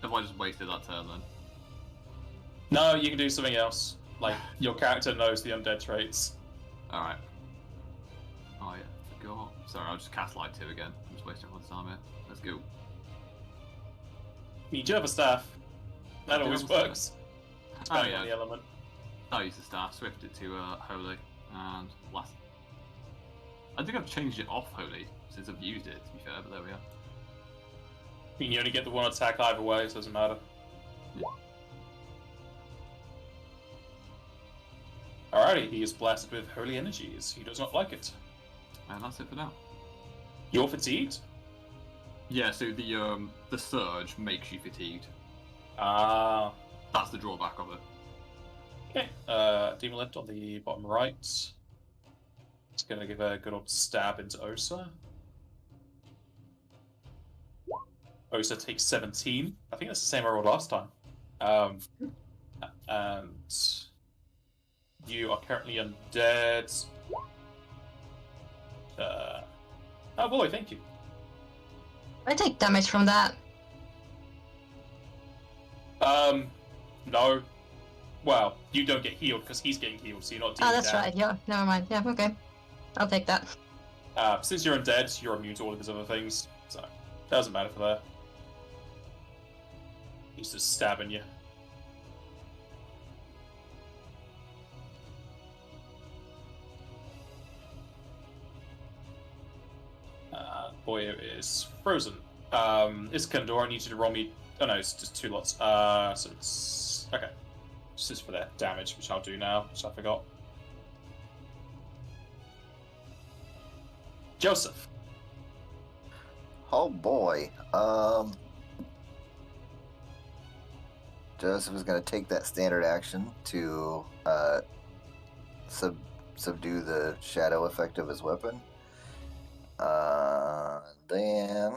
Have I just wasted that turn then? No, you can do something else. Like, your character knows the undead traits. Alright. Oh yeah, forgot. Sorry, I'll just cast Light 2 again. I'm just wasting everyone's time here. Let's go. You do have a staff. That I do always have a staff. works. Oh Depending yeah. on the element. I'll use the staff, swift it to Holy, and last. I think I've changed it off Holy since I've used it, to be fair, but there we are. I mean, you only get the 1 attack either way, so it doesn't matter. Alrighty, he is blasted with holy energies. He does not like it. And that's it for now. You're fatigued? Yeah, so the surge makes you fatigued. Ah. That's the drawback of it. Okay. Demon Lift on the bottom right. It's gonna give a good old stab into Osa. Osa takes 17. I think that's the same I rolled last time. And you are currently undead. Oh boy, thank you. I take damage from that. No. Well, you don't get healed because he's getting healed, so you're not dealing Oh, that's damage. right. Yeah, never mind. Yeah, okay. I'll take that. Since you're undead, you're immune to all of his other things, so doesn't matter for that. He's just stabbing you. Boy is frozen. Escandor, I need you to roll me. Oh no, it's just 2 lots. So it's okay. This is for their damage, which I'll do now, which I forgot. Joseph. Oh boy. Joseph is going to take that standard action to subdue the shadow effect of his weapon. Then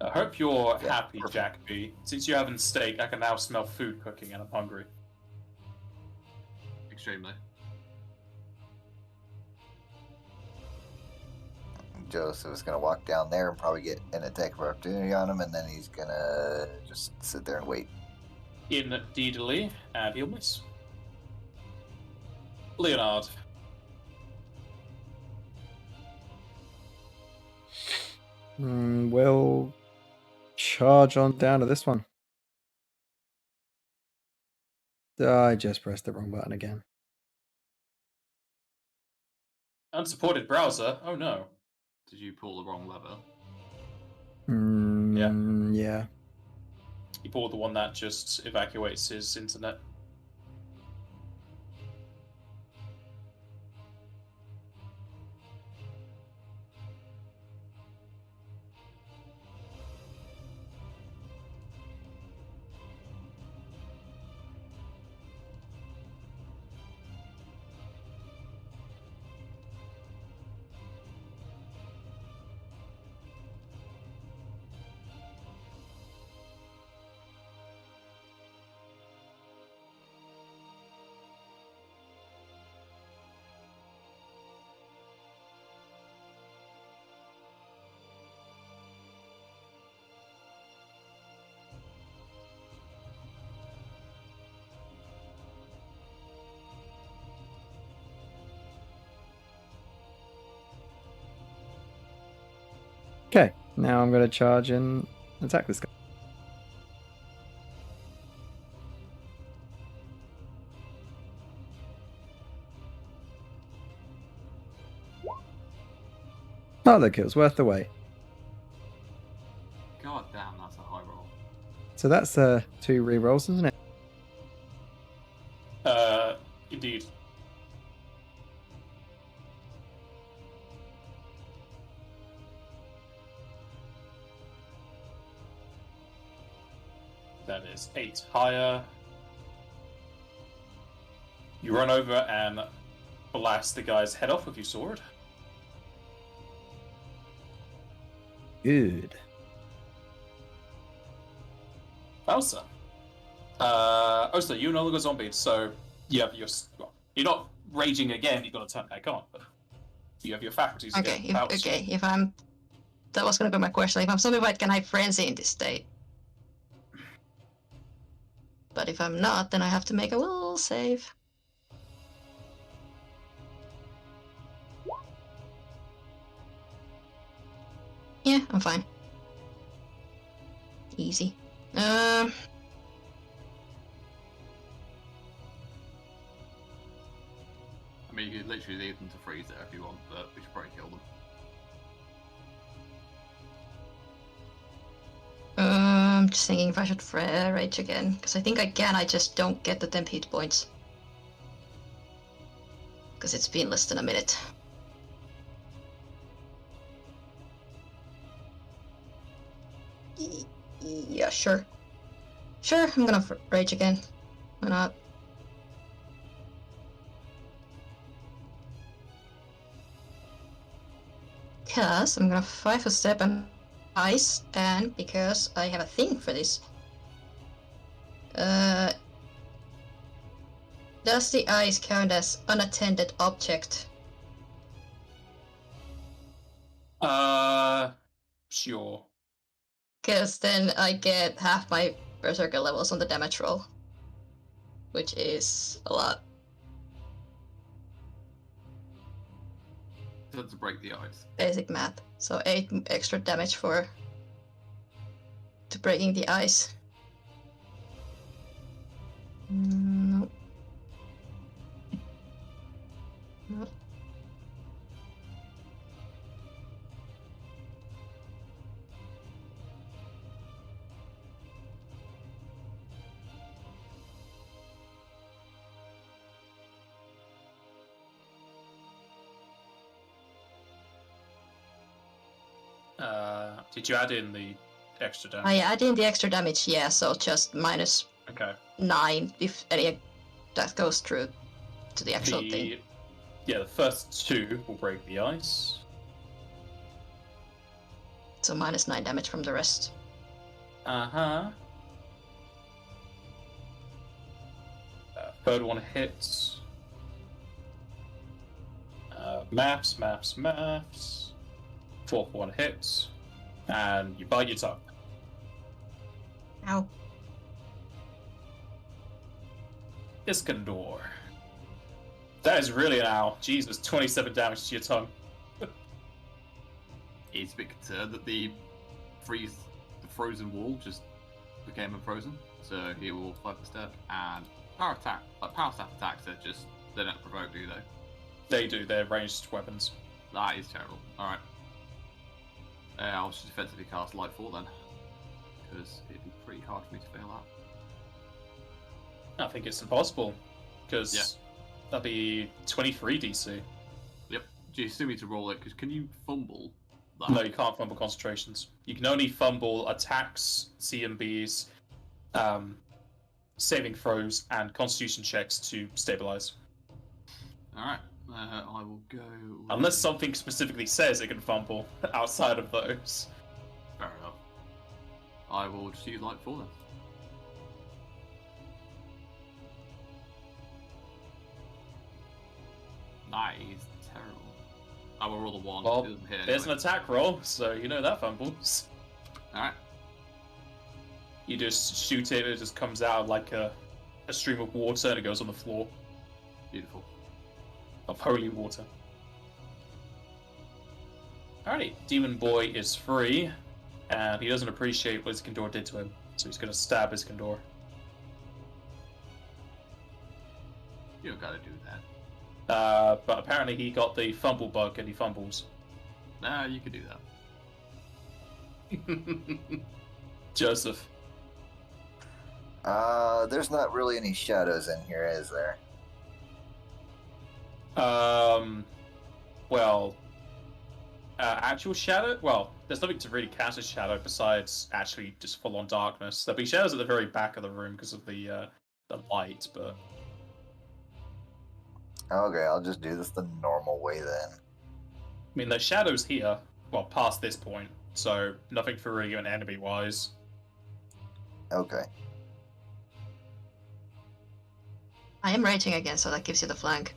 I hope you're Yeah, happy, perfect. Jack B. Since you haven't steak, I can now smell food cooking and I'm hungry. Extremely. Joseph is going to walk down there and probably get an attack of opportunity on him, and then he's going to just sit there and wait. Indeedly, and he'll miss. Leonard. We'll charge on down to this one. I just pressed the wrong button again. Unsupported browser? Oh no. Did you pull the wrong lever? Yeah. He pulled the one that just evacuates his internet. Okay, now I'm going to charge and attack this guy. Oh, that kill's worth the wait. God damn, that's a high roll. So that's 2 rerolls, isn't it? Indeed. That is 8 higher. You run over and blast the guy's head off with your sword. Good. Elsa. Osa, you're no longer zombie, so you have your. Well, you're not raging again. You've got to turn back on, but you have your faculties Okay, again. if I'm... That was gonna be my question. If I'm zombie-white, can I frenzy in this state? But if I'm not, then I have to make a will save. Yeah, I'm fine. Easy. I mean, you could literally leave them to freeze there if you want, but we should probably kill them. just thinking if I should rage again, because I think again I just don't get the temp hit points. Because it's been less than a minute. Yeah, sure. Sure, I'm gonna rage again. Why not? Because I'm gonna 5-step and ice, and because I have a thing for this. Does the ice count as unattended object? Sure. Because then I get half my berserker levels on the damage roll. Which is a lot. To break the ice. Basic math. So 8 extra damage to breaking the ice. No. No. Did you add in the extra damage? I add in the extra damage, yeah, so just minus Okay. 9 if any that goes through to the actual thing. Yeah, the first 2 will break the ice. So minus 9 damage from the rest. Third one hits. Maths. Fourth one hits. And you bite your tongue. Ow. Escandor. That is really an owl. Jesus, 27 damage to your tongue. He's a bit concerned that the frozen wall just became unfrozen. So he will 5-step and power attack. Like power staff attacks, they're not provoked, do they? They do, they're ranged weapons. That is terrible. Alright. I'll just defensively cast Lightfall then. Because it'd be pretty hard for me to fail that. I think it's impossible. Because that'd be 23 DC. Yep. Do you still need to roll it? Because can you fumble that? No, you can't fumble concentrations. You can only fumble attacks, CMBs, saving throws, and constitution checks to stabilize. Alright. I will go... Unless something specifically says it can fumble outside of those. Fair enough. I will just use Lightfall then. That is terrible. I will roll a 1. Well, It doesn't hit there's anyway. an attack roll, so you know that fumbles. Alright. You just shoot it just comes out like a stream of water and it goes on the floor. Beautiful. Of holy water. Alrighty, Demon Boy is free, and he doesn't appreciate what Escandor did to him, so he's gonna stab Escandor. You don't gotta do that. But apparently he got the fumble bug and he fumbles. Nah, you could do that. Joseph. There's not really any shadows in here, is there? Well, actual shadow? Well, there's nothing to really cast as shadow besides actually just full-on darkness. There'll be shadows at the very back of the room because of the light, but... Okay, I'll just do this the normal way then. I mean, there's shadows here, well, past this point, so nothing for really an enemy-wise. Okay. I am raging again, so that gives you the flank.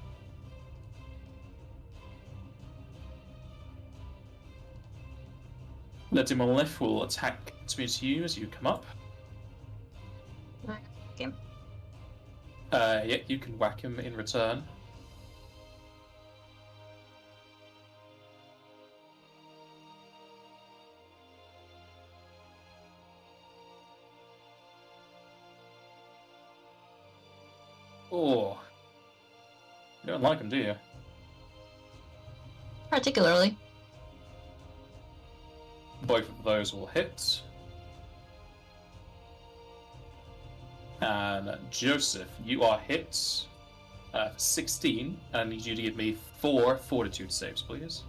The Monolith will attack towards you as you come up. Okay. Yeah, you can whack him in return. Oh. You don't like him, do you? Particularly. Both of those will hit. And Joseph, you are hit 16, and I need you to give me 4 fortitude saves, please.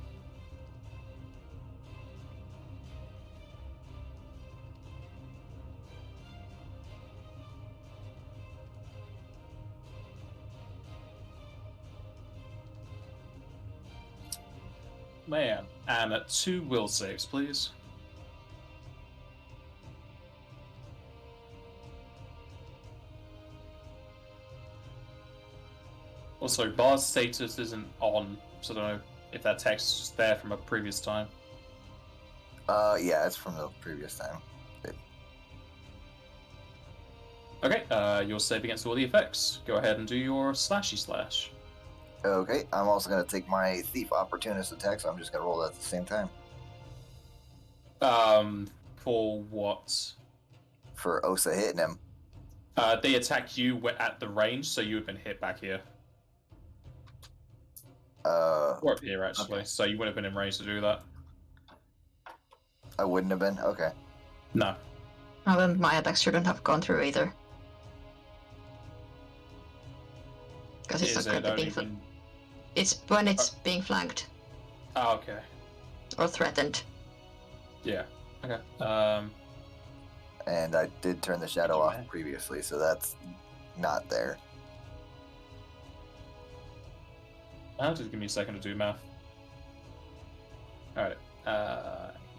Man, and 2 will saves, please. Also, Bar's status isn't on, so I don't know if that text is just there from a previous time. Yeah, it's from the previous time. Okay, you're safe against all the effects. Go ahead and do your slashy slash. Okay, I'm also going to take my Thief Opportunist attack, so I'm just going to roll that at the same time. For what? For Osa hitting him. They attacked you at the range, so you have been hit back here. Or up here, actually, Okay. so you would have been in range to do that. I wouldn't have been? Okay. No. Well, then my attacks shouldn't have gone through either. Because it's Is not it currently only being when... It's when it's being flanked Oh, okay. or threatened. Yeah. Okay. And I did turn the shadow you off mad? previously, so that's not there. Just give me a second to do math. Alright.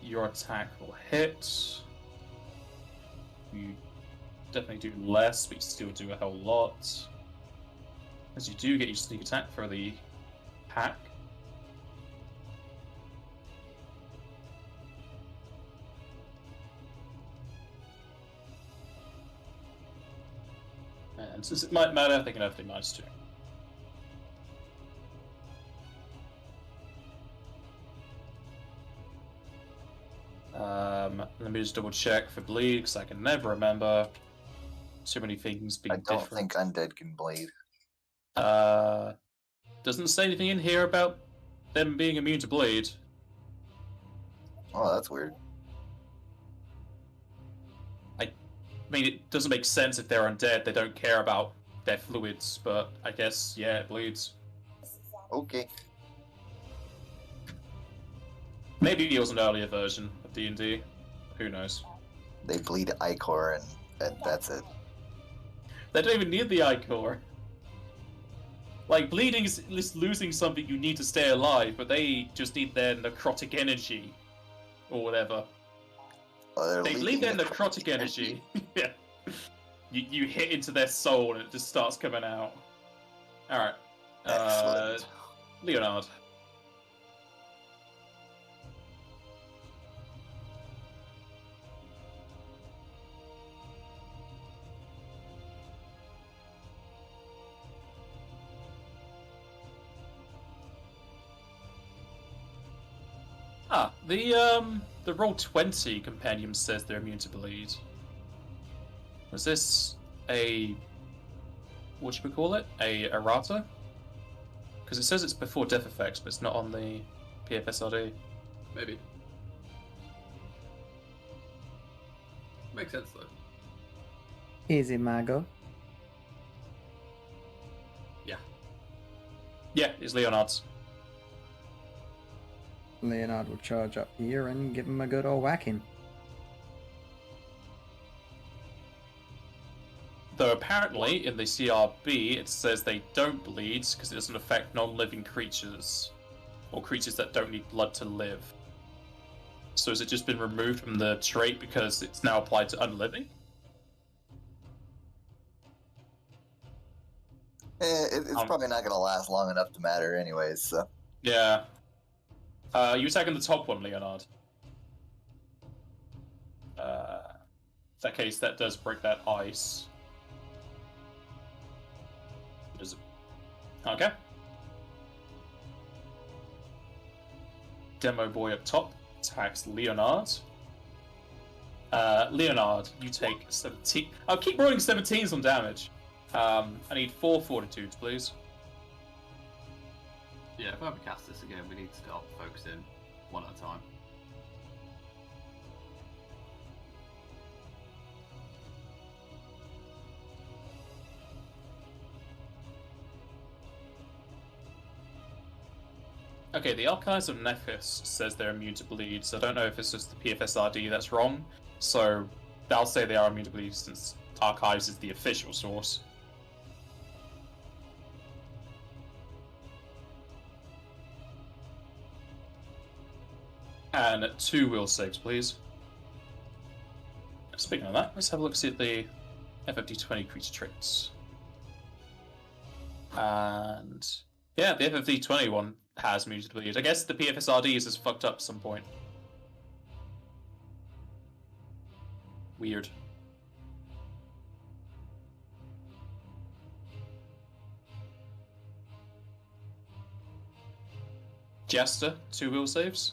Your attack will hit. You definitely do less, but you still do a whole lot. As you do get your sneak attack for the pack. And since it might matter, they can have the -2. Let me just double check for bleed, because I can never remember. Too many things being I don't different. think undead can bleed. Doesn't say anything in here about them being immune to bleed. Oh, that's weird. I mean, it doesn't make sense if they're undead. They don't care about their fluids, but I guess, yeah, it bleeds. Okay. Maybe it was an earlier version of D&D. Who knows? They bleed Ichor, and that's it. They don't even need the Ichor. Like, bleeding is losing something you need to stay alive, but they just need their necrotic energy. Or whatever. Oh, They bleed their necrotic energy. Yeah. You hit into their soul and it just starts coming out. Alright. Excellent. Leonard. The Roll20 compendium says they're immune to bleed. Was this a... what should we call it? A errata? Because it says it's before death effects, but it's not on the PFSRD. Maybe. Makes sense though. Easy, Mago. Yeah, it's Leonard's. Leonard will charge up here and give him a good old whacking. Though apparently in the CRB it says they don't bleed because it doesn't affect non-living creatures or creatures that don't need blood to live. So has it just been removed from the trait because it's now applied to unliving? It's probably not going to last long enough to matter anyways, so... Yeah. You attacking the top one, Leonard. In that case, that does break that ice. Does it? Okay. Demo boy up top attacks Leonard. Leonard, you take 17. I'll keep rolling 17s on damage. I need 4 fortitudes, please. Yeah, if I ever cast this again, we need to start focusing one at a time. Okay, the Archives of Nephis says they're immune to bleed, so I don't know if it's just the PFSRD that's wrong. So I'll say they are immune to bleed since Archives is the official source. And 2 will saves, please. Speaking of that, let's have a look at the FFD20 creature traits. And yeah, the FFD20 one has immunity to bleed. I guess the PFSRD is just fucked up at some point. Weird. Jester, 2 will saves.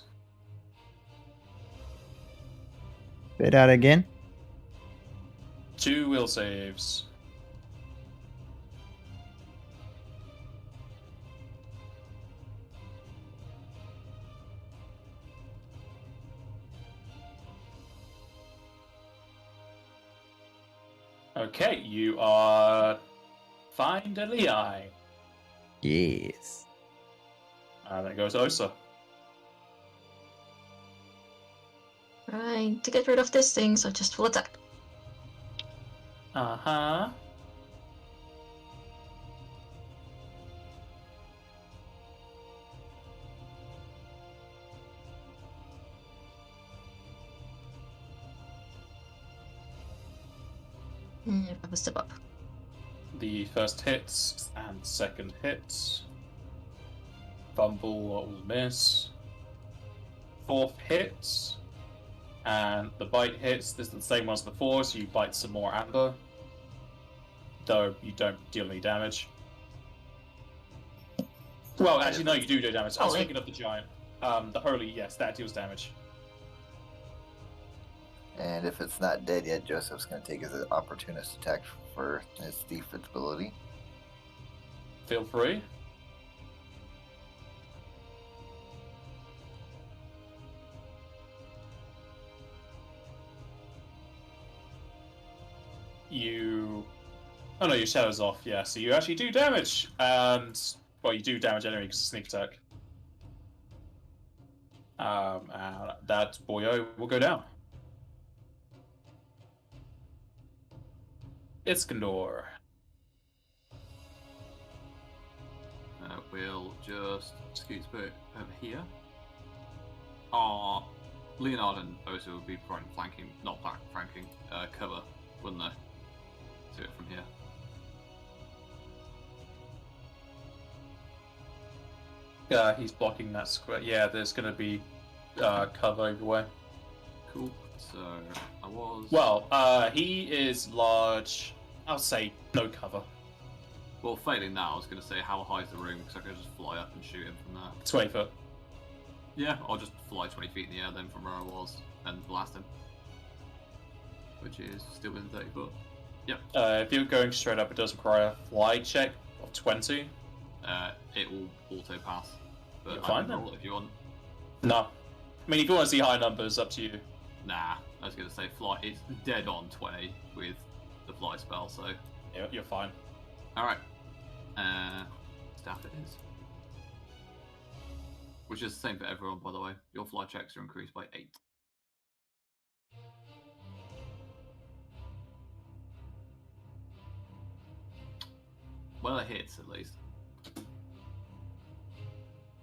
Say that again. 2 will saves. Okay, you are fine, Deadly Eye. Yes. And there goes Osa. Right, to get rid of this thing, so just full attack. Uh-huh. If I was step up. The first hits and second hits. Fumble will miss. Fourth hits. And the bite hits. This is the same one as before, so you bite some more amber. Though you don't deal any damage. Well, actually, no, you do damage. I was Holy. thinking of the giant. The holy, yes, that deals damage. And if it's not dead yet, Joseph's going to take his opportunist attack for his thief ability. Feel free. You... Oh no, your shadow's off, yeah, so you actually do damage! And... Well, you do damage anyway because it's sneak attack. And that boyo will go down. Escandor. We'll just excuse me over here. Leonard and Osa would be probably flanking, not flanking, cover, wouldn't they? Do it from here. Yeah, he's blocking that square. Yeah, there's gonna be cover either way. Cool. So I was. Well, he is large. I'll say no cover. Well, failing that, I was going to say how high is the room because I could just fly up and shoot him from there. 20 foot. Yeah, I'll just fly 20 feet in the air then from where I was and blast him, which is still within 30 foot. Yep. If you're going straight up, it does require a fly check of 20. It will auto pass, but You're I fine can roll then. it if you want. No. I mean, if you want to see high numbers, up to you. Nah, I was going to say fly. It's dead on 20 with the fly spell, so. Yeah, you're fine. Alright. Staff it is. Which is the same for everyone, by the way. Your fly checks are increased by 8. Well, it hits at least.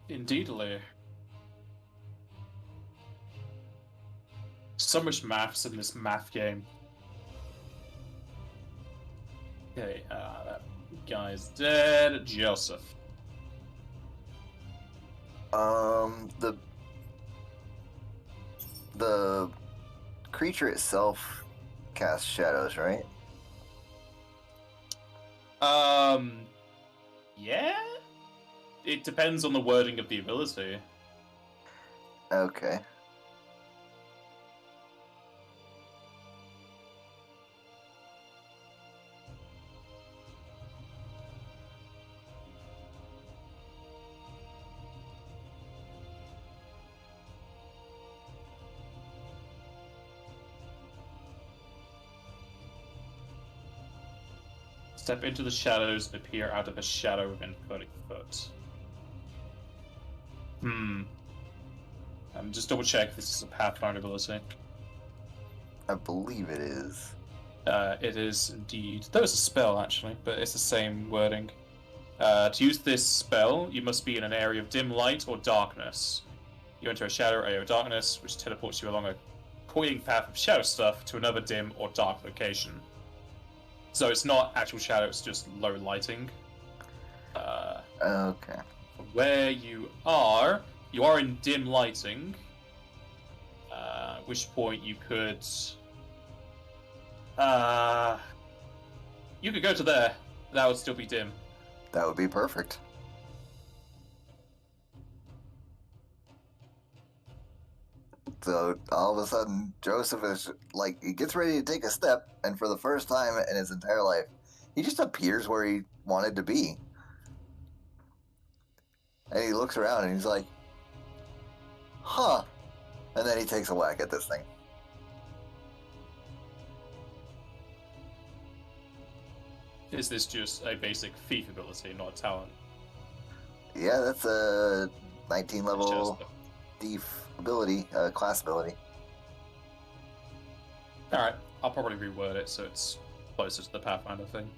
Indeedly. So much maths in this math game. Okay, that guy's dead. Joseph. The creature itself casts shadows, right? Yeah? It depends on the wording of the ability. Okay. Step into the shadows and appear out of a shadow within 30 foot. Just double check if this is a Pathfinder ability. I believe it is. It is indeed. That was a spell, actually, but it's the same wording. To use this spell, you must be in an area of dim light or darkness. You enter a shadow area of darkness, which teleports you along a pointing path of shadow stuff to another dim or dark location. So it's not actual shadow, it's just low lighting. Okay. From where you are in dim lighting, at which point you could go to there. That would still be dim. That would be perfect. So all of a sudden, Joseph is like, he gets ready to take a step, and for the first time in his entire life, he just appears where he wanted to be. And he looks around and he's like, huh. And then he takes a whack at this thing. Is this just a basic thief ability, not a talent? Yeah, that's a 19 It's level just- thief ability, class ability. Alright, I'll probably reword it so it's closer to the Pathfinder thing.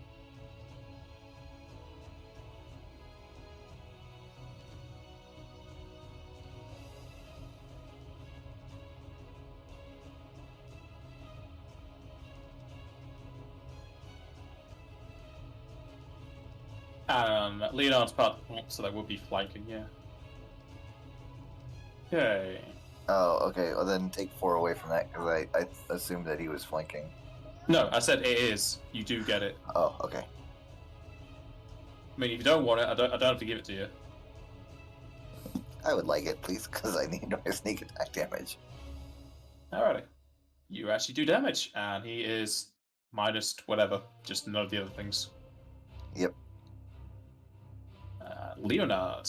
Leonard's part of the pack, so that would be flanking, yeah. Okay. Oh, okay. Well, then take 4 away from that, because I assumed that he was flanking. No, I said it is. You do get it. Oh, okay. I mean, if you don't want it, I don't have to give it to you. I would like it, please, because I need my sneak attack damage. Alrighty. You actually do damage, and he is minus whatever, just none of the other things. Yep. Leonard.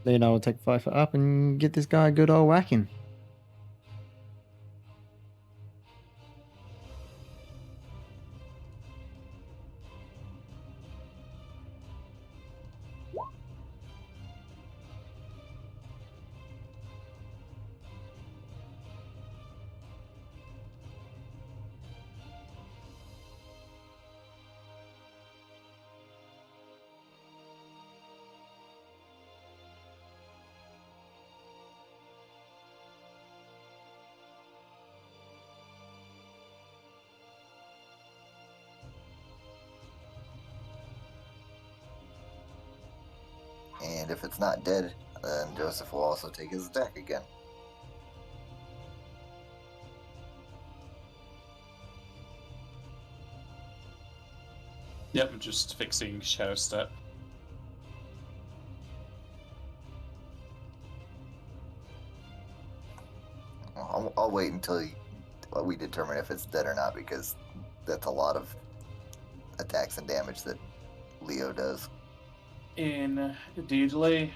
Leonard will take 5 foot up and get this guy a good old whacking. And if it's not dead, then Joseph will also take his attack again. Yep, I'm just fixing Shadow Step. I'll wait until we determine if it's dead or not, because that's a lot of attacks and damage that Leo does. Indeedly.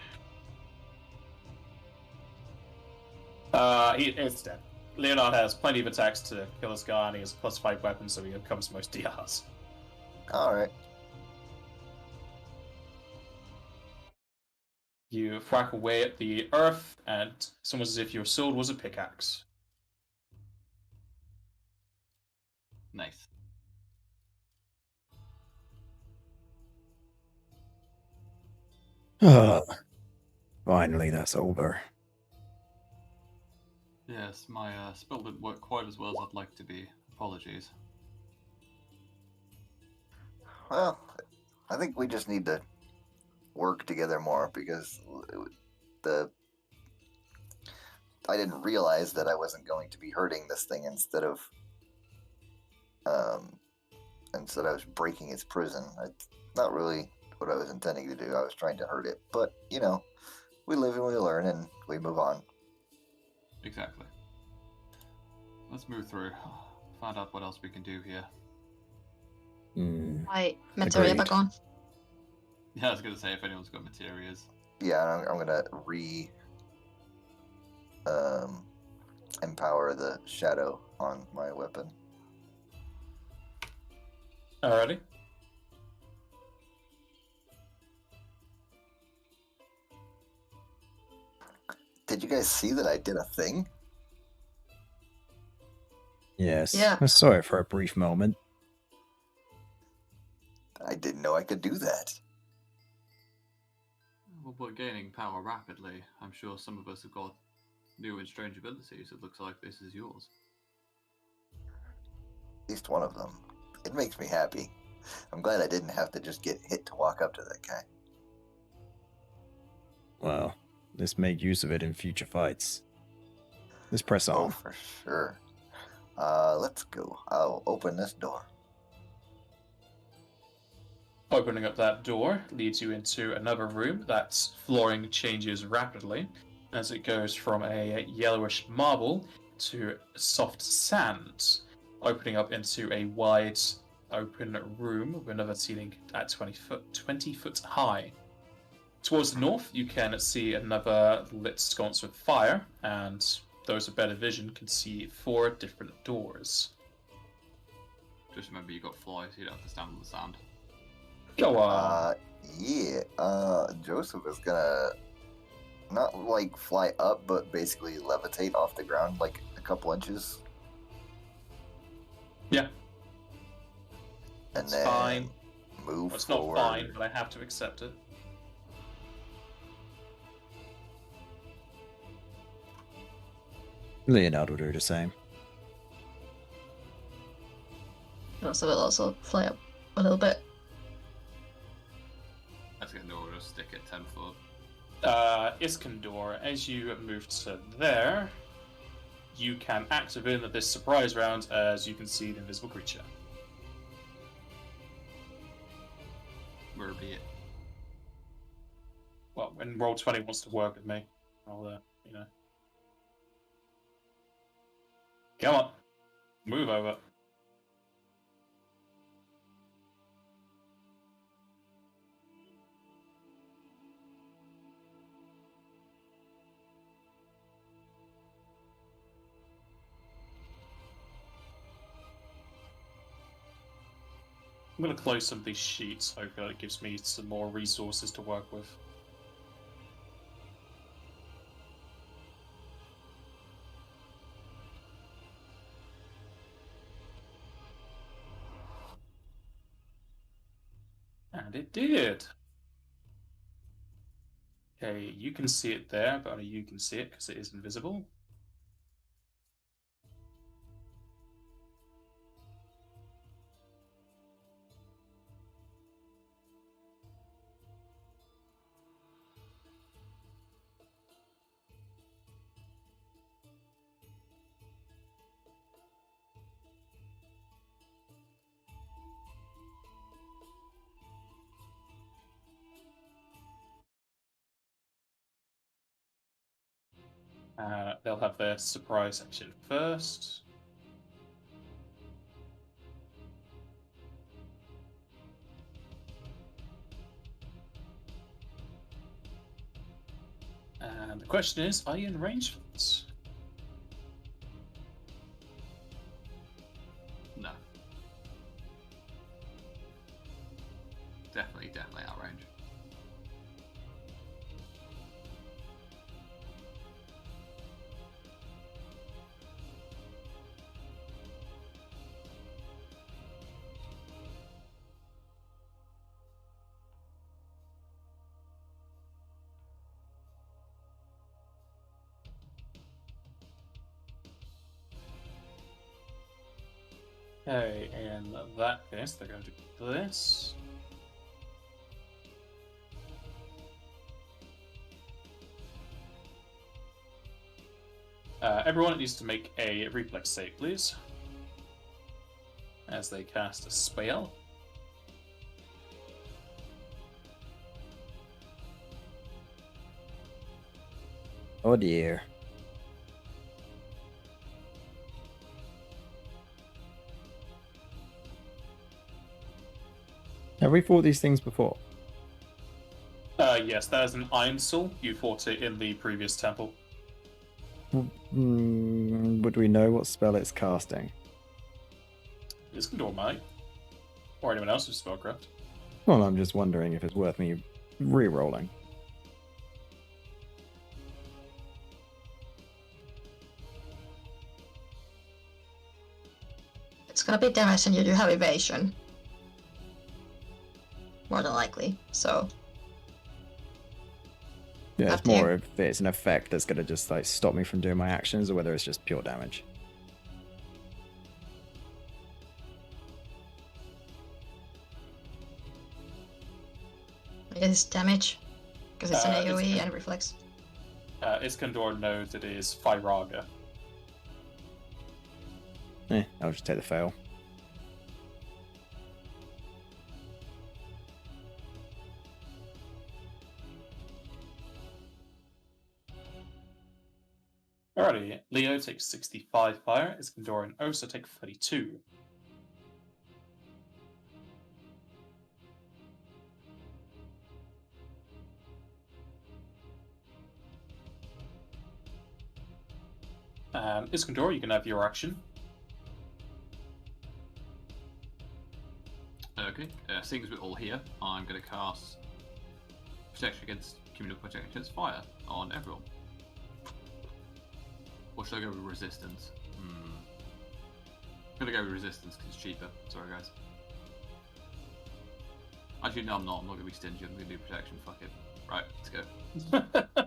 It's dead. Leonard has plenty of attacks to kill this guy, and he has a +5 weapon, so he overcomes most DRs. Alright. You whack away at the earth, and it's almost as if your sword was a pickaxe. Nice. Finally, that's over. Yes, my spell didn't work quite as well as I'd like to be. Apologies. Well, I think we just need to work together more, because I didn't realize that I wasn't going to be hurting this thing instead of I was breaking its prison. It's not really what I was intending to do. I was trying to hurt it, but we live and we learn and we move on. Exactly. Let's move through. Find out what else we can do here. My materia back Agreed. on. Yeah, I was gonna say if anyone's got materials. Yeah, I'm gonna empower the shadow on my weapon. Alrighty. Did you guys see that I did a thing? Yes. Yeah. I saw it for a brief moment. I didn't know I could do that. Well, we're gaining power rapidly. I'm sure some of us have got new and strange abilities. It looks like this is yours. At least one of them. It makes me happy. I'm glad I didn't have to just get hit to walk up to that guy. Well, let's make use of it in future fights. Let's press Oh, on. for sure. Let's go. I'll open this door. Opening up that door leads you into another room. That's flooring changes rapidly as it goes from a yellowish marble to soft sand, opening up into a wide open room with another ceiling at 20 foot high. Towards the north, you can see another lit sconce with fire, and those with better vision can see 4 different doors. Just remember you got flies, you don't have to stand on the sand. Go on. Yeah. Joseph is gonna not like fly up, but basically levitate off the ground like a couple inches. Yeah. And It's then fine. move Well, it's forward. not fine, but I have to accept it. Leonard will do the same. So we'll also fly up a little bit. Escandor will just stick at 10 foot. Escandor, as you move to there, you can activate this surprise round as you can see the invisible creature. Where be it? Well, when Roll20 wants to work with me, I'll, you know. Come on. Move over. I'm going to close some of these sheets. Hopefully it gives me some more resources to work with. And it did. Okay, you can see it there, but only you can see it because it is invisible. They'll have their surprise section first. And the question is, are you in range for this? No. Definitely out of range. Okay, in that case, they're going to do this. Everyone needs to make a reflex save, please. As they cast a spell. Oh dear. Have we fought these things before? Yes, that is an Iron Soul. You fought it in the previous temple. Would we know what spell it's casting? Escandor might. Or anyone else who's spellcraft. Well, I'm just wondering if it's worth me re-rolling. gonna be damage and you do have evasion. More than likely, so... Yeah, Up it's to you. more if it's an effect that's gonna just like stop me from doing my actions, or whether it's just pure damage. I guess it's damage. Because it's an It's AoE good. and reflex. Escandor knows it is Fyraga. I'll just take the fail. Alrighty, Leo takes 65 fire, Escandor and Osa take 32. Escandor, you can have your action. Okay, seeing as we're all here, I'm going to cast Communal Protection against Fire on everyone. Or should I go with Resistance? I'm going to go with Resistance because it's cheaper. Sorry, guys. Actually, no, I'm not. I'm not going to be stingy. I'm going to do Protection. Fuck it. Right, let's go.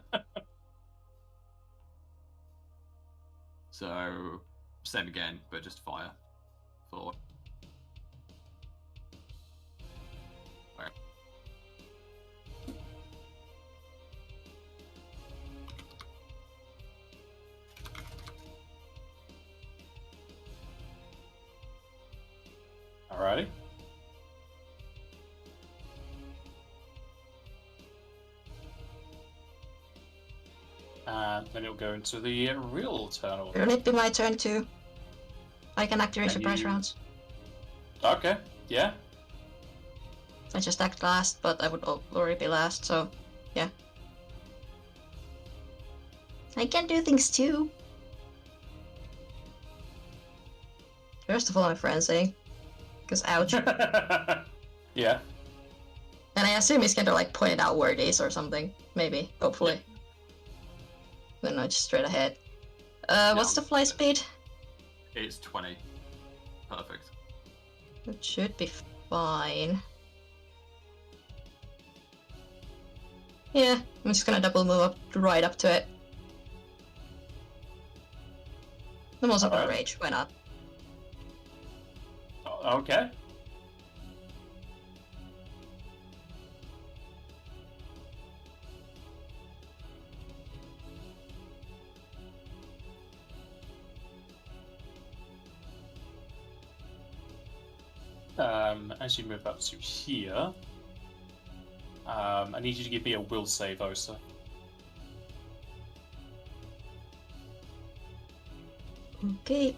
So, same again, but just Fire. For... Right. Alrighty. And then it'll go into the real turn order. It'll need to be my turn too. I can activate Can surprise you- rounds. Okay, yeah. I just act last, but I would already be last, so yeah. I can do things too. First of all, I'm frenzy. Because ouch. And Yeah. I assume he's gonna like point it out where it is or something. Maybe. Hopefully. Then I just straight ahead. What's the fly speed? It's 20. Perfect. It should be fine. Yeah, I'm just gonna double move up right up to it. I'm also gonna Alright. rage, why not? Okay. As you move up to here, I need you to give me a will save, Osa. Okay.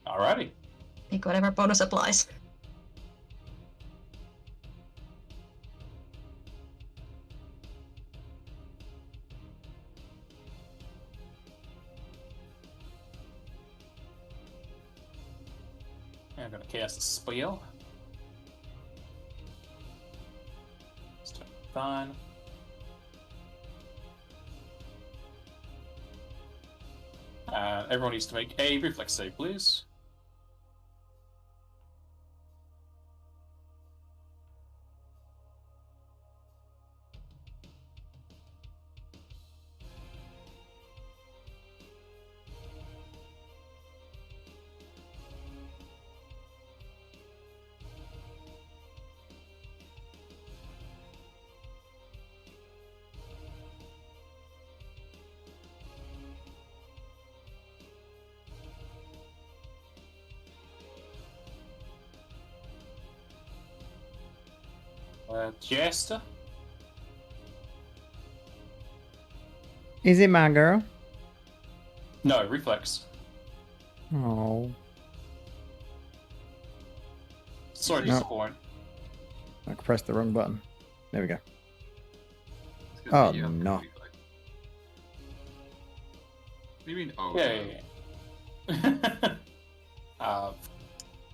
Alrighty. Take whatever bonus applies. I'm gonna cast a spell. Start fine. Everyone needs to make a reflex save, please. Jester. Is it my girl? No, reflex. Oh, Sorry to No. disappoint. I pressed the wrong button. There we go. It's 'cause Oh, you have no. reflex. What do you mean, oh? Yeah.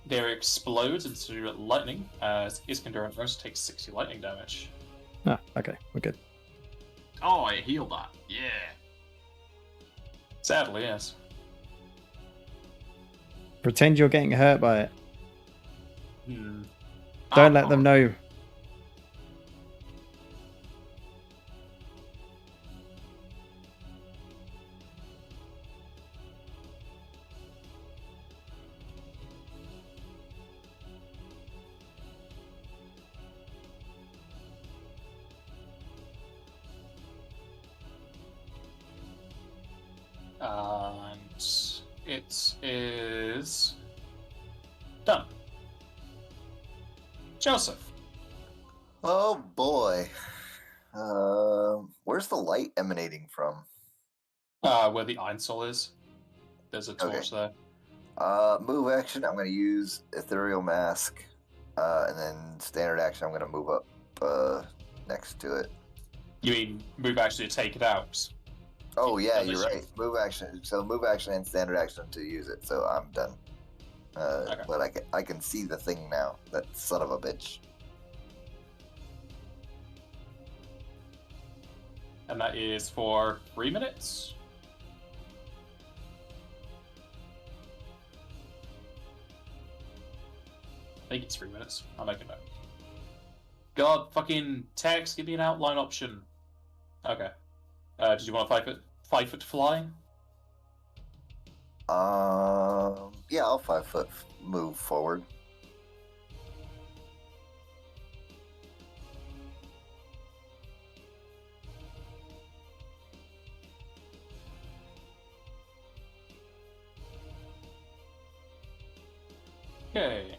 there explodes into lightning as Escandor and Rose take 60 lightning damage. Ah, okay, we're good. Oh, I healed that. Yeah. Sadly, yes. Pretend you're getting hurt by it. Hmm. Don't let them know. And it is done. Joseph. Oh boy. Where's the light emanating from? Where the Iron Soul is. There's a torch there. Move action, I'm going to use Ethereal Mask. And then standard action, I'm going to move up next to it. You mean move actually to take it out? Oh, yeah, Unless you're you- right. Move action. So move action and standard action to use it. So I'm done. Okay. But I can see the thing now. That son of a bitch. And that is for 3 minutes. I think it's 3 minutes. I'll make a note. God, fucking text, give me an outline option. Okay. Did you want a 5 foot fly? Yeah, I'll 5 foot move forward. Okay.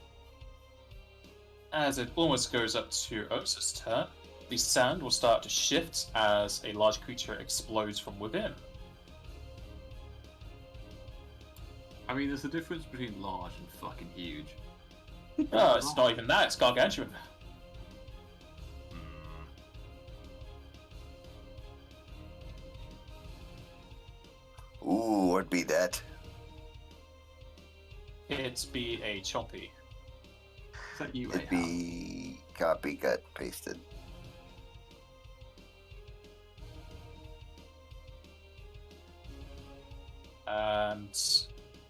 As it almost goes up to Osa's turn, the sand will start to shift as a large creature explodes from within. I mean, there's a difference between large and fucking huge. Oh, it's not even that, it's gargantuan. Ooh, what'd be that? It's be a chompy. Is that you, It'd Ahab? be copy, cut, pasted. And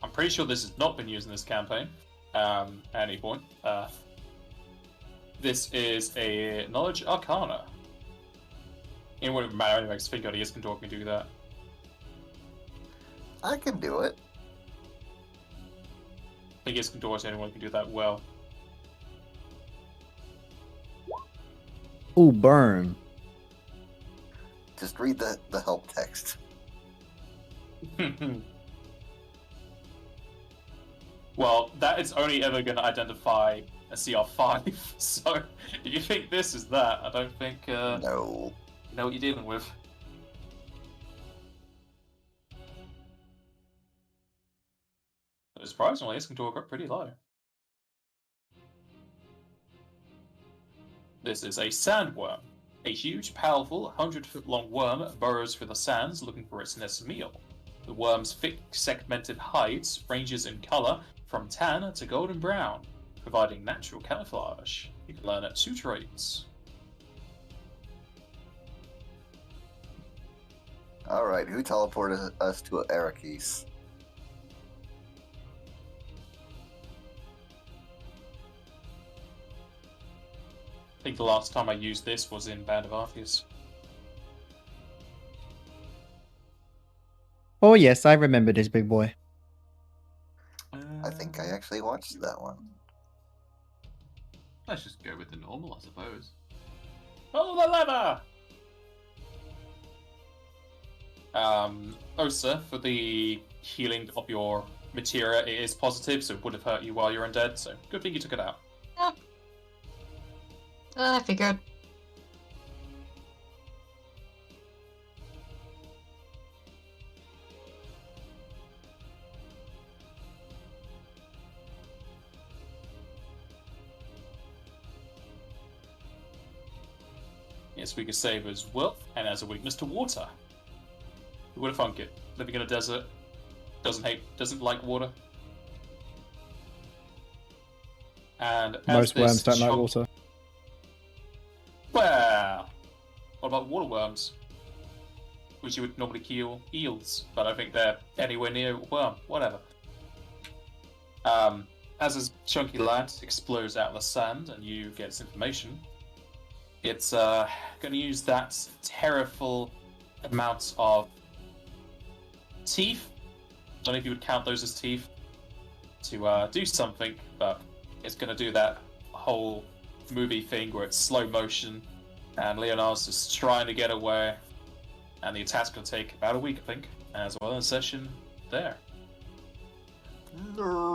I'm pretty sure this has not been used in this campaign at any point. This is a Knowledge Arcana. It wouldn't matter anyway, because Escandor Escandor can do that. I can do it. I think Escandor is the only one who can do that well. Ooh, burn. Just read the help text. Well, that is only ever going to identify a CR5, so if you think this is that, I don't think No. you know what you're dealing with. But surprisingly, Escandor got pretty low. This is a sandworm. A huge, powerful, 100-foot-long worm burrows through the sands looking for its next meal. The worm's thick, segmented hides ranges in color from tan to golden brown, providing natural camouflage. You can learn at 2 traits. Alright, who teleported us to Arrakis? I think the last time I used this was in Band of Arceus. Oh yes, I remember this big boy. I think I actually watched that one. Let's just go with the normal, I suppose. Oh, the lever! Osa, for the healing of your materia, it is positive, so it would have hurt you while you're undead, so good thing you took it out. Yeah. I figured. Yes, we could save as wealth and as a weakness to water. Who would have thunk it? Living in a desert, doesn't like water. And as Most this worms don't like chunk- water. Well, what about water worms? Which you would normally kill eels, but I think they're anywhere near a worm. Whatever. As this chunky lad explodes out of the sand and you get its information, it's going to use that terrible amount of teeth. Don't know if you would count those as teeth to do something, but it's going to do that whole movie thing where it's slow motion and Leonard's just trying to get away, and the attack's going to take about a week, I think, as well as a session there. Nerd.